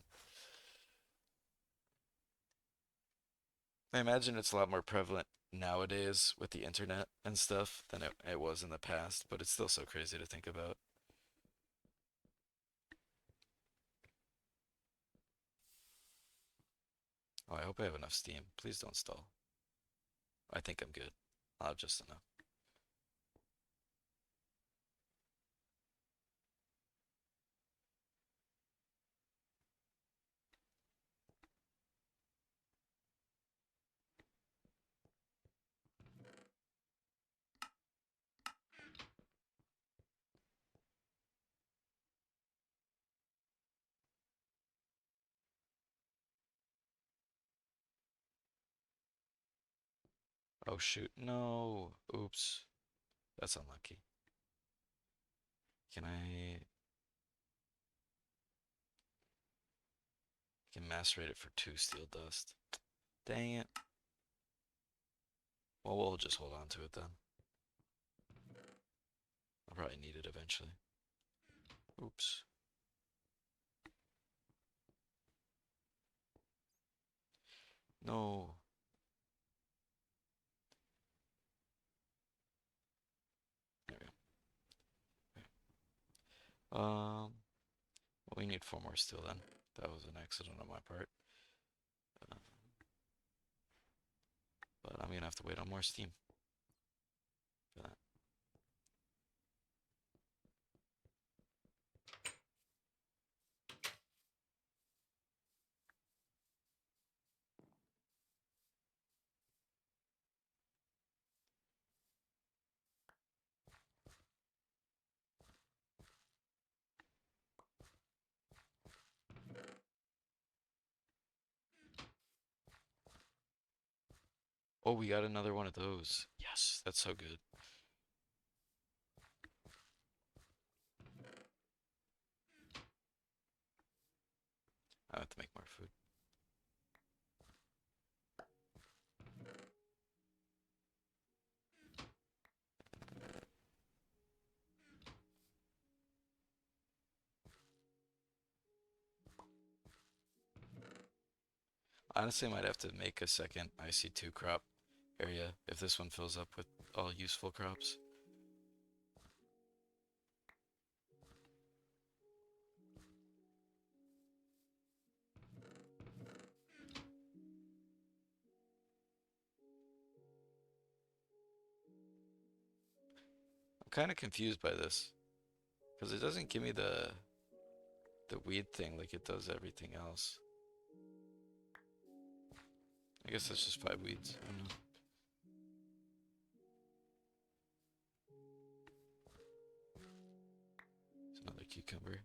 I imagine it's a lot more prevalent nowadays with the internet and stuff than it was in the past, but it's still so crazy to think about. Oh, I hope I have enough steam. Please don't stall. I think I'm good. I'll have just enough. Oh shoot, no. Oops. That's unlucky. Can macerate it for 2 steel dust. Dang it. Well, we'll just hold on to it then. probably need it eventually. Oops. No. There we go. Well, we need 4 more steel then. That was an accident on my part. Uh, but I'm gonna have to wait on more steam for that. Oh, we got another one of those. Yes, that's so good. I have to make more food. Honestly, I might have to make a second IC2 crop area if this one fills up with all useful crops. I'm kind of confused by this because it doesn't give me the weed thing like it does everything else. I guess that's just 5 weeds. I don't know. It's another cucumber.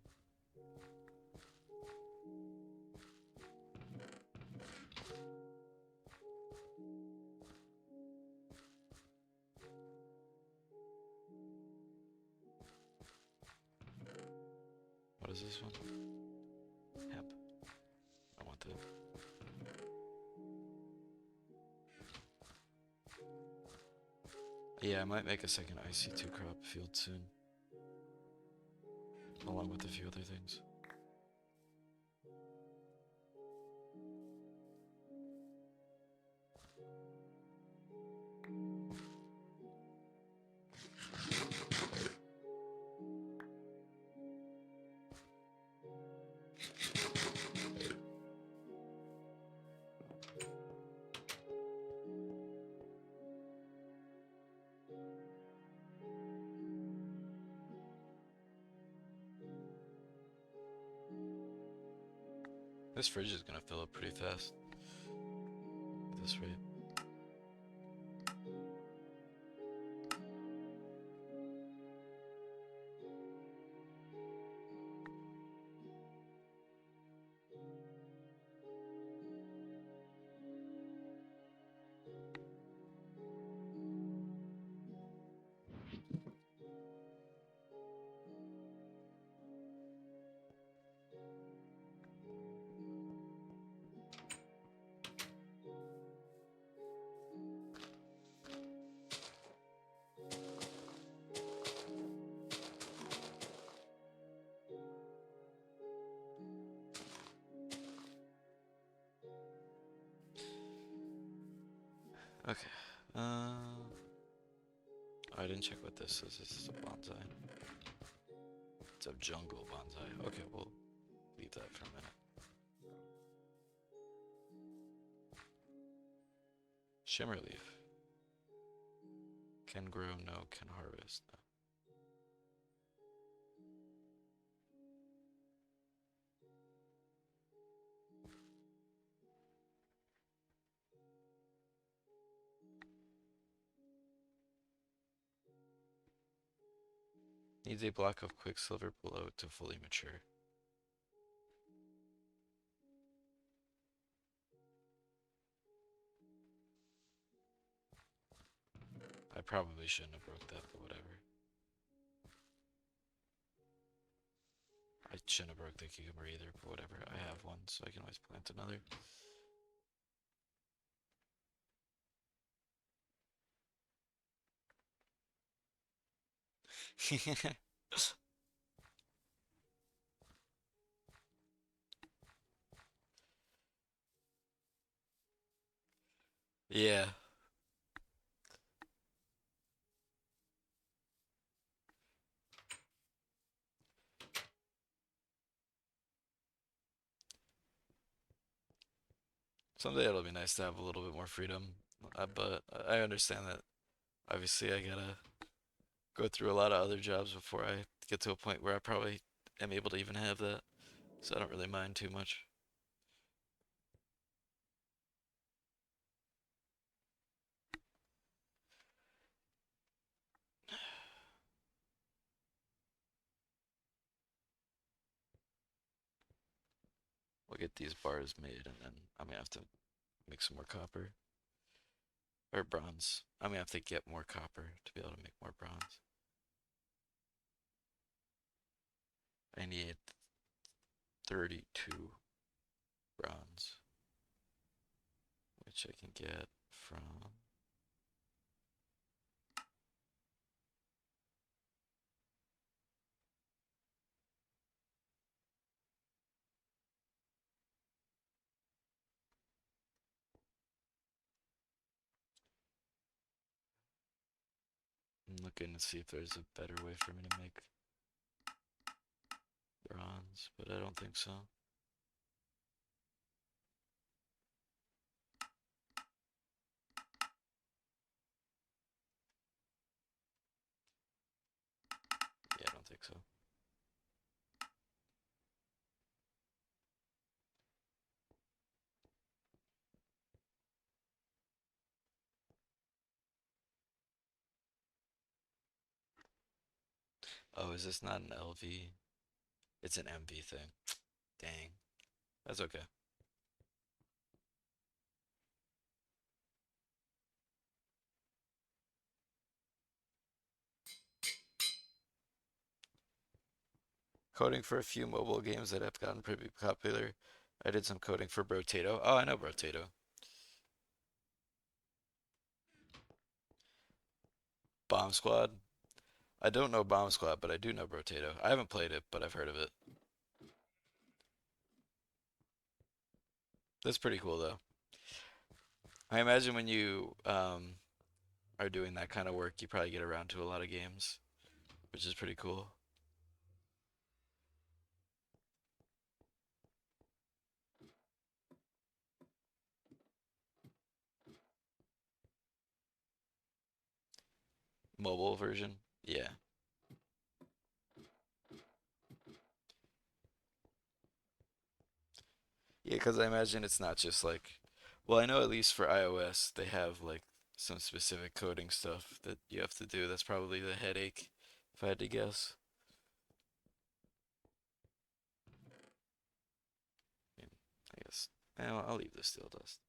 What is this one? Hemp. I want that. Yeah, I might make a second IC2 crop field soon. Along with a few other things. This fridge is gonna fill up pretty fast at this rate. Okay. I didn't check what this is. This is a bonsai. It's a jungle bonsai. Okay, we'll leave that for a minute. Shimmer leaf. Can grow, no. Can harvest, no. Needs a block of quicksilver below to fully mature. I probably shouldn't have broke that, but whatever. I shouldn't have broke the cucumber either, but whatever. I have one, so I can always plant another. Yeah. Someday it'll be nice to have a little bit more freedom. But I understand that obviously I gotta go through a lot of other jobs before I get to a point where I probably am able to even have that. So I don't really mind too much. We'll get these bars made and then I'm gonna have to make some more copper. Or bronze. I'm gonna have to get more copper to be able to make more bronze. I need 32 bronze, which I can get from. I'm looking to see if there's a better way for me to make bronze, but I don't think so. Yeah, I don't think so. Oh, is this not an LV? It's an MV thing. Dang. That's okay. Coding for a few mobile games that have gotten pretty popular. I did some coding for Brotato. Oh, I know Brotato. Bomb Squad. I don't know Bomb Squad, but I do know Brotato. I haven't played it, but I've heard of it. That's pretty cool though. I imagine when you are doing that kind of work, you probably get around to a lot of games, which is pretty cool. Mobile version, yeah, yeah. Because I imagine it's not just like, well, I know at least for iOS they have like some specific coding stuff that you have to do. That's probably the headache, if I had to guess. I mean, I guess I'll leave this steel dust.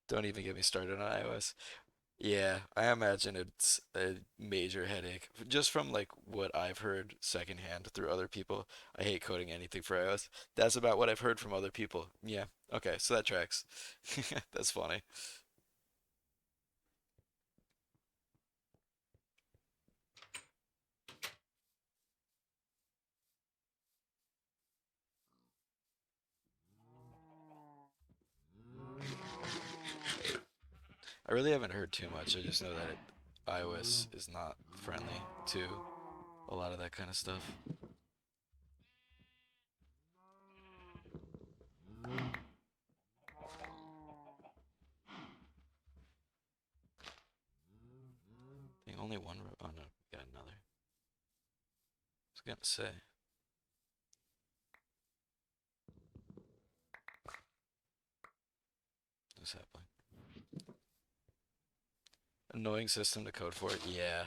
Don't even get me started on iOS. Yeah, I imagine it's a major headache. Just from like what I've heard secondhand through other people. I hate coding anything for iOS. That's about what I've heard from other people. Yeah. Okay, so that tracks. That's funny. I really haven't heard too much. I just know that iOS is not friendly to a lot of that kind of stuff. I think only one. Oh no, we got another. I was gonna say. What's happening? Annoying system to code for. Yeah.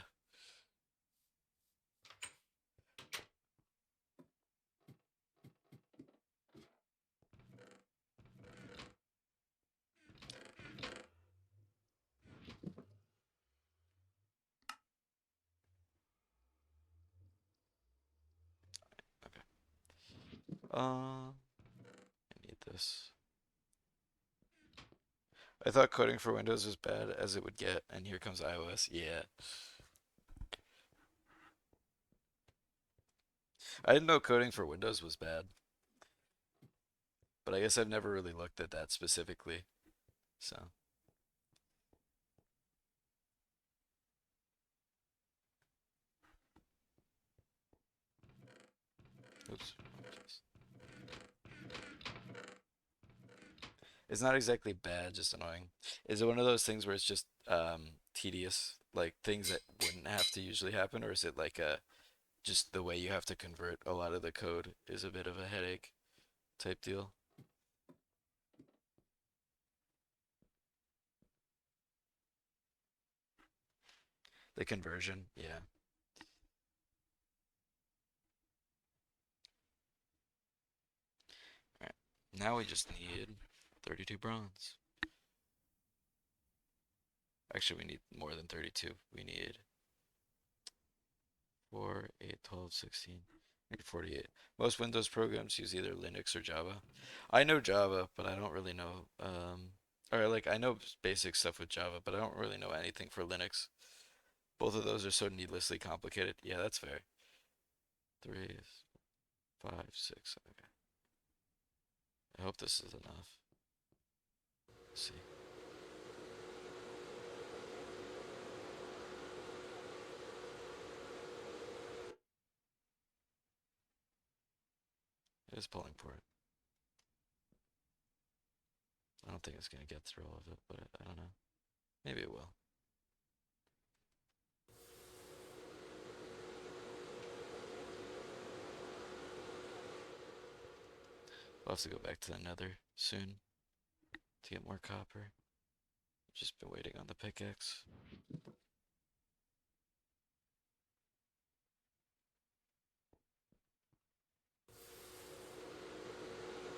Okay. I need this. I thought coding for Windows was bad as it would get, and here comes iOS. Yeah. I didn't know coding for Windows was bad, but I guess I've never really looked at that specifically. So, oops. It's not exactly bad, just annoying. Is it one of those things where it's just tedious, like things that wouldn't have to usually happen, or is it like a just the way you have to convert a lot of the code is a bit of a headache type deal? The conversion, yeah. All right. Now we just need 32 bronze. Actually, we need more than 32. We need 4, 8, 12, 16, maybe 48. Most Windows programs use either Linux or Java. I know Java, but I don't really know, or like I know basic stuff with Java, but I don't really know anything for Linux. Both of those are so needlessly complicated. Yeah, that's fair. 3, 5, 6. Okay. I hope this is enough. Let's see. It is pulling for it. I don't think it's gonna get through all of it, but I don't know. Maybe it will. We'll have to go back to the Nether soon to get more copper. Just been waiting on the pickaxe.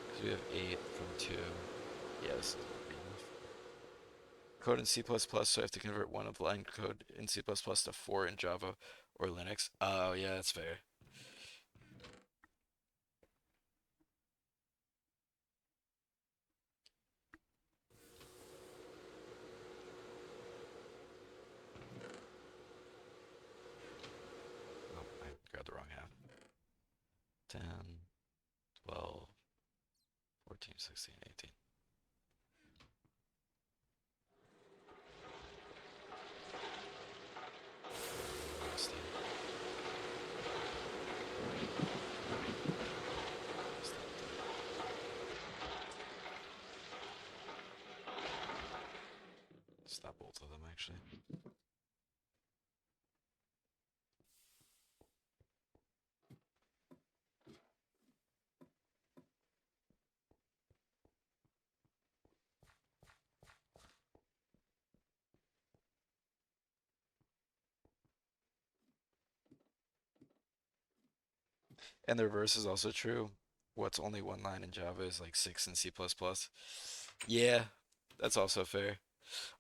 Because we have 8 from 2. Yes. Code in C++, so I have to convert one of line code in C++ to 4 in Java or Linux. Oh, yeah, that's fair. Oh, I grabbed the wrong half. 10, 12, 14, 16, 18. Stop both of them, actually. And the reverse is also true. What's only one line in Java is like 6 in C++. Yeah, that's also fair.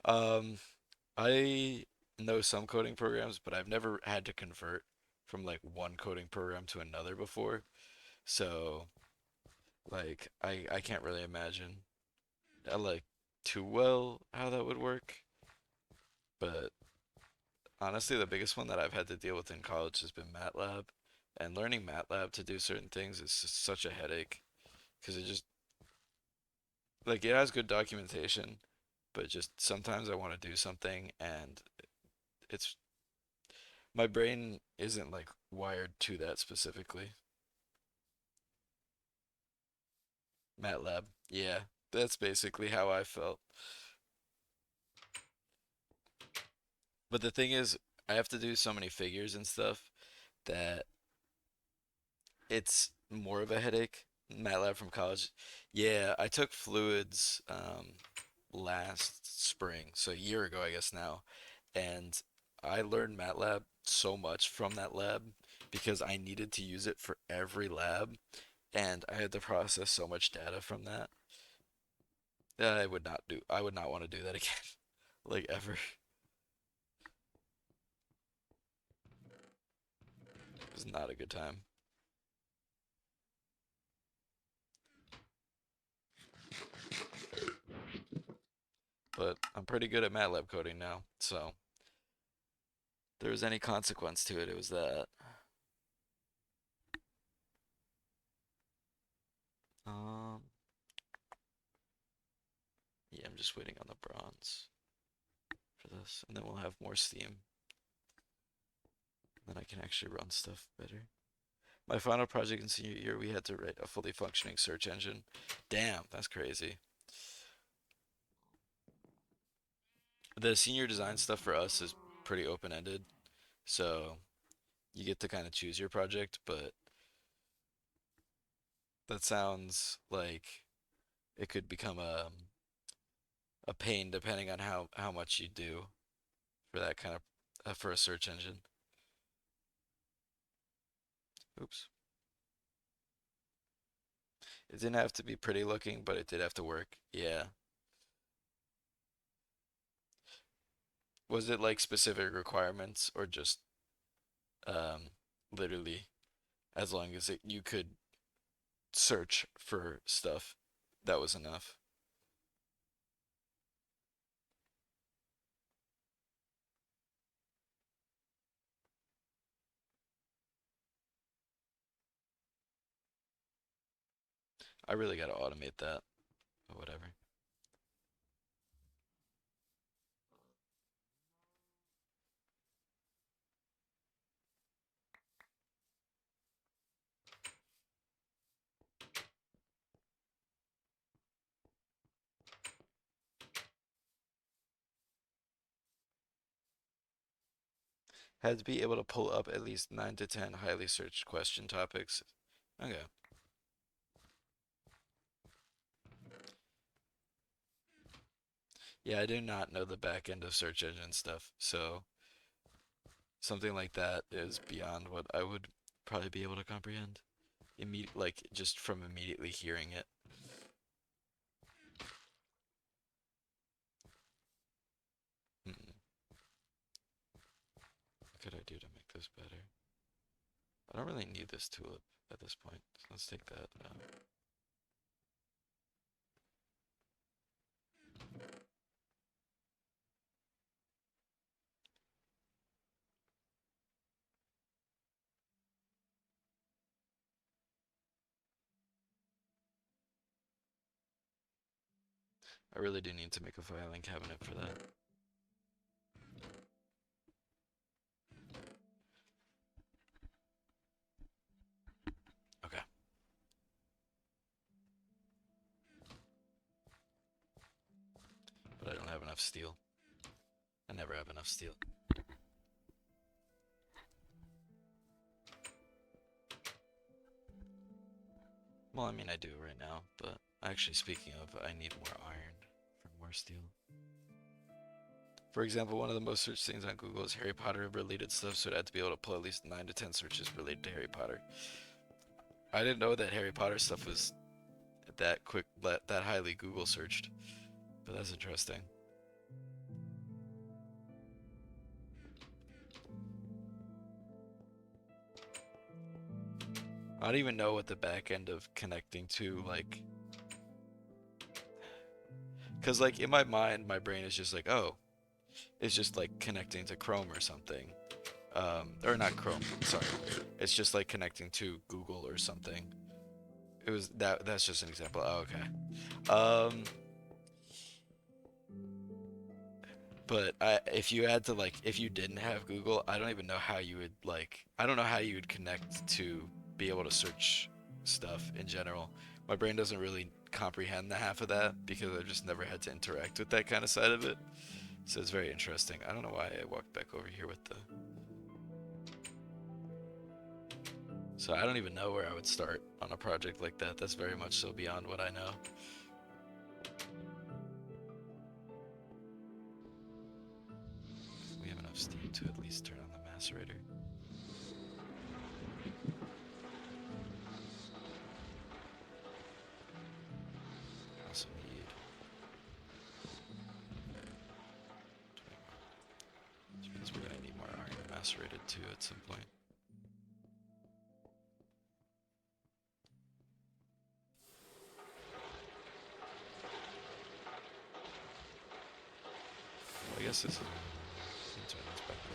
Um, I know some coding programs, but I've never had to convert from like one coding program to another before. So, like, I can't really imagine like too well how that would work. But honestly, the biggest one that I've had to deal with in college has been MATLAB. And learning MATLAB to do certain things is just such a headache because it just like it has good documentation, but just sometimes I want to do something and it's my brain isn't like wired to that specifically. MATLAB. Yeah, that's basically how I felt. But the thing is, I have to do so many figures and stuff that it's more of a headache. MATLAB from college. Yeah, I took fluids last spring, so a year ago, I guess now, and I learned MATLAB so much from that lab because I needed to use it for every lab, and I had to process so much data from that. I would not want to do that again, like ever. It was not a good time. But but I'm pretty good at MATLAB coding now. So if there was any consequence to it, it was that. Um, yeah, I'm just waiting on the bronze for this, and then we'll have more steam. Then I can actually run stuff better. My final project in senior year, we had to write a fully functioning search engine. Damn, that's crazy. The senior design stuff for us is pretty open-ended, so you get to kind of choose your project, but that sounds like it could become a pain depending on how much you do for that kind of for a search engine. Oops. It didn't have to be pretty looking, but it did have to work. Yeah. Was it like specific requirements or just um literally as long as you could search for stuff, that was enough? I really got to automate that, but whatever. Had to be able to pull up at least 9 to 10 highly searched question topics. Okay. Yeah, I do not know the back end of search engine stuff, so something like that is beyond what I would probably be able to comprehend. Like just from immediately hearing it. Hmm. What could I do to make this better? I don't really need this tulip at this point, so let's take that out. I really do need to make a filing cabinet for that. Okay, but I don't have enough steel. I never have enough steel. Well, I mean, I do right now, but actually, speaking of, I need more iron for more steel. For example, one of the most searched things on Google is Harry Potter related stuff, so it had to be able to pull at least 9 to 10 searches related to Harry Potter. I didn't know that Harry Potter stuff was that quick, that highly Google searched, but that's interesting. I don't even know what the back end of connecting to, like, because, like, in my mind, my brain is just like, oh, it's just like connecting to Chrome or something. Or not Chrome, sorry. It's just like connecting to Google or something. It was that's just an example. Oh, okay. But if you had to like, if you didn't have Google, I don't even know how you would like. I don't know how you would connect to be able to search stuff in general. My brain doesn't really comprehend the half of that because I've just never had to interact with that kind of side of it. So it's very interesting. I don't know why I walked back over here with the. So I don't even know where I would start on a project like that. That's very much so beyond what I know. We have enough steam to at least turn on the macerator. Also need 20 more. Which means we're gonna need more iron macerated too at some point. guess this is internet inspector.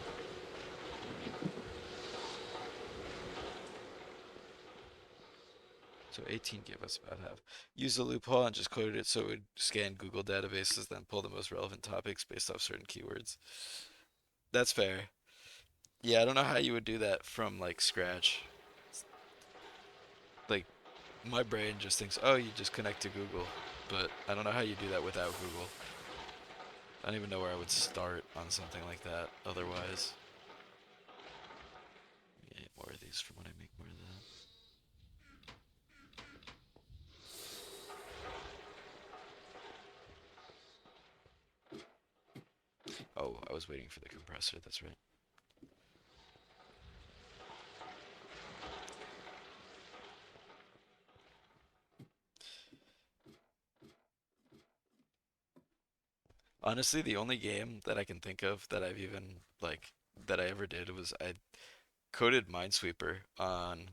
So 18 gave us about half. Use the loophole and just coded it so it would scan Google databases, then pull the most relevant topics based off certain keywords. That's fair. Yeah, I don't know how you would do that from like scratch. Like my brain just thinks, oh, you just connect to Google, but I don't know how you do that without Google. I don't even know where I would start on something like that otherwise. Get more of these from when I make more of that. Oh, I was waiting for the compressor, that's right. Honestly, the only game that I can think of that I've even like that I ever did was I coded Minesweeper on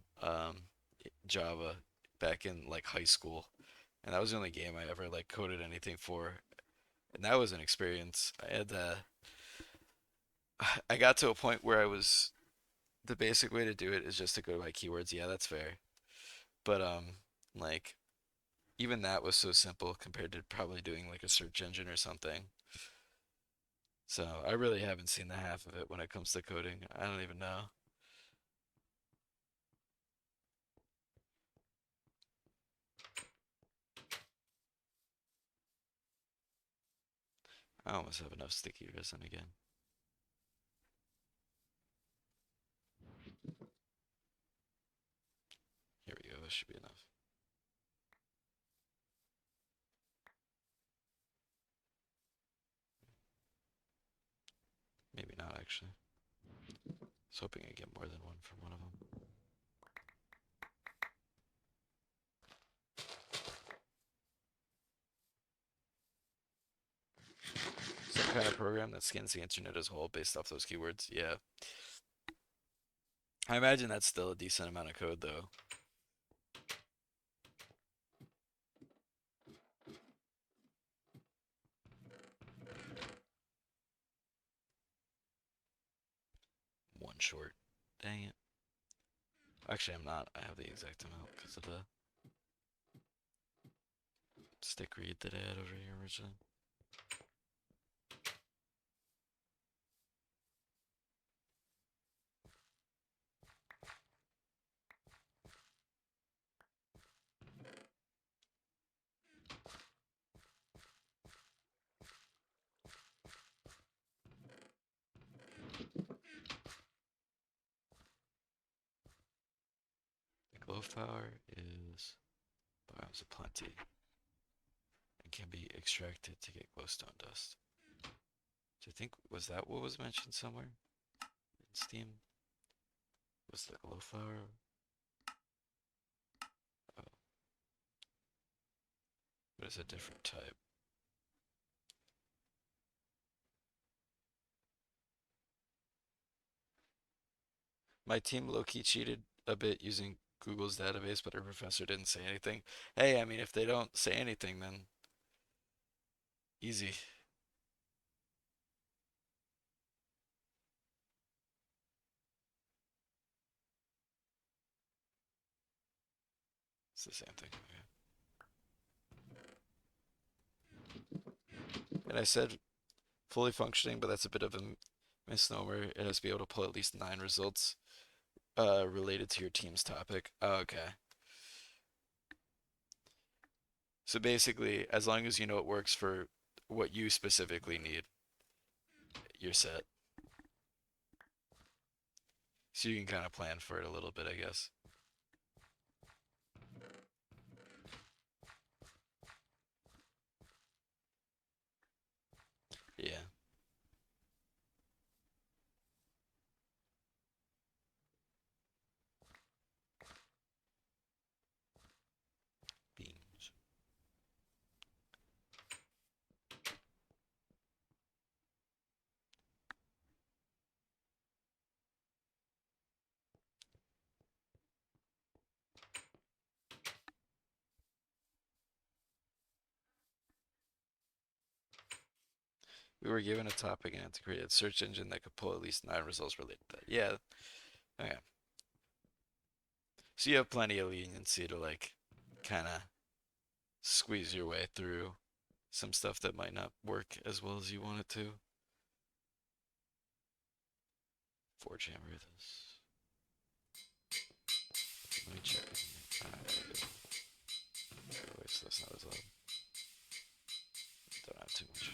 Java back in like high school, and that was the only game I ever like coded anything for, and that was an experience. I had I got to a point where I was the basic way to do it is just to go by keywords. Yeah, that's fair, but like even that was so simple compared to probably doing like a search engine or something. So I really haven't seen the half of it when it comes to coding. I don't even know. I almost have enough sticky resin again. Here we go. This should be enough. Maybe not actually. I was hoping I'd get more than one from one of them. Some kind of program that scans the internet as a whole based off those keywords. Yeah. I imagine that's still a decent amount of code though. One short. Dang it. Actually, I'm not. I have the exact amount because of the stick read that I had over here originally. The glow power is biomes of plenty and can be extracted to get glowstone dust. So I think was that what was mentioned somewhere in Steam? Was the glow flower? Oh, but it's a different type. My team low-key cheated a bit using Google's database, but our professor didn't say anything. Hey, I mean, if they don't say anything, then easy. It's the same thing. Okay. And I said fully functioning, but that's a bit of a misnomer. It has to be able to pull at least 9 results related to your team's topic. Oh, okay. So basically, as long as you know it works for what you specifically need, you're set. So you can kind of plan for it a little bit, I guess. Yeah. Beans. We were given a topic and had to create a search engine that could pull at least 9 results related to that. Yeah. Okay. So you have plenty of leniency to like kind of squeeze your way through some stuff that might not work as well as you want it to. Four chamber this. Let me check. Wait, so that's not as loud. Don't have too much.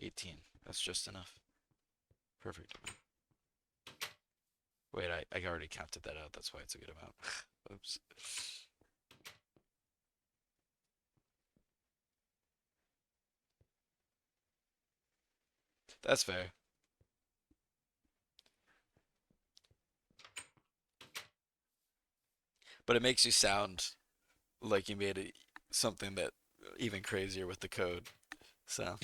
18. That's just enough. Perfect. Wait, I already counted that out. That's why it's a good amount. Oops. That's fair. But it makes you sound like you made it something that even crazier with the code. So,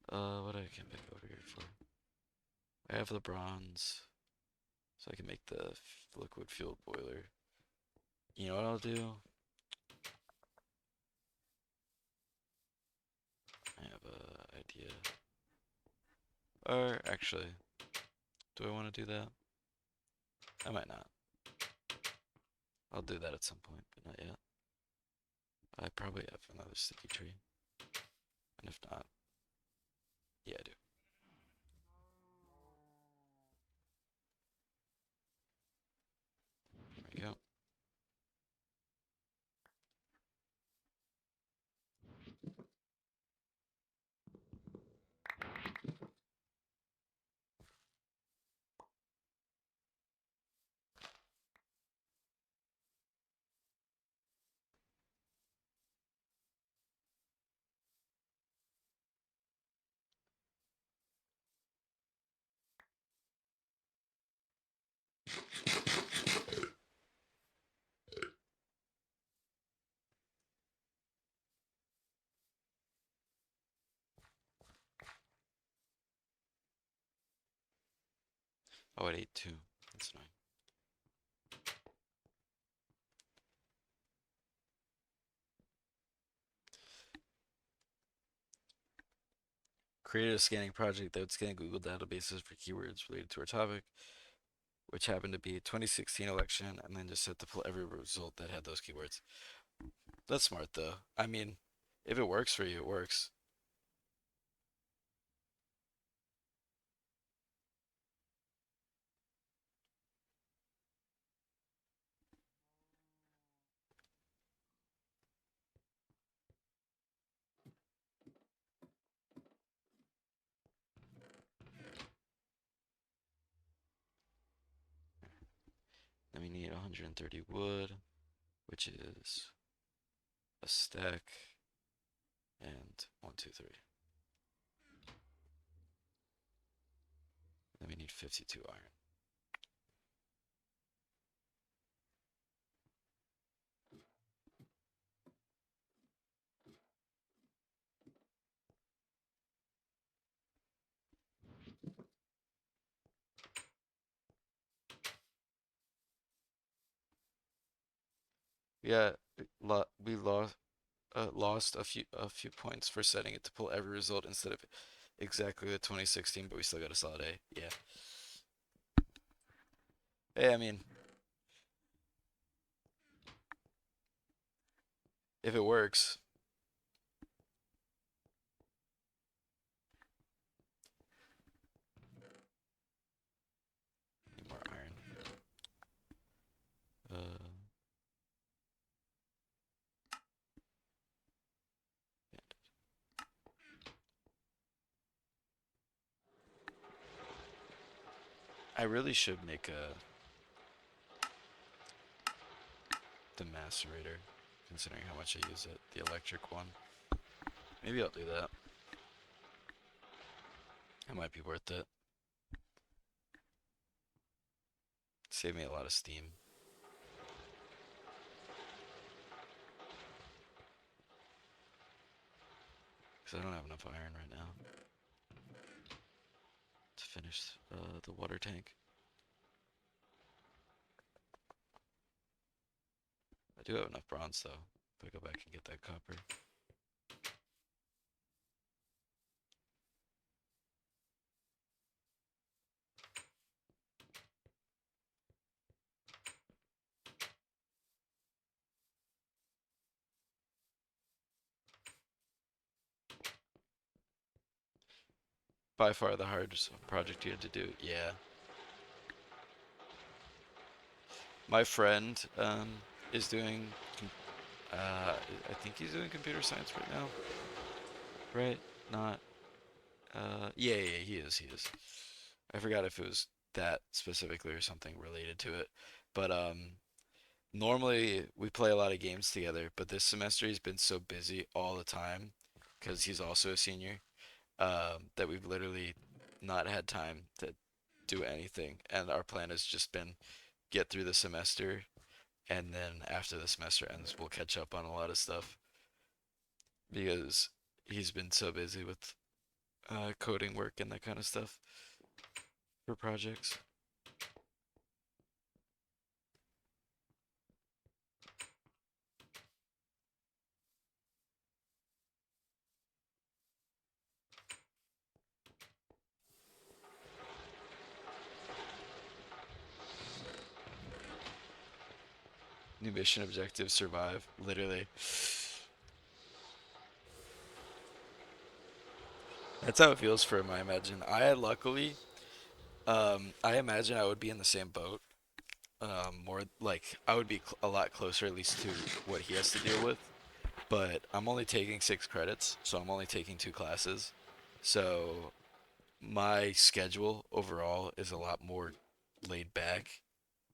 what I can make over here for? I have the bronze, so I can make the liquid fueled boiler. You know what I'll do? I have a idea. Or actually, do I want to do that? I might not. I'll do that at some point, but not yet. I probably have another sticky tree. And if not, yeah, I do. There we go. Oh, it ate two. That's annoying. Created a scanning project that would scan Google databases for keywords related to our topic, which happened to be a 2016 election, and then just had to pull every result that had those keywords. That's smart, though. I mean, if it works for you, it works. Then we need 130 wood, which is a stack, and one, two, three. Then we need 52 iron. Yeah, we lost a few points for setting it to pull every result instead of exactly the 2016, but we still got a solid A. Yeah. Hey, I mean, if it works, need more iron. Uh, I really should make a the macerator, considering how much I use it, the electric one. Maybe I'll do that. It might be worth it. Save me a lot of steam. because I don't have enough iron right now to finish the water tank. I do have enough bronze though. If I go back and get that copper. By far the hardest project you had to do. Yeah. My friend is doing, I think he's doing computer science right now, right? Not, yeah, yeah, he is. I forgot if it was that specifically or something related to it. But normally we play a lot of games together, but this semester he's been so busy all the time because he's also a senior, that we've literally not had time to do anything. And our plan has just been get through the semester, and then after the semester ends, we'll catch up on a lot of stuff because he's been so busy with coding work and that kind of stuff for projects. New mission objective, survive. Literally. That's how it feels for him, I imagine. I imagine I would be in the same boat. More like I would be a lot closer, at least to what he has to deal with. But I'm only taking 6 credits, so I'm only taking 2 classes. So my schedule overall is a lot more laid back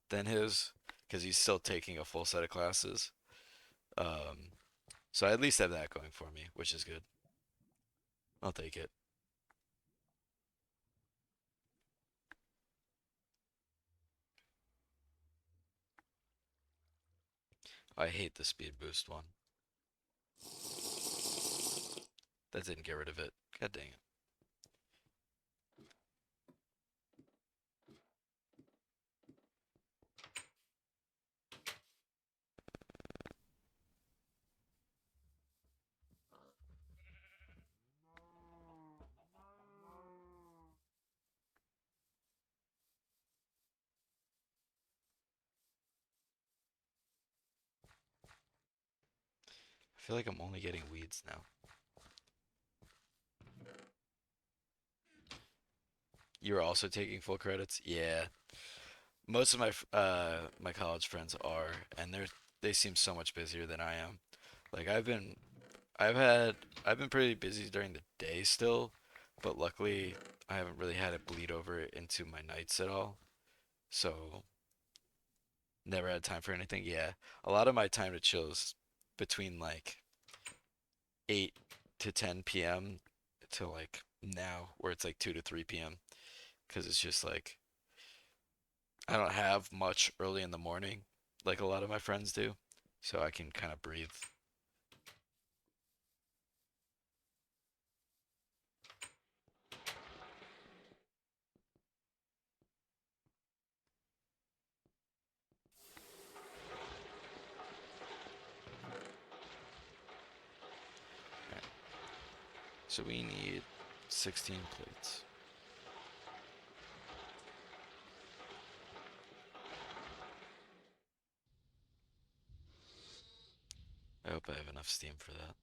than his, because he's still taking a full set of classes. Um, so I at least have that going for me, which is good. I'll take it. I hate the speed boost one. That didn't get rid of it. God dang it. I feel like I'm only getting weeds now. You're also taking full credits? Yeah. Most of my college friends are, and they seem so much busier than I am. Like I've had I've been pretty busy during the day still, but luckily I haven't really had it bleed over into my nights at all. So never had time for anything. Yeah. A lot of my time to chill is between like 8 to 10 p.m. to like now where it's like 2 to 3 p.m. because it's just like I don't have much early in the morning like a lot of my friends do. So I can kind of breathe. Right. So we need 16 plates. I hope I have enough steam for that.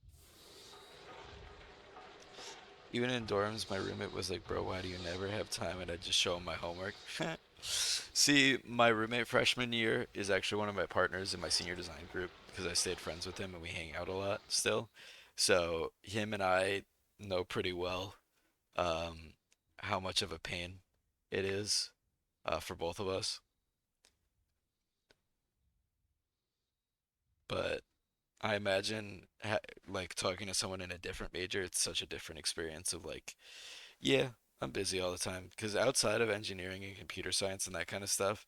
Even in dorms, my roommate was like, "Bro, why do you never have time?" And I just show him my homework. See, my roommate freshman year is actually one of my partners in my senior design group because I stayed friends with him and we hang out a lot still. So him and I know pretty well um, how much of a pain it is for both of us. But I imagine like talking to someone in a different major, it's such a different experience of like, yeah, I'm busy all the time. Because outside of engineering and computer science and that kind of stuff,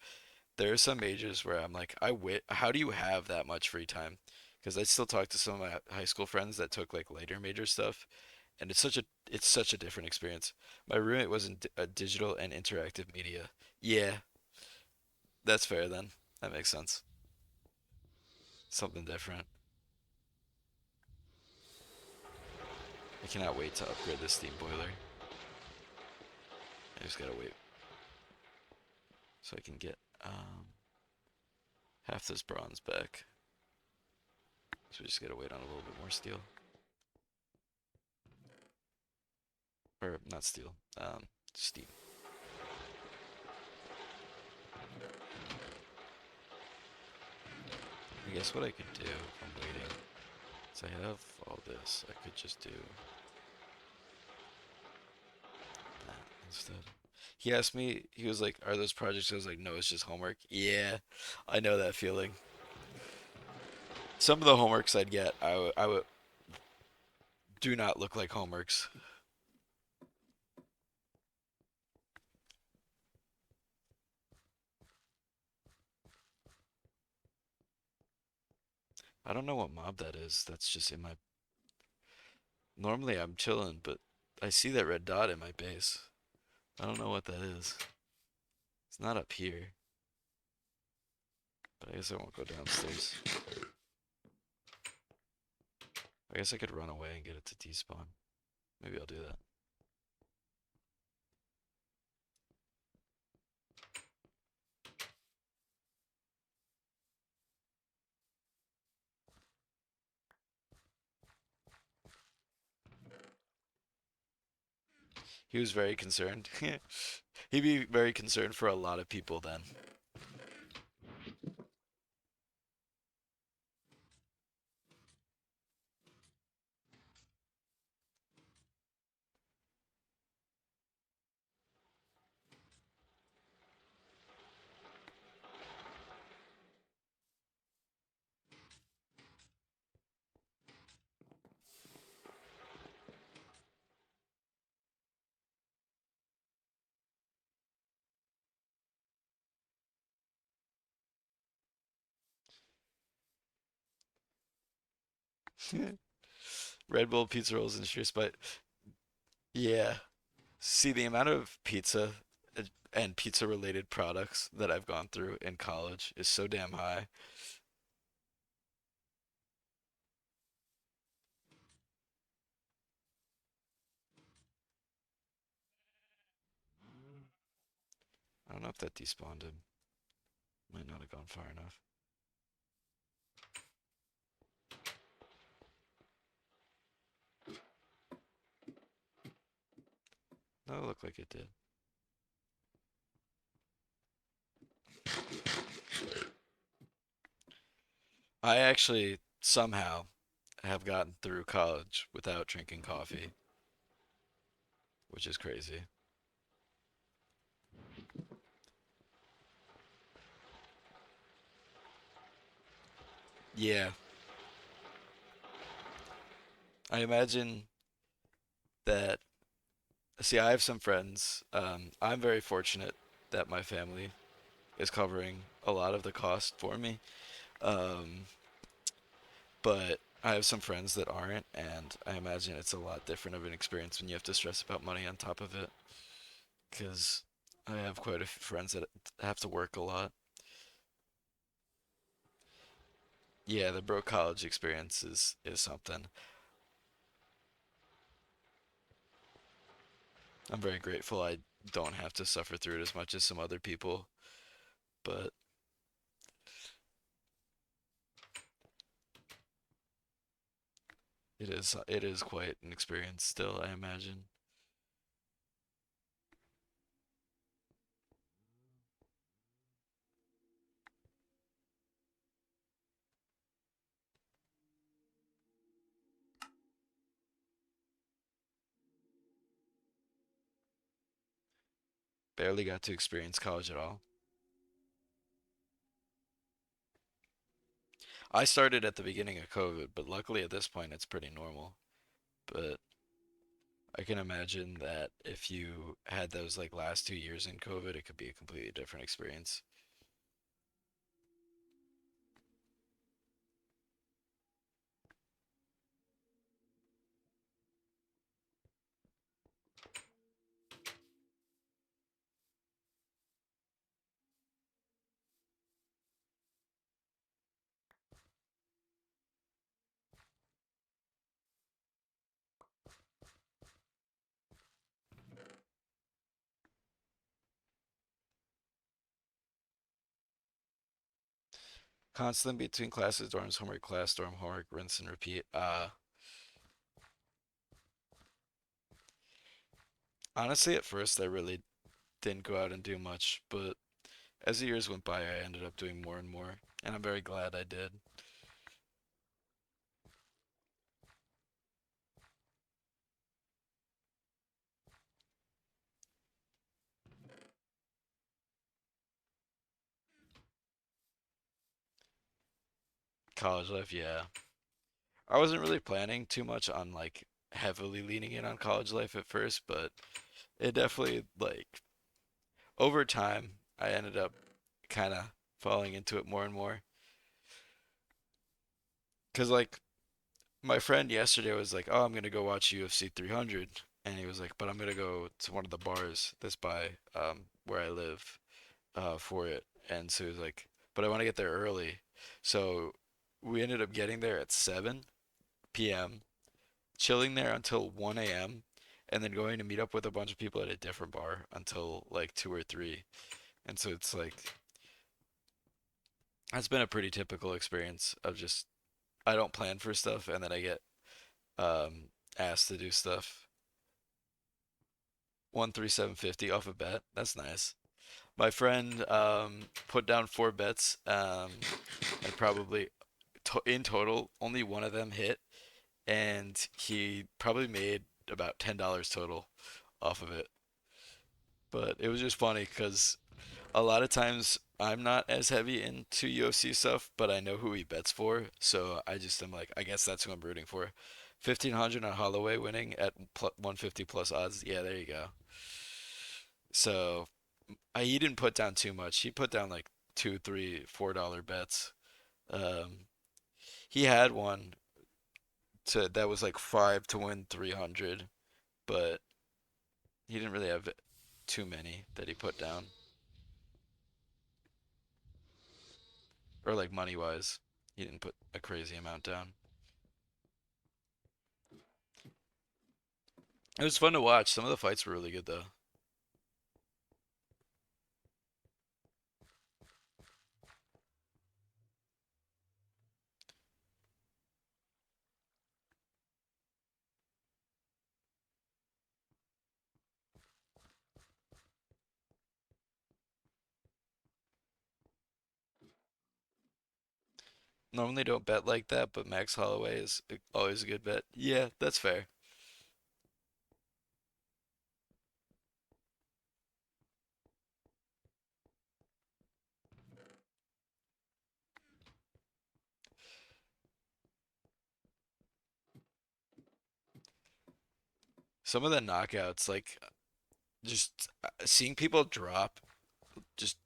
there are some majors where I'm like, how do you have that much free time? Because I still talk to some of my high school friends that took like later major stuff, and it's such a different experience. My roommate was in a digital and interactive media. Yeah, that's fair then. That makes sense. Something different. I cannot wait to upgrade this steam boiler. I just gotta wait so I can get half this bronze back. So we just gotta wait on a little bit more steel. Or not steel, steam. I guess what I could do if I'm waiting is I have all this. I could just do that instead. He asked me, he was like, "Are those projects?" I was like, "No, it's just homework." Yeah, I know that feeling. Some of the homeworks I'd get, I would do not look like homeworks. I don't know what mob that is. That's just in my. Normally I'm chilling, but I see that red dot in my base. I don't know what that is. It's not up here, but I guess I won't go downstairs. I guess I could run away and get it to despawn. Maybe I'll do that. He was very concerned. He'd be very concerned for a lot of people then. Red Bull pizza rolls and sheer spite. Yeah. See, the amount of pizza and pizza related products that I've gone through in college is so damn high. I don't know if that despawned him. Might not have gone far enough. No, it looked like it did. I actually somehow have gotten through college without drinking coffee, which is crazy. Yeah, I imagine that. See, I have some friends. I'm very fortunate that my family is covering a lot of the cost for me. Um, but I have some friends that aren't, and I imagine it's a lot different of an experience when you have to stress about money on top of it. Because I have quite a few friends that have to work a lot. Yeah, the broke college experience is something. I'm very grateful I don't have to suffer through it as much as some other people, but it is quite an experience still, I imagine. Barely got to experience college at all. I started at the beginning of COVID, but luckily at this point it's pretty normal. But I can imagine that if you had those like last 2 years in COVID, it could be a completely different experience. Constant between classes, dorms, homework, class, dorm, homework, rinse and repeat. Honestly, at first I really didn't go out and do much, but as the years went by, I ended up doing more and more, and I'm very glad I did. College life, yeah. I wasn't really planning too much on like heavily leaning in on college life at first, but it definitely like over time I ended up kind of falling into it more and more. Cause like my friend yesterday was like, "Oh, I'm gonna go watch UFC 300," and he was like, "But I'm gonna go to one of the bars that's by where I live for it." And so he was like, "But I want to get there early," so we ended up getting there at 7 p.m., chilling there until 1 a.m., and then going to meet up with a bunch of people at a different bar until like 2 or 3. And so it's like that's been a pretty typical experience of just I don't plan for stuff and then I get asked to do stuff. 13750 off a bet. That's nice. My friend put down 4 bets and probably in total only one of them hit and he probably made about $10 total off of it. But it was just funny because a lot of times I'm not as heavy into UFC stuff, but I know who he bets for, so I just am like, I guess that's who I'm rooting for. 1500 on Holloway winning at 150 plus odds. Yeah, there you go. So he didn't put down too much. He put down like two, three, $4 bets. Um, he had one to that was like five to win 300, but he didn't really have too many that he put down, or like money wise. He didn't put a crazy amount down. It was fun to watch. Some of the fights were really good though. Normally don't bet like that, but Max Holloway is always a good bet. Yeah, that's fair. Some of the knockouts, like just seeing people drop, just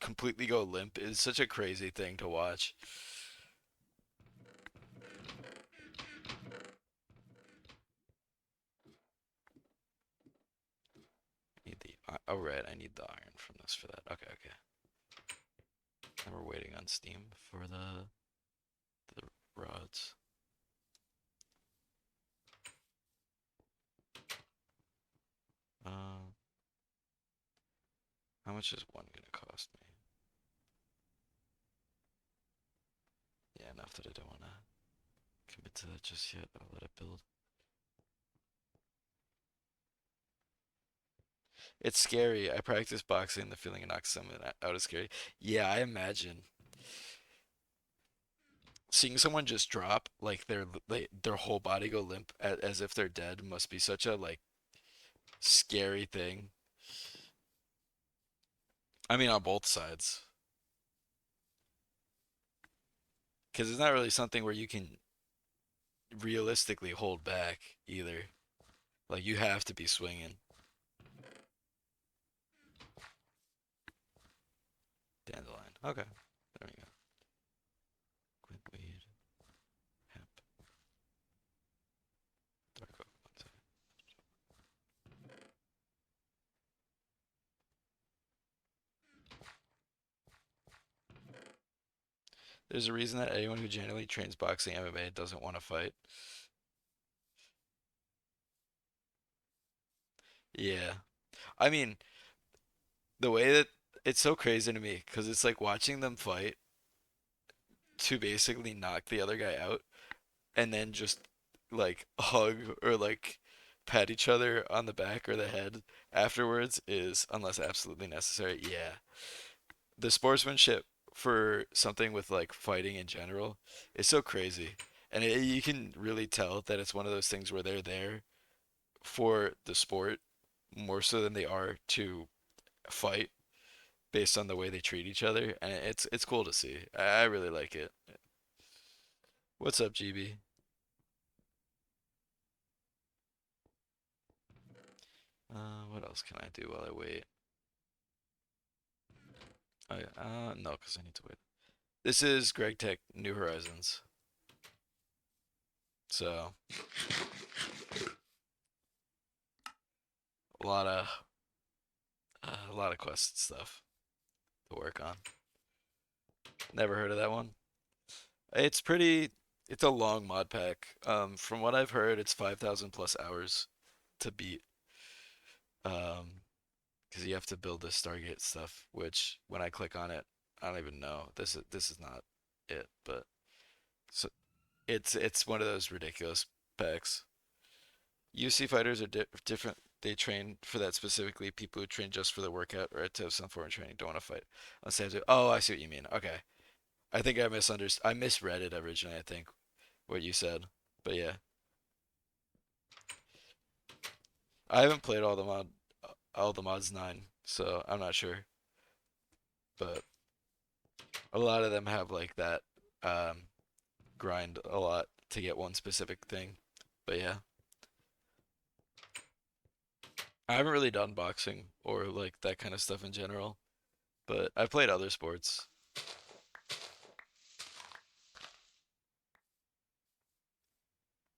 completely go limp, is such a crazy thing to watch. I need the oh right, I need the iron from this for that. Okay, okay. And we're waiting on Steam for the rods. Uh, how much is one gonna cost me? Yeah, enough that I don't wanna commit to that just yet. I'll let it build. It's scary. I practice boxing. The feeling of knocking someone out is scary. Yeah, I imagine seeing someone just drop like their whole body go limp as if they're dead must be such a like scary thing. I mean, on both sides, because it's not really something where you can realistically hold back either. Like you have to be swinging. Dandelion. Okay, there we go. Quintweed, hemp, dark oak. There's a reason that anyone who genuinely trains boxing MMA doesn't want to fight. Yeah. I mean, the way that it's so crazy to me because it's like watching them fight. to basically knock the other guy out and then just like hug or like pat each other on the back or the head afterwards is, unless absolutely necessary, yeah. The sportsmanship for something with like fighting in general is so crazy. And you can really tell that it's one of those things where they're there for the sport more so than they are to fight based on the way they treat each other, and it's cool to see. I really like it. What's up, GB? What else can I do while I wait? Oh yeah, no, because I need to wait. This is Greg Tech New Horizons, so a lot of a lot of quest stuff to work on. Never heard of that one. It's pretty. It's a long mod pack. From what I've heard, it's 5,000 plus hours to beat. Um, because you have to build the Stargate stuff, which when I click on it, I don't even know. This is not it, but so it's one of those ridiculous packs. UC fighters are different. They train for that specifically. People who train just for the workout or to have some form of training don't want to fight. Oh, I see what you mean. Okay, I think I misunderstood. I misread it originally. I think what you said, but yeah, I haven't played all the mods 9, so I'm not sure. But a lot of them have like that um, grind a lot to get one specific thing. But yeah, I haven't really done boxing or like that kind of stuff in general, but I've played other sports.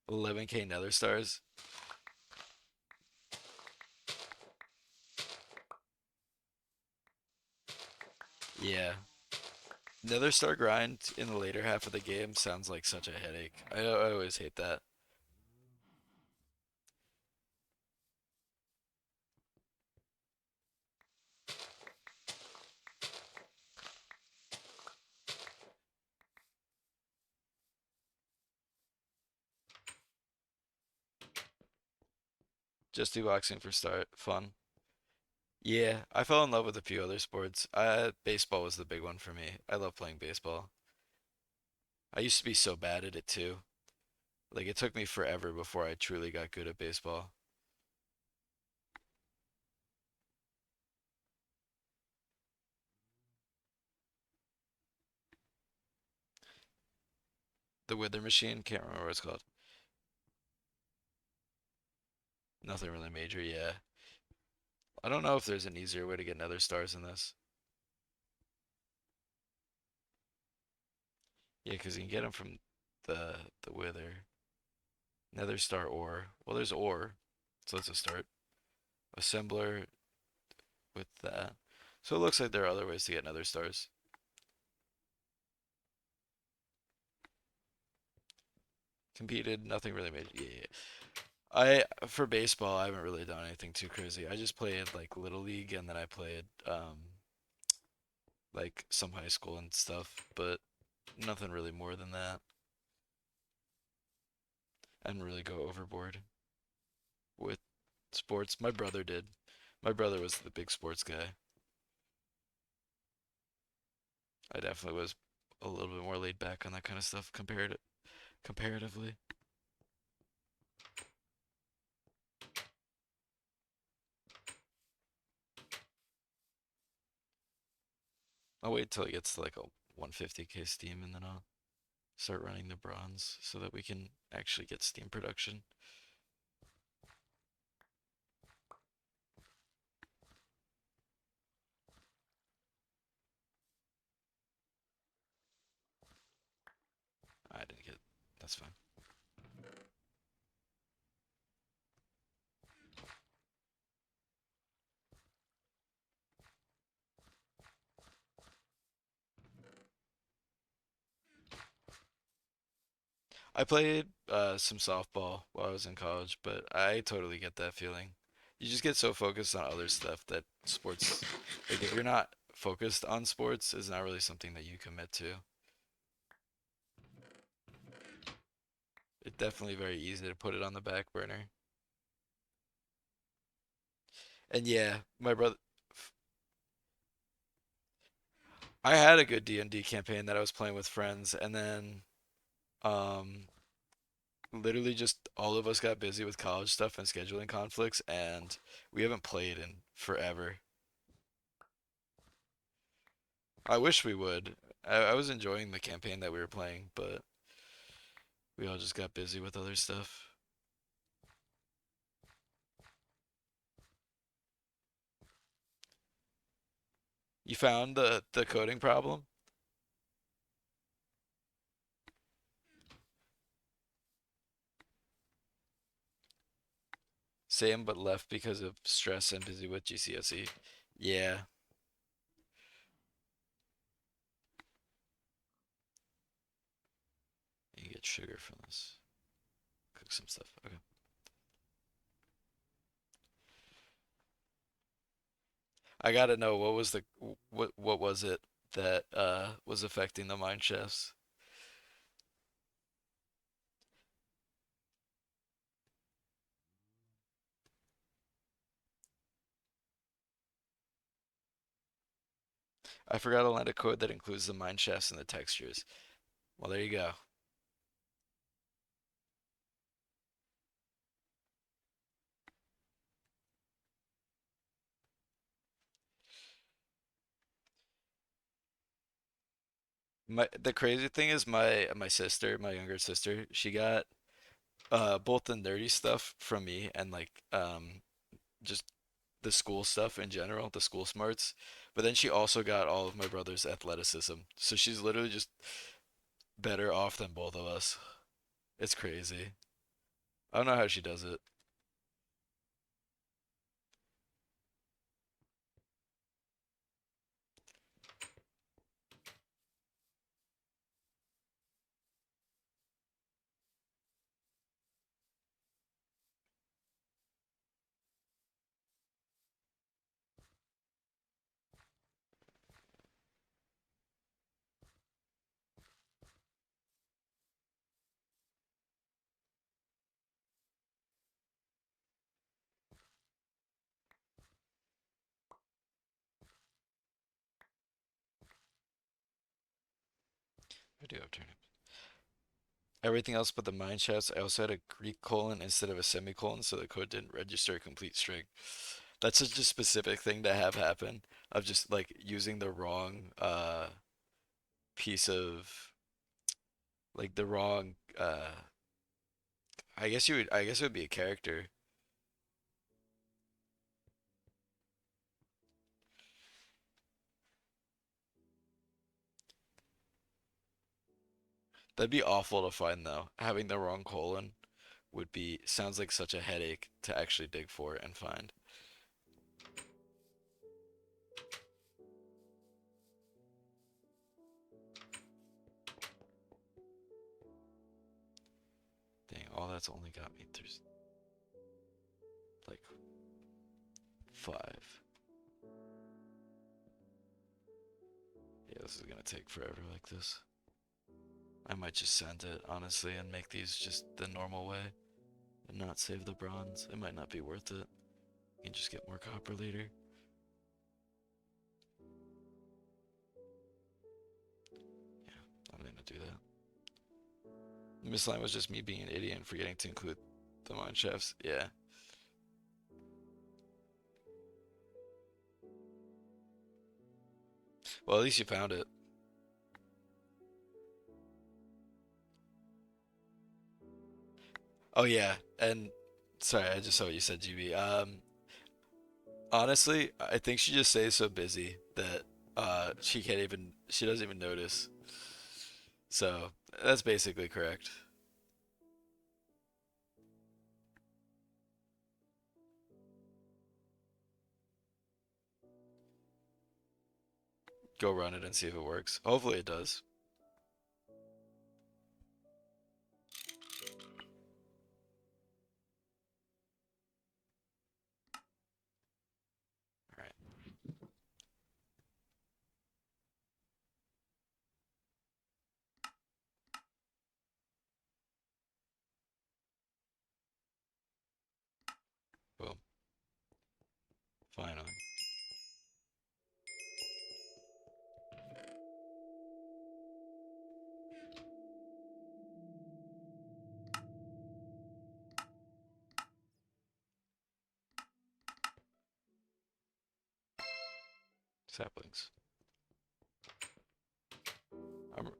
11K Nether Stars. Yeah. Nether Star grind in the later half of the game sounds like such a headache. I always hate that. Just do boxing for start fun. Yeah, I fell in love with a few other sports. Baseball was the big one for me. I love playing baseball. I used to be so bad at it too. Like it took me forever before I truly got good at baseball. The Wither Machine, can't remember what it's called. Nothing really major, yeah. I don't know if there's an easier way to get nether stars in this. Yeah, because you can get them from the Wither. Nether star ore. Well, there's ore, so that's a start. Assembler with that. So it looks like there are other ways to get nether stars. Competed, nothing really major. Yeah, yeah. For baseball, I haven't really done anything too crazy. I just played like Little League and then I played like some high school and stuff, but nothing really more than that. I didn't really go overboard with sports. My brother did. My brother was the big sports guy. I definitely was a little bit more laid back on that kind of stuff comparatively. I'll wait till it gets to like a 150K Steam and then I'll start running the bronze so that we can actually get Steam production. I didn't get. That's fine. I played some softball while I was in college, but I totally get that feeling. You just get so focused on other stuff that sports, like if you're not focused on sports, is not really something that you commit to. It's definitely very easy to put it on the back burner. And yeah, my brother, I had a good D&D campaign that I was playing with friends, and then um, literally just all of us got busy with college stuff and scheduling conflicts, and we haven't played in forever. I wish we would. I was enjoying the campaign that we were playing, but we all just got busy with other stuff. You found the coding problem? Same, but left because of stress and busy with GCSE. Yeah, you get sugar from this. Cook some stuff. Okay. I gotta know what was it that was affecting the mine shafts? I forgot a line of code that includes the mine shafts and the textures. Well, there you go. The crazy thing is my sister, my younger sister, she got both the nerdy stuff from me and like just the school stuff in general, the school smarts. But then she also got all of my brother's athleticism. So she's literally just better off than both of us. It's crazy. I don't know how she does it. I do have turnip. Everything else but the mine shafts, I also had a Greek colon instead of a semicolon, so the code didn't register a complete string. That's such a specific thing to have happen of just like using the wrong piece of like the wrong I guess it would be a character. That'd be awful to find though. Having the wrong colon would be sounds like such a headache to actually dig for and find. Dang, all that's only got me through like five. Yeah, this is gonna take forever like this. I might just send it, honestly, and make these just the normal way and not save the bronze. It might not be worth it. You can just get more copper later. Yeah, I'm gonna do that. Miss Line was just me being an idiot and forgetting to include the mine shafts. Yeah. Well, at least you found it. Oh yeah, and sorry, I just saw what you said, GB. Honestly, I think she just stays so busy that she doesn't even notice. So that's basically correct. Go run it and see if it works. Hopefully it does. All right. Finally. Saplings. I'm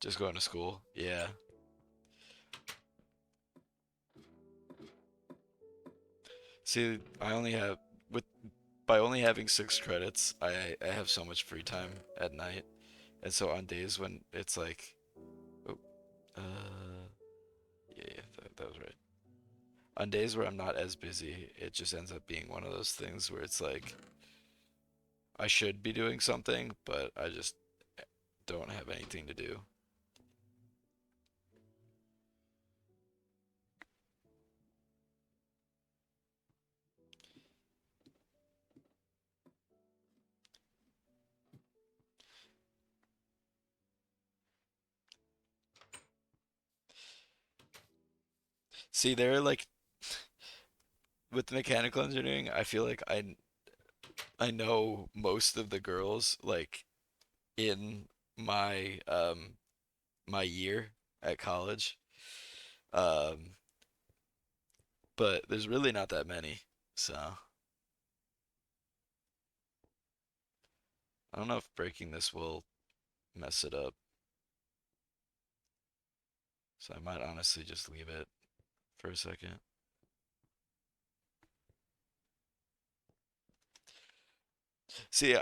just going to school. Yeah. See, I only have with by only having 6 credits, I have so much free time at night, and so on days when it's like, oh, yeah, that was right. On days where I'm not as busy, it just ends up being one of those things where it's like I should be doing something, but I just don't have anything to do. See, they're like with mechanical engineering, I feel like I know most of the girls like in my my year at college. Um, but there's really not that many. So I don't know if breaking this will mess it up. So I might honestly just leave it for a second. See,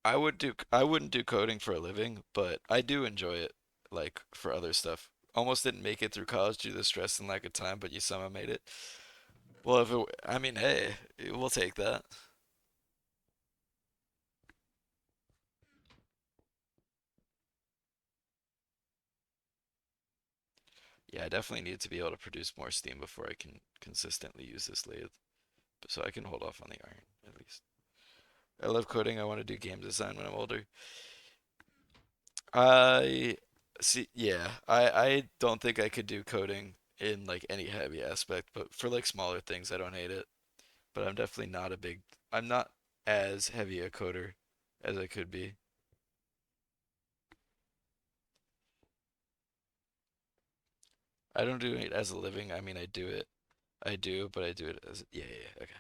I wouldn't do coding for a living, but I do enjoy it like for other stuff. Almost didn't make it through college due to the stress and lack of time, but you somehow made it. Well, if it, I mean, hey, we'll take that. Yeah, I definitely need to be able to produce more steam before I can consistently use this lathe, so I can hold off on the iron at least. I love coding. I want to do game design when I'm older. I see. Yeah, I don't think I could do coding in like any heavy aspect, but for like smaller things, I don't hate it. But I'm definitely not a big. I'm not as heavy a coder as I could be. I don't do it as a living. I mean, I do it. I do, but I do it as yeah, yeah, yeah. Okay.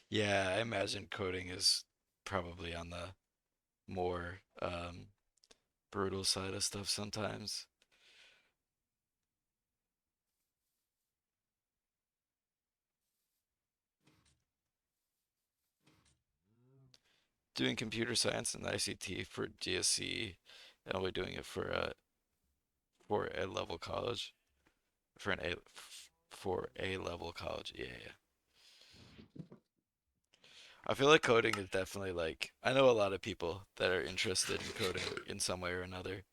Yeah, I imagine coding is probably on the more brutal side of stuff sometimes. Doing computer science and ICT for GSC, and I'll be doing it for a level college, for an A for a level college. Yeah, yeah. I feel like coding is definitely like I know a lot of people that are interested in coding in some way or another.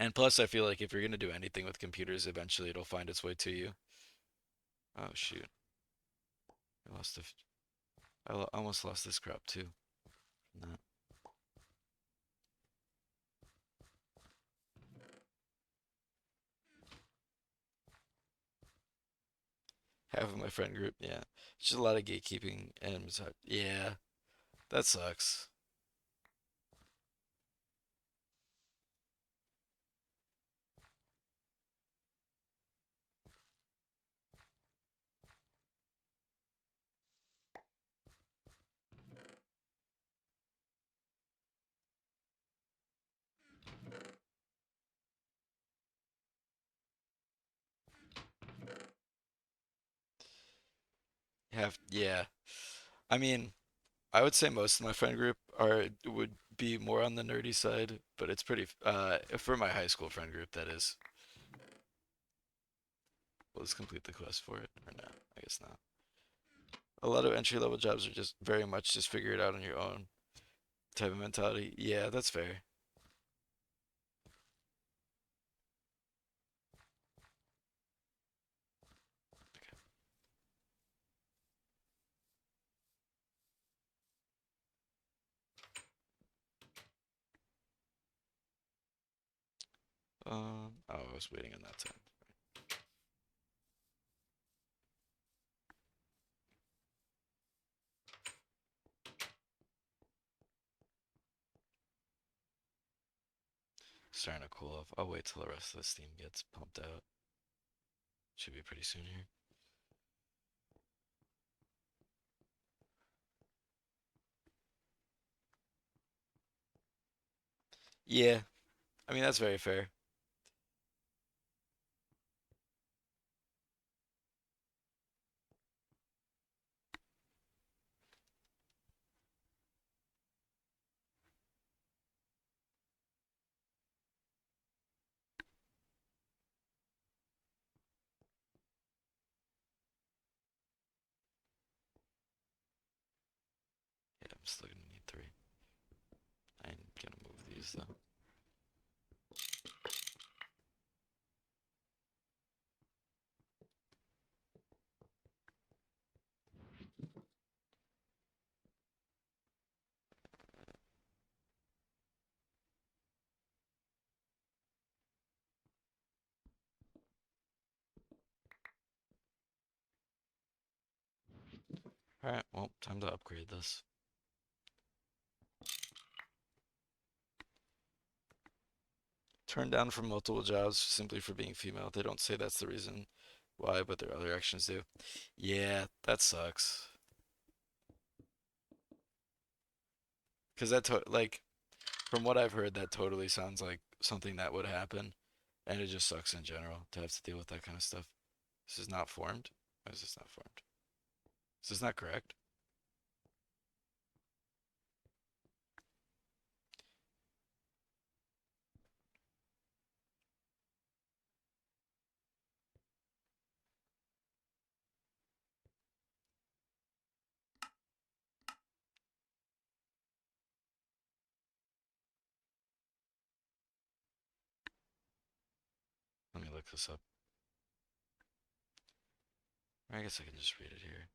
And plus, I feel like if you're gonna do anything with computers, eventually it'll find its way to you. Oh shoot, I lost the. Almost lost this crop too. No. Half of my friend group, yeah. It's just a lot of gatekeeping and yeah, that sucks. have, yeah. I mean, I would say most of my friend group are would be more on the nerdy side, but it's pretty for my high school friend group that is. We'll just complete the quest for it or no? I guess not. A lot of entry level jobs are just very much just figure it out on your own type of mentality. Yeah, that's fair. Oh, I was waiting on that time. Starting to cool off. I'll wait till the rest of the steam gets pumped out. Should be pretty soon here. Yeah, I mean that's very fair. Yeah, I'm still gonna need three. I ain't gonna move these though. All right, well, time to upgrade this. Turned down from multiple jobs simply for being female. They don't say that's the reason why, but their other actions do. Yeah, that sucks. Because like, from what I've heard, that totally sounds like something that would happen, and it just sucks in general to have to deal with that kind of stuff. This is not formed. Why is this not formed? Is this not correct? Let me look this up. I guess I can just read it here.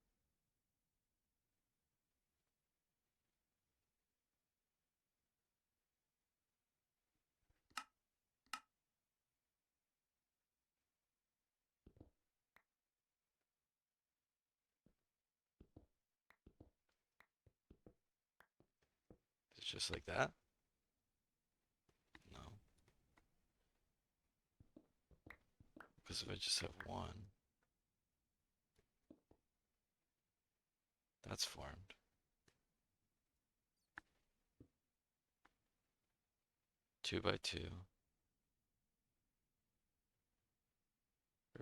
It's just like that? No. Because if I just have one, that's formed. 2 by 2, 3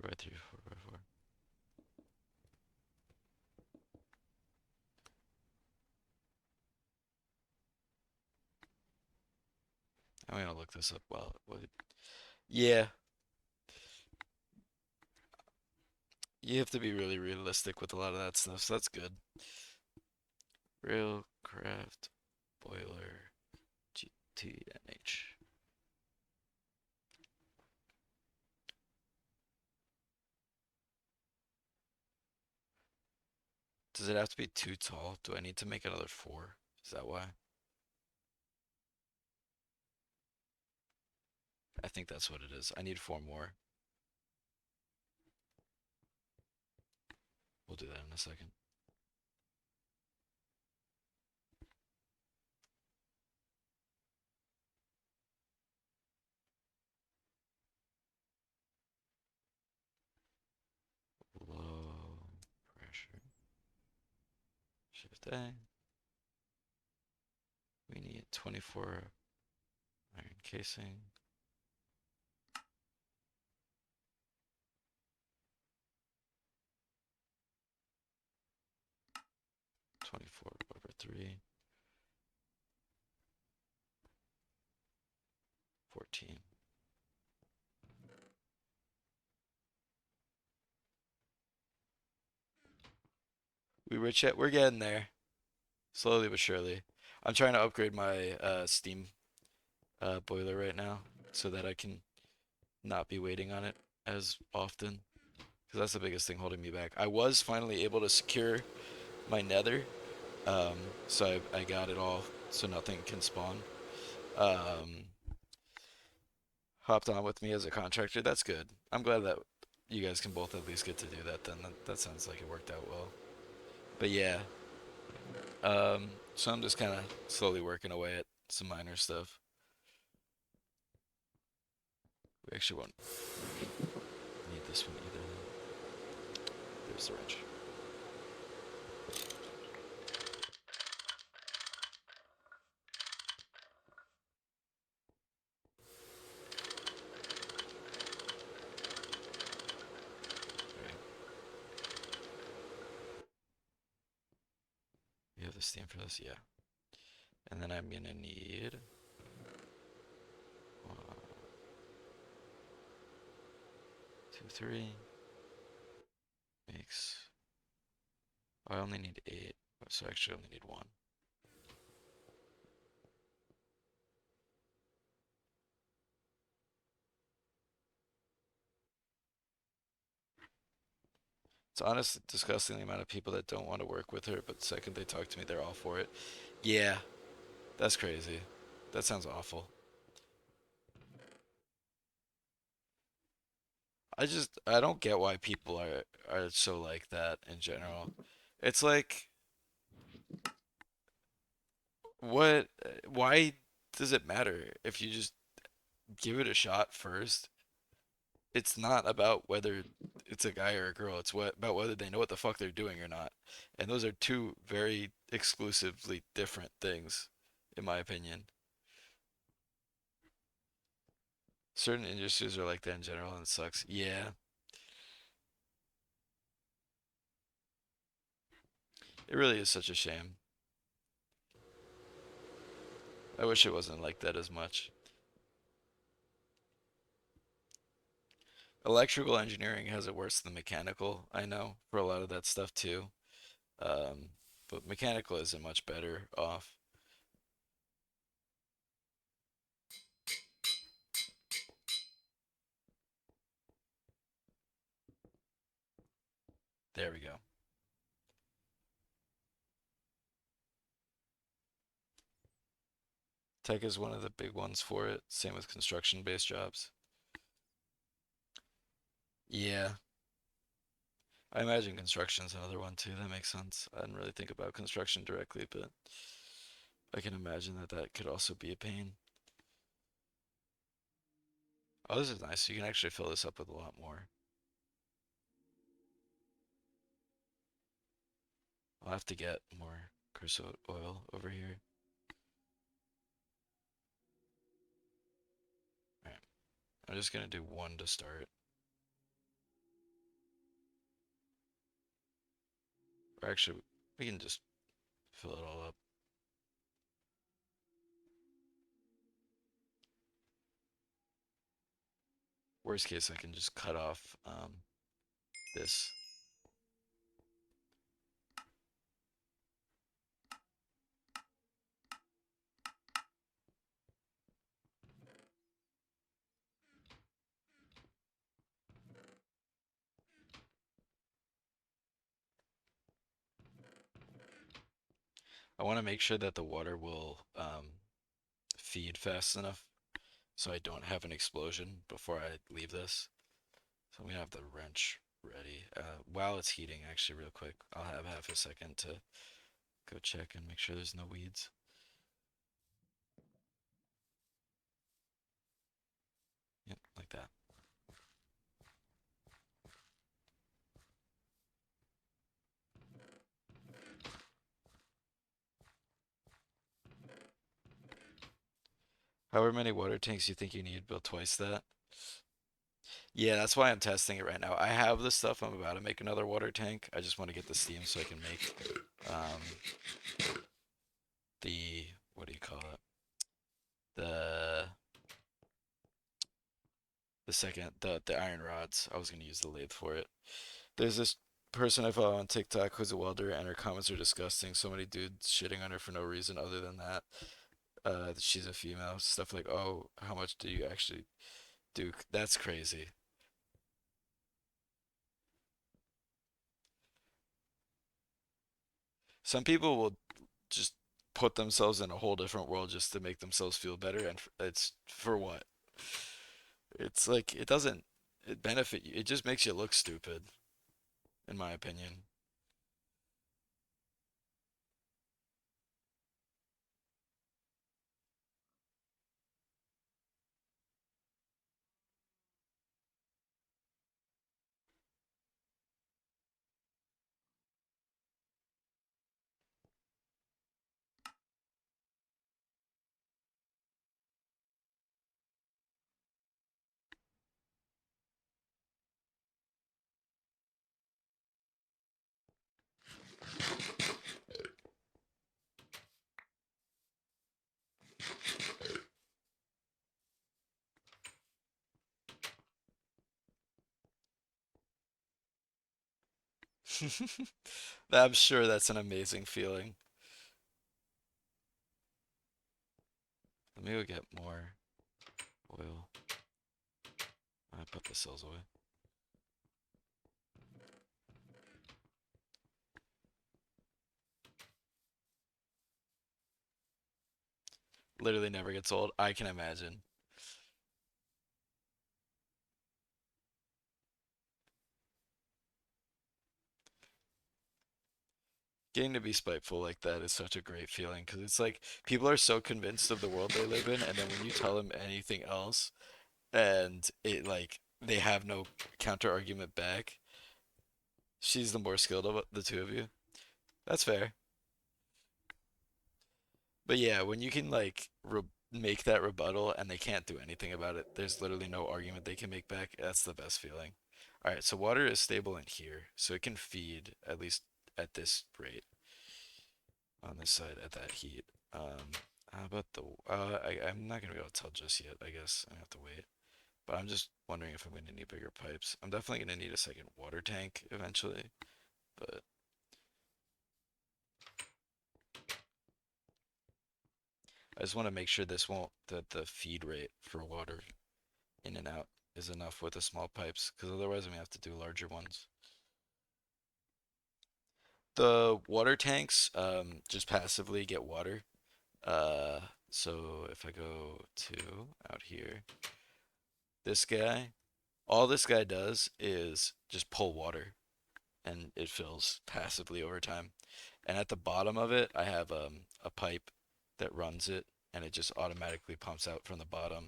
by 3, 4 by 4. I'm gonna look this up. Well, yeah, you have to be really realistic with a lot of that stuff, so that's good. Railcraft boiler GTNH. Does it have to be too tall? Do I need to make another four? Is that why? I think that's what it is. I need four more. We'll do that in a second. Low pressure. Shift A. We need 24 iron casing. 24 over 3, 14. We're getting there. Slowly but surely. I'm trying to upgrade my steam boiler right now so that I can not be waiting on it as often. Because that's the biggest thing holding me back. I was finally able to secure my nether. Um, so I got it all so nothing can spawn. Um, Hopped on with me as a contractor. That's good. I'm glad that you guys can both at least get to do that then. That sounds like it worked out well. But yeah, so I'm just kind of slowly working away at some minor stuff. We actually won't need this one either. There's the wrench. Alright, we have the steam for this, yeah. And then I'm gonna need 1, 2, 3 makes. Oh, I only need 8, so I actually only need 1. It's honestly disgusting the amount of people that don't want to work with her, but the second they talk to me, they're all for it. Yeah, that's crazy. That sounds awful. I don't get why people are so like that in general. It's like what why does it matter if you just give it a shot first? It's not about whether it's a guy or a girl. It's about whether they know what the fuck they're doing or not. And those are two very exclusively different things, in my opinion. Certain industries are like that in general, and it sucks. Yeah, it really is such a shame. I wish it wasn't like that as much. Electrical engineering has it worse than mechanical, I know, for a lot of that stuff too. Um, but mechanical isn't much better off. There we go. Tech is one of the big ones for it. Same with construction-based jobs. Yeah, I imagine construction's another one too. That makes sense. I didn't really think about construction directly, but I can imagine that that could also be a pain. Oh, this is nice. You can actually fill this up with a lot more. I'll have to get more creosote oil over here. All right, I'm just gonna do 1 to start. Or actually, we can just fill it all up. Worst case, I can just cut off this. I want to make sure that the water will feed fast enough so I don't have an explosion before I leave this. So I'm gonna have the wrench ready. While it's heating, actually, real quick, I'll have half a second to go check and make sure there's no weeds. Yep, like that. However many water tanks you think you need, build twice that. Yeah, that's why I'm testing it right now. I have the stuff. I'm about to make another water tank. I just want to get the steam so I can make um the what do you call it? The the iron rods. I was gonna use the lathe for it. There's this person I follow on TikTok who's a welder, and her comments are disgusting. So many dudes shitting on her for no reason other than that. She's a female. Stuff like, oh, how much do you actually do? That's crazy. Some people will just put themselves in a whole different world just to make themselves feel better, and it's for what? It's like it doesn't it benefit you. It just makes you look stupid, in my opinion. I'm sure that's an amazing feeling. Let me go get more oil. I put the cells away. Literally never gets old. I can imagine. Getting to be spiteful like that is such a great feeling because it's like people are so convinced of the world they live in, and then when you tell them anything else, and it like they have no counter argument back, she's the more skilled of the two of you. That's fair. But yeah, when you can like make that rebuttal and they can't do anything about it, there's literally no argument they can make back. That's the best feeling. All right, so water is stable in here, so it can feed at least at this rate on this side at that heat. How about the? I'm not gonna be able to tell just yet. I guess I have to wait. But I'm just wondering if I'm gonna need bigger pipes. I'm definitely gonna need a second water tank eventually. But I just want to make sure this won't that the feed rate for water in and out is enough with the small pipes, because otherwise I'm gonna have to do larger ones. The water tanks just passively get water. Uh, so if I go to out here, this guy, all this guy does is just pull water, and it fills passively over time. And at the bottom of it, I have a pipe that runs it, and it just automatically pumps out from the bottom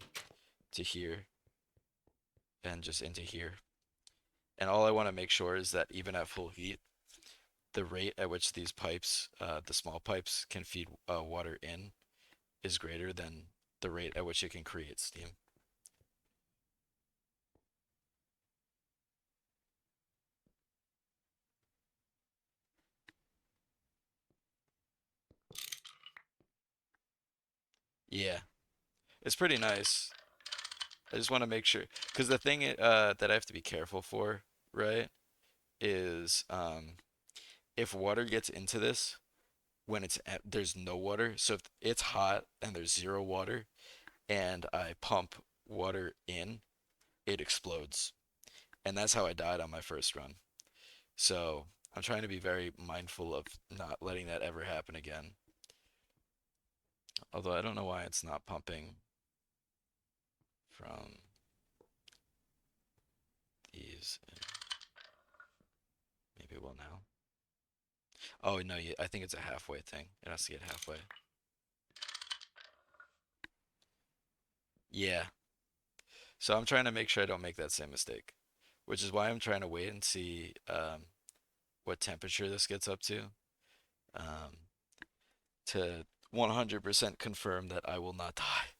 to here and just into here. And all I want to make sure is that even at full heat, the rate at which these pipes, the small pipes, can feed water in is greater than the rate at which it can create steam. Yeah, it's pretty nice. I just want to make sure, because the thing that I have to be careful for, right, is if water gets into this when there's no water. So if it's hot and there's zero water, and I pump water in, it explodes, and that's how I died on my first run. So I'm trying to be very mindful of not letting that ever happen again. Although I don't know why it's not pumping from these. Maybe it will now. Oh no, I think it's a halfway thing. It has to get halfway. Yeah. So I'm trying to make sure I don't make that same mistake, which is why I'm trying to wait and see what temperature this gets up um, to 100% confirm that I will not die.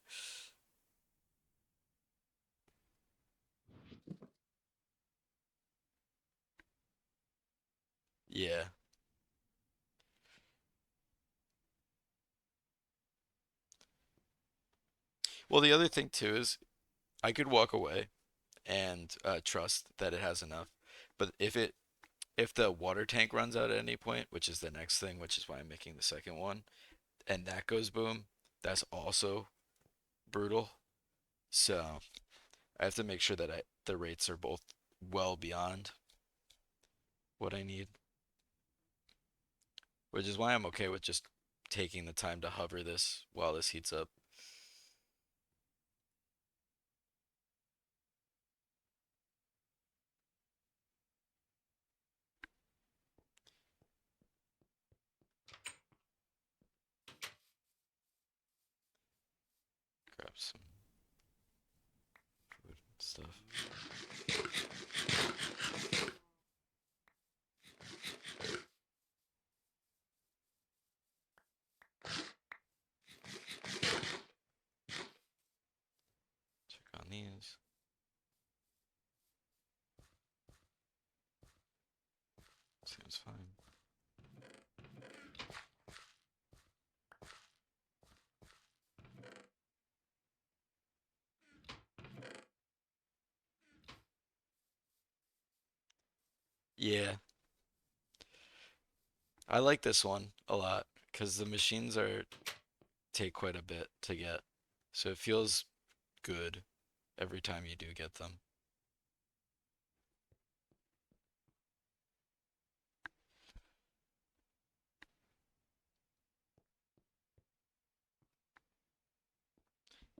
Yeah. Well, the other thing too is I could walk away and trust that it has enough. But if the water tank runs out at any point, which is the next thing, which is why I'm making the second one, and that goes boom, that's also brutal. So I have to make sure that the rates are both well beyond what I need, which is why I'm okay with just taking the time to hover this while this heats up. Grab some food and stuff. Check on these. Seems fine. Yeah, I like this one a lot because the machines are take quite a bit to get, so it feels good every time you do get them.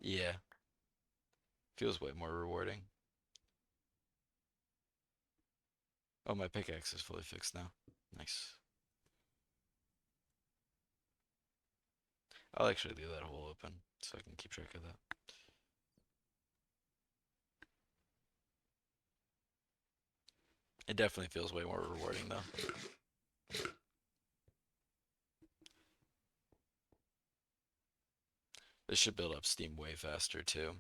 Yeah, feels way more rewarding. Oh, my pickaxe is fully fixed now. Nice. I'll actually leave that hole open so I can keep track of that. It definitely feels way more rewarding though. This should build up steam way faster too.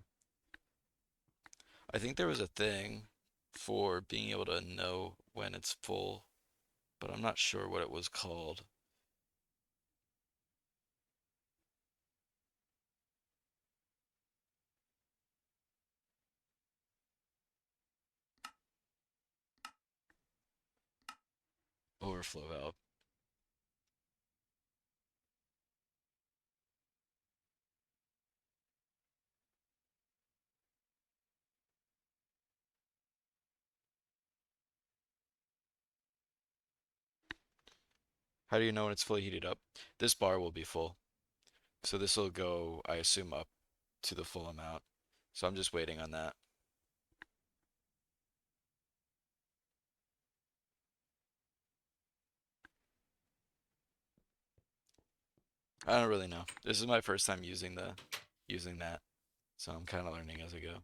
I think there was a thing for being able to know when it's full, but I'm not sure what it was called. Overflow valve. How do you know when it's fully heated up? This bar will be full. So this will go, I assume, up to the full amount. So I'm just waiting on that. I don't really know. This is my first time using that. So I'm kind of learning as I go.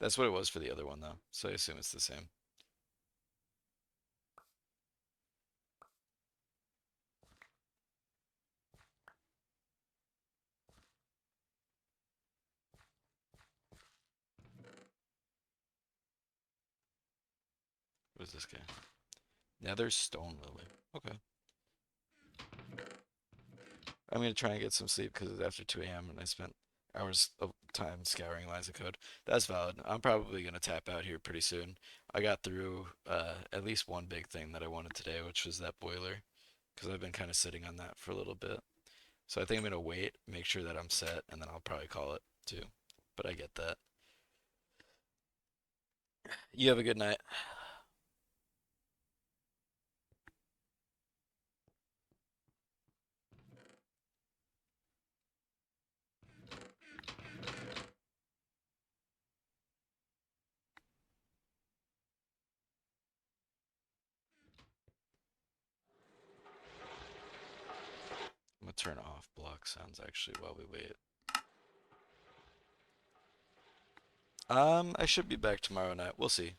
That's what it was for the other one though. So I assume it's the same. What is this guy? Nether stone lily. Okay. I'm gonna try and get some sleep because it's after 2 a.m. and I spent hours of time scouring lines of code. That's valid. I'm probably gonna tap out here pretty soon. I got through at least one big thing that I wanted today, which was that boiler, because I've been kind of sitting on that for a little bit. So I think I'm gonna wait, make sure that I'm set, and then I'll probably call it too. But I get that. You have a good night. I'm gonna turn off block sounds actually while we wait. I should be back tomorrow night. We'll see.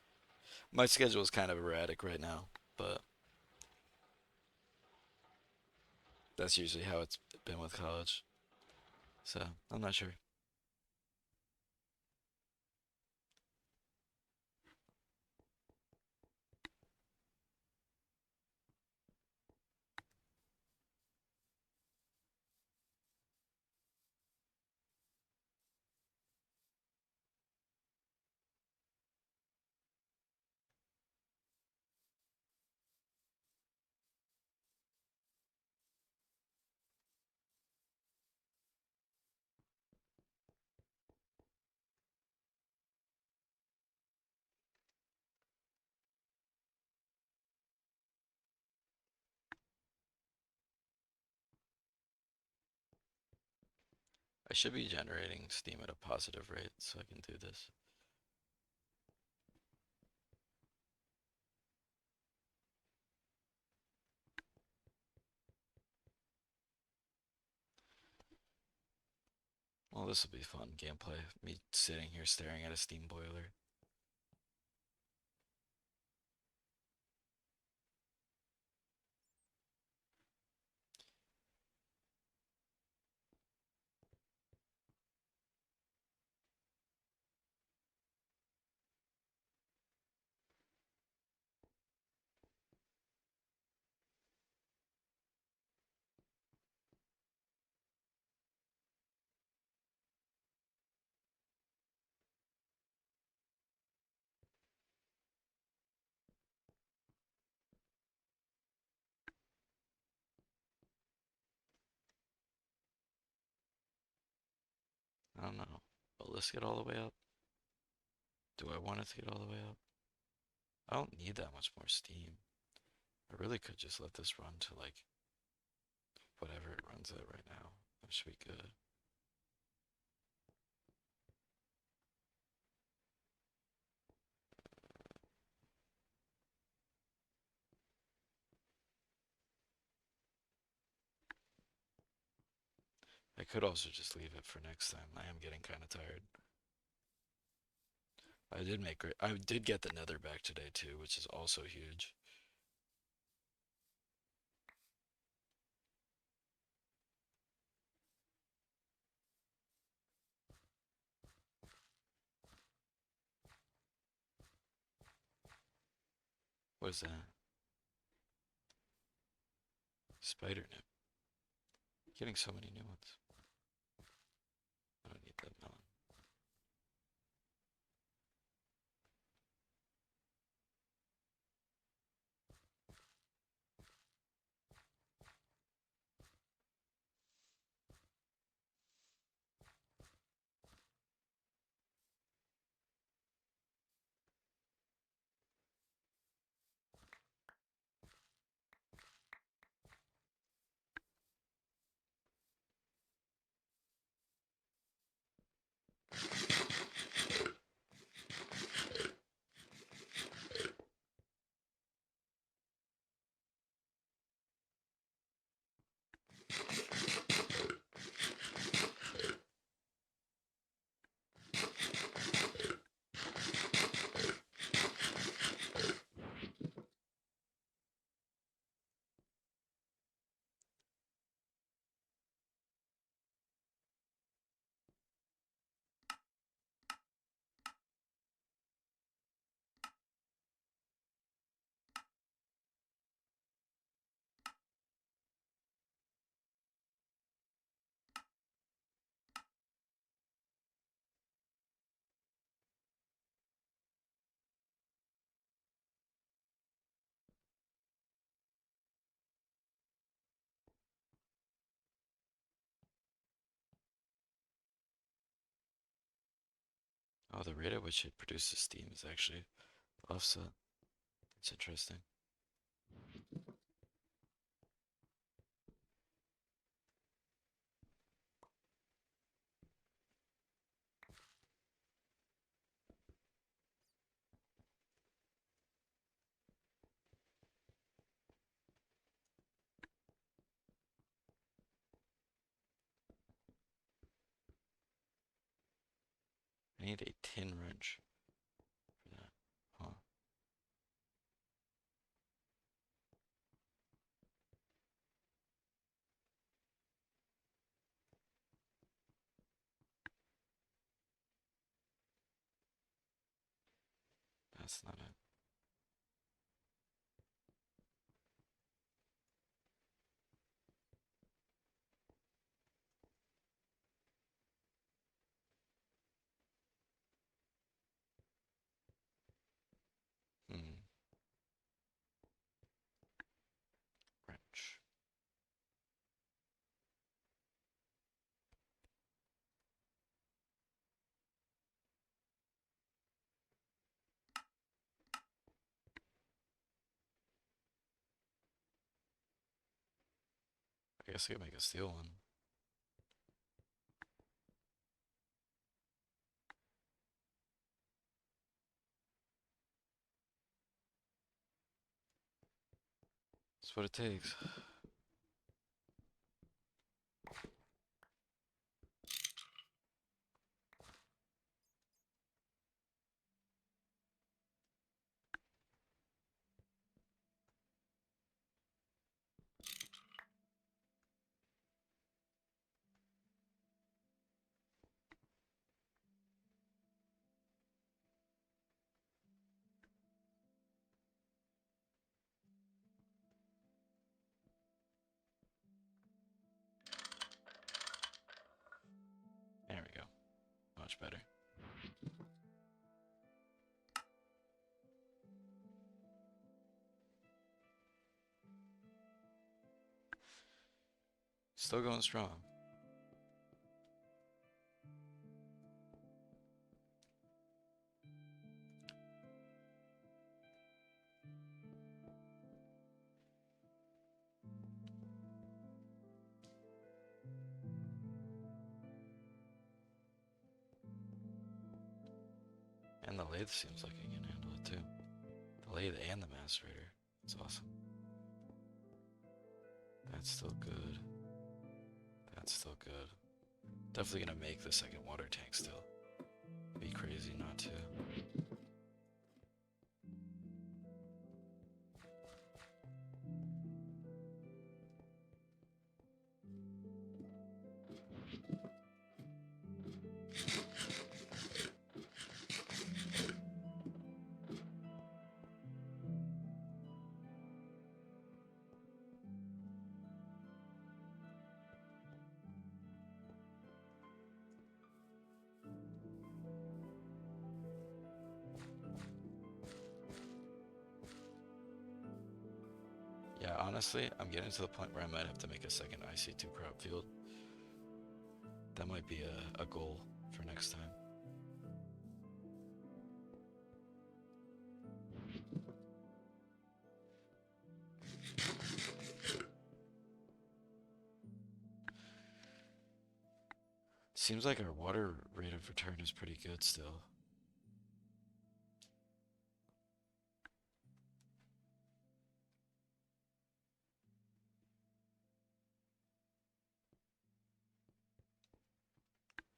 My schedule is kind of erratic right now, but that's usually how it's been with college. So I'm not sure. I should be generating Steam at a positive rate so I can do this. Well, this will be fun gameplay. Me sitting here staring at a steam boiler. I don't know. But let's get all the way up. Do I want it to get all the way up? I don't need that much more steam. I really could just let this run to like whatever it runs at right now. That should be good. I could also just leave it for next time. I am getting kind of tired. I did get the nether back today too, which is also huge. What is that? Spider nip. Getting so many new ones. I don't need that melon. Oh, the rate at which it produces steam is actually offset. It's interesting. I need a tin wrench for that. Huh. That's not it. Hmm. Wrench. I guess I could make a steel one. That's what it takes. There we go. Much better. Still going strong. And the lathe seems like it can handle it too. The lathe and the macerator. It's awesome. That's still good. That's still good. Definitely gonna make the second water tank still. Be crazy not to. Yeah, honestly, I'm getting to the point where I might have to make a second IC2 crop field. That might be a goal for next time. Seems like our water rate of return is pretty good still.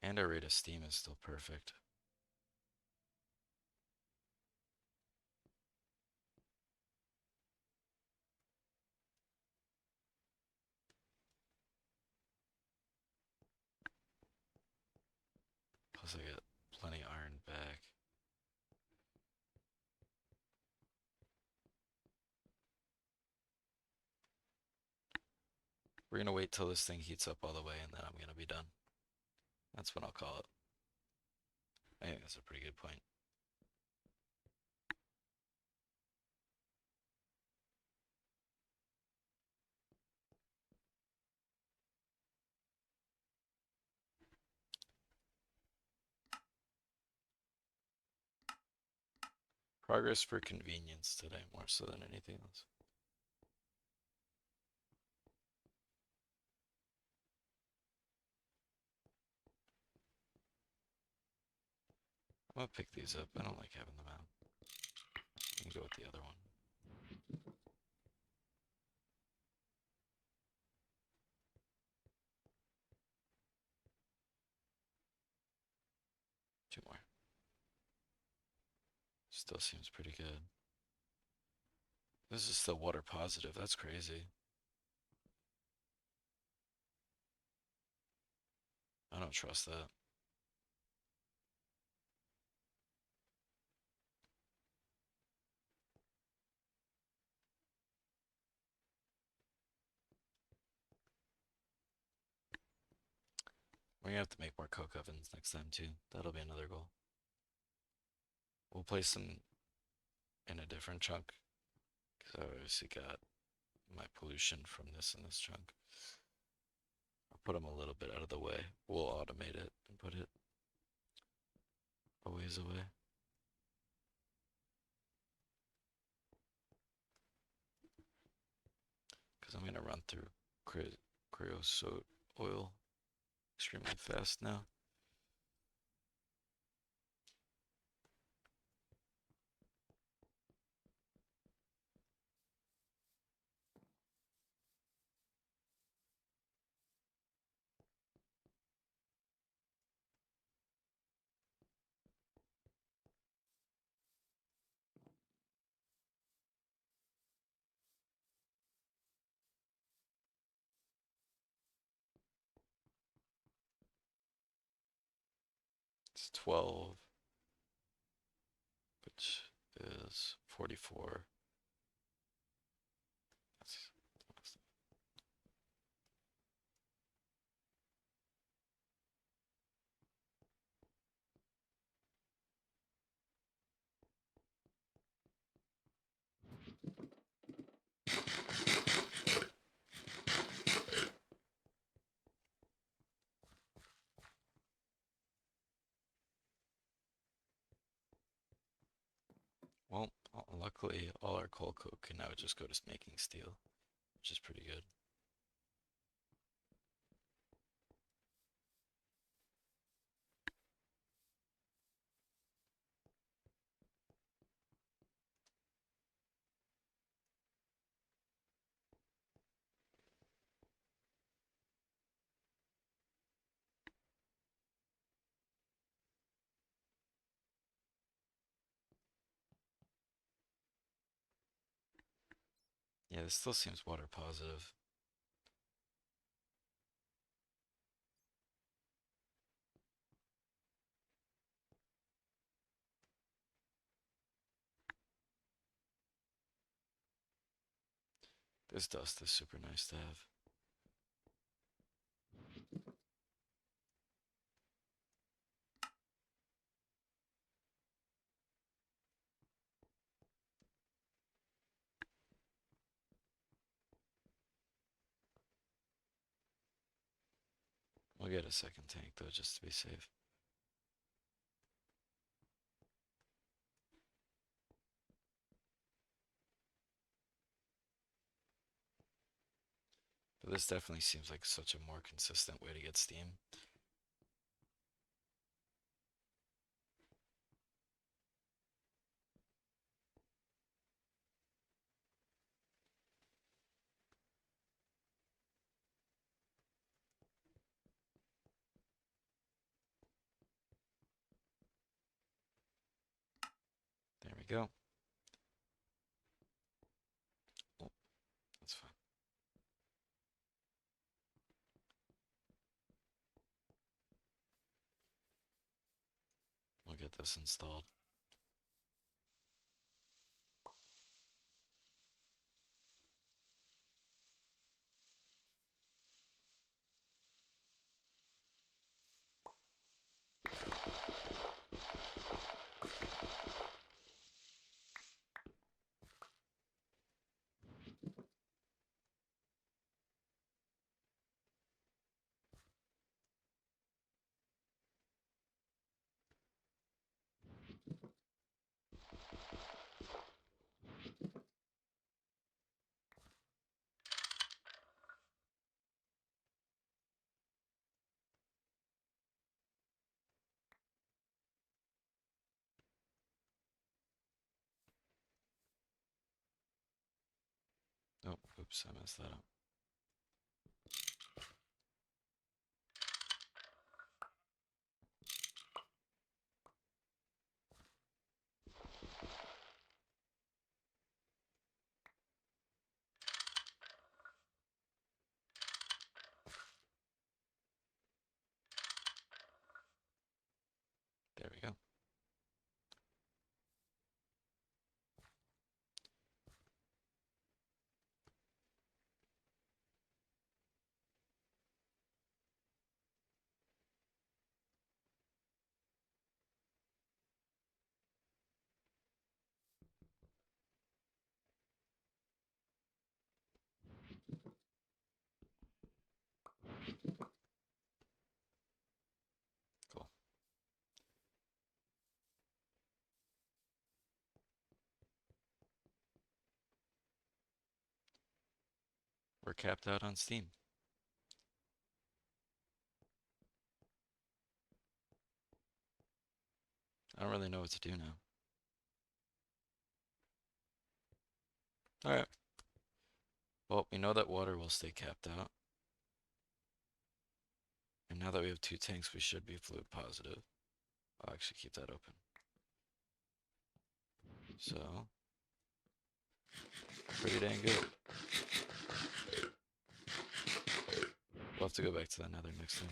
And our rate of steam is still perfect. Plus I get plenty iron back. We're gonna wait till this thing heats up all the way and then I'm gonna be done. That's when I'll call it. I think that's a pretty good point. Progress for convenience today, more so than anything else. I'm gonna pick these up. I don't like having them out. I can go with the other one. Two more. Still seems pretty good. This is still water positive. That's crazy. I don't trust that. We're gonna have to make more coke ovens next time too. That'll be another goal. We'll place them in a different chunk because I obviously got my pollution from this in this chunk. I'll put them a little bit out of the way. We'll automate it and put it a ways away. Because I'm gonna run through creosote oil extremely fast now. It's 12, which is 44. That's, well, luckily, all our coal coke can now just go to making steel, which is pretty good. Yeah, this still seems water positive. This dust is super nice to have. We'll get a second tank though, just to be safe. But this definitely seems like such a more consistent way to get steam. There we go. Oh, that's fine. We'll get this installed. Oh, oops, I messed that up. There we go. Cool. We're capped out on steam. I don't really know what to do now. Alright. Well, we know that water will stay capped out. And now that we have two tanks, we should be fluid positive. I'll actually keep that open. So, pretty dang good. We'll have to go back to that nether next time.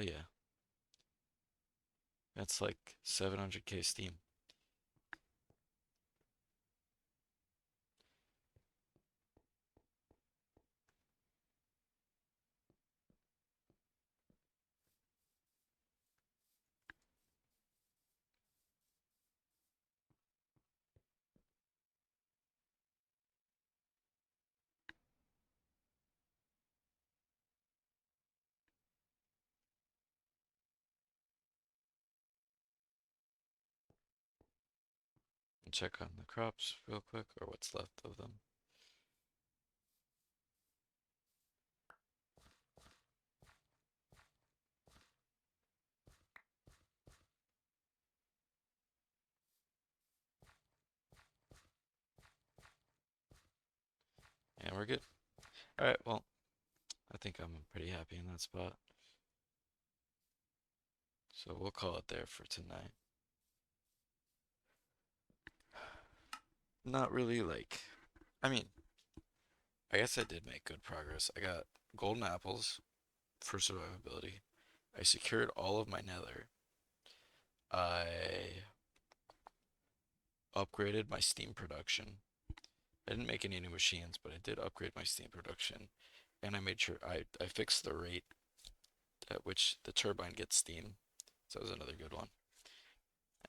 Hell yeah. That's like 700k Steam. Check on the crops real quick, or what's left of them. And we're good. Alright, well, I think I'm pretty happy in that spot. So we'll call it there for tonight. Not really like, I mean, I guess I did make good progress. I got golden apples for survivability. I secured all of my nether. I upgraded my Steam production. I didn't make any new machines, but I did upgrade my Steam production. And I made sure I fixed the rate at which the turbine gets steam. So that was another good one.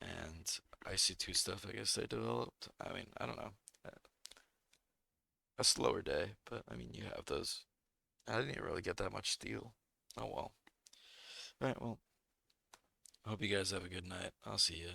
And IC2 stuff, I guess I developed. I mean, I don't know. A slower day, but I mean, you have those. I didn't even really get that much steel. Oh well. Alright, well, I hope you guys have a good night. I'll see you.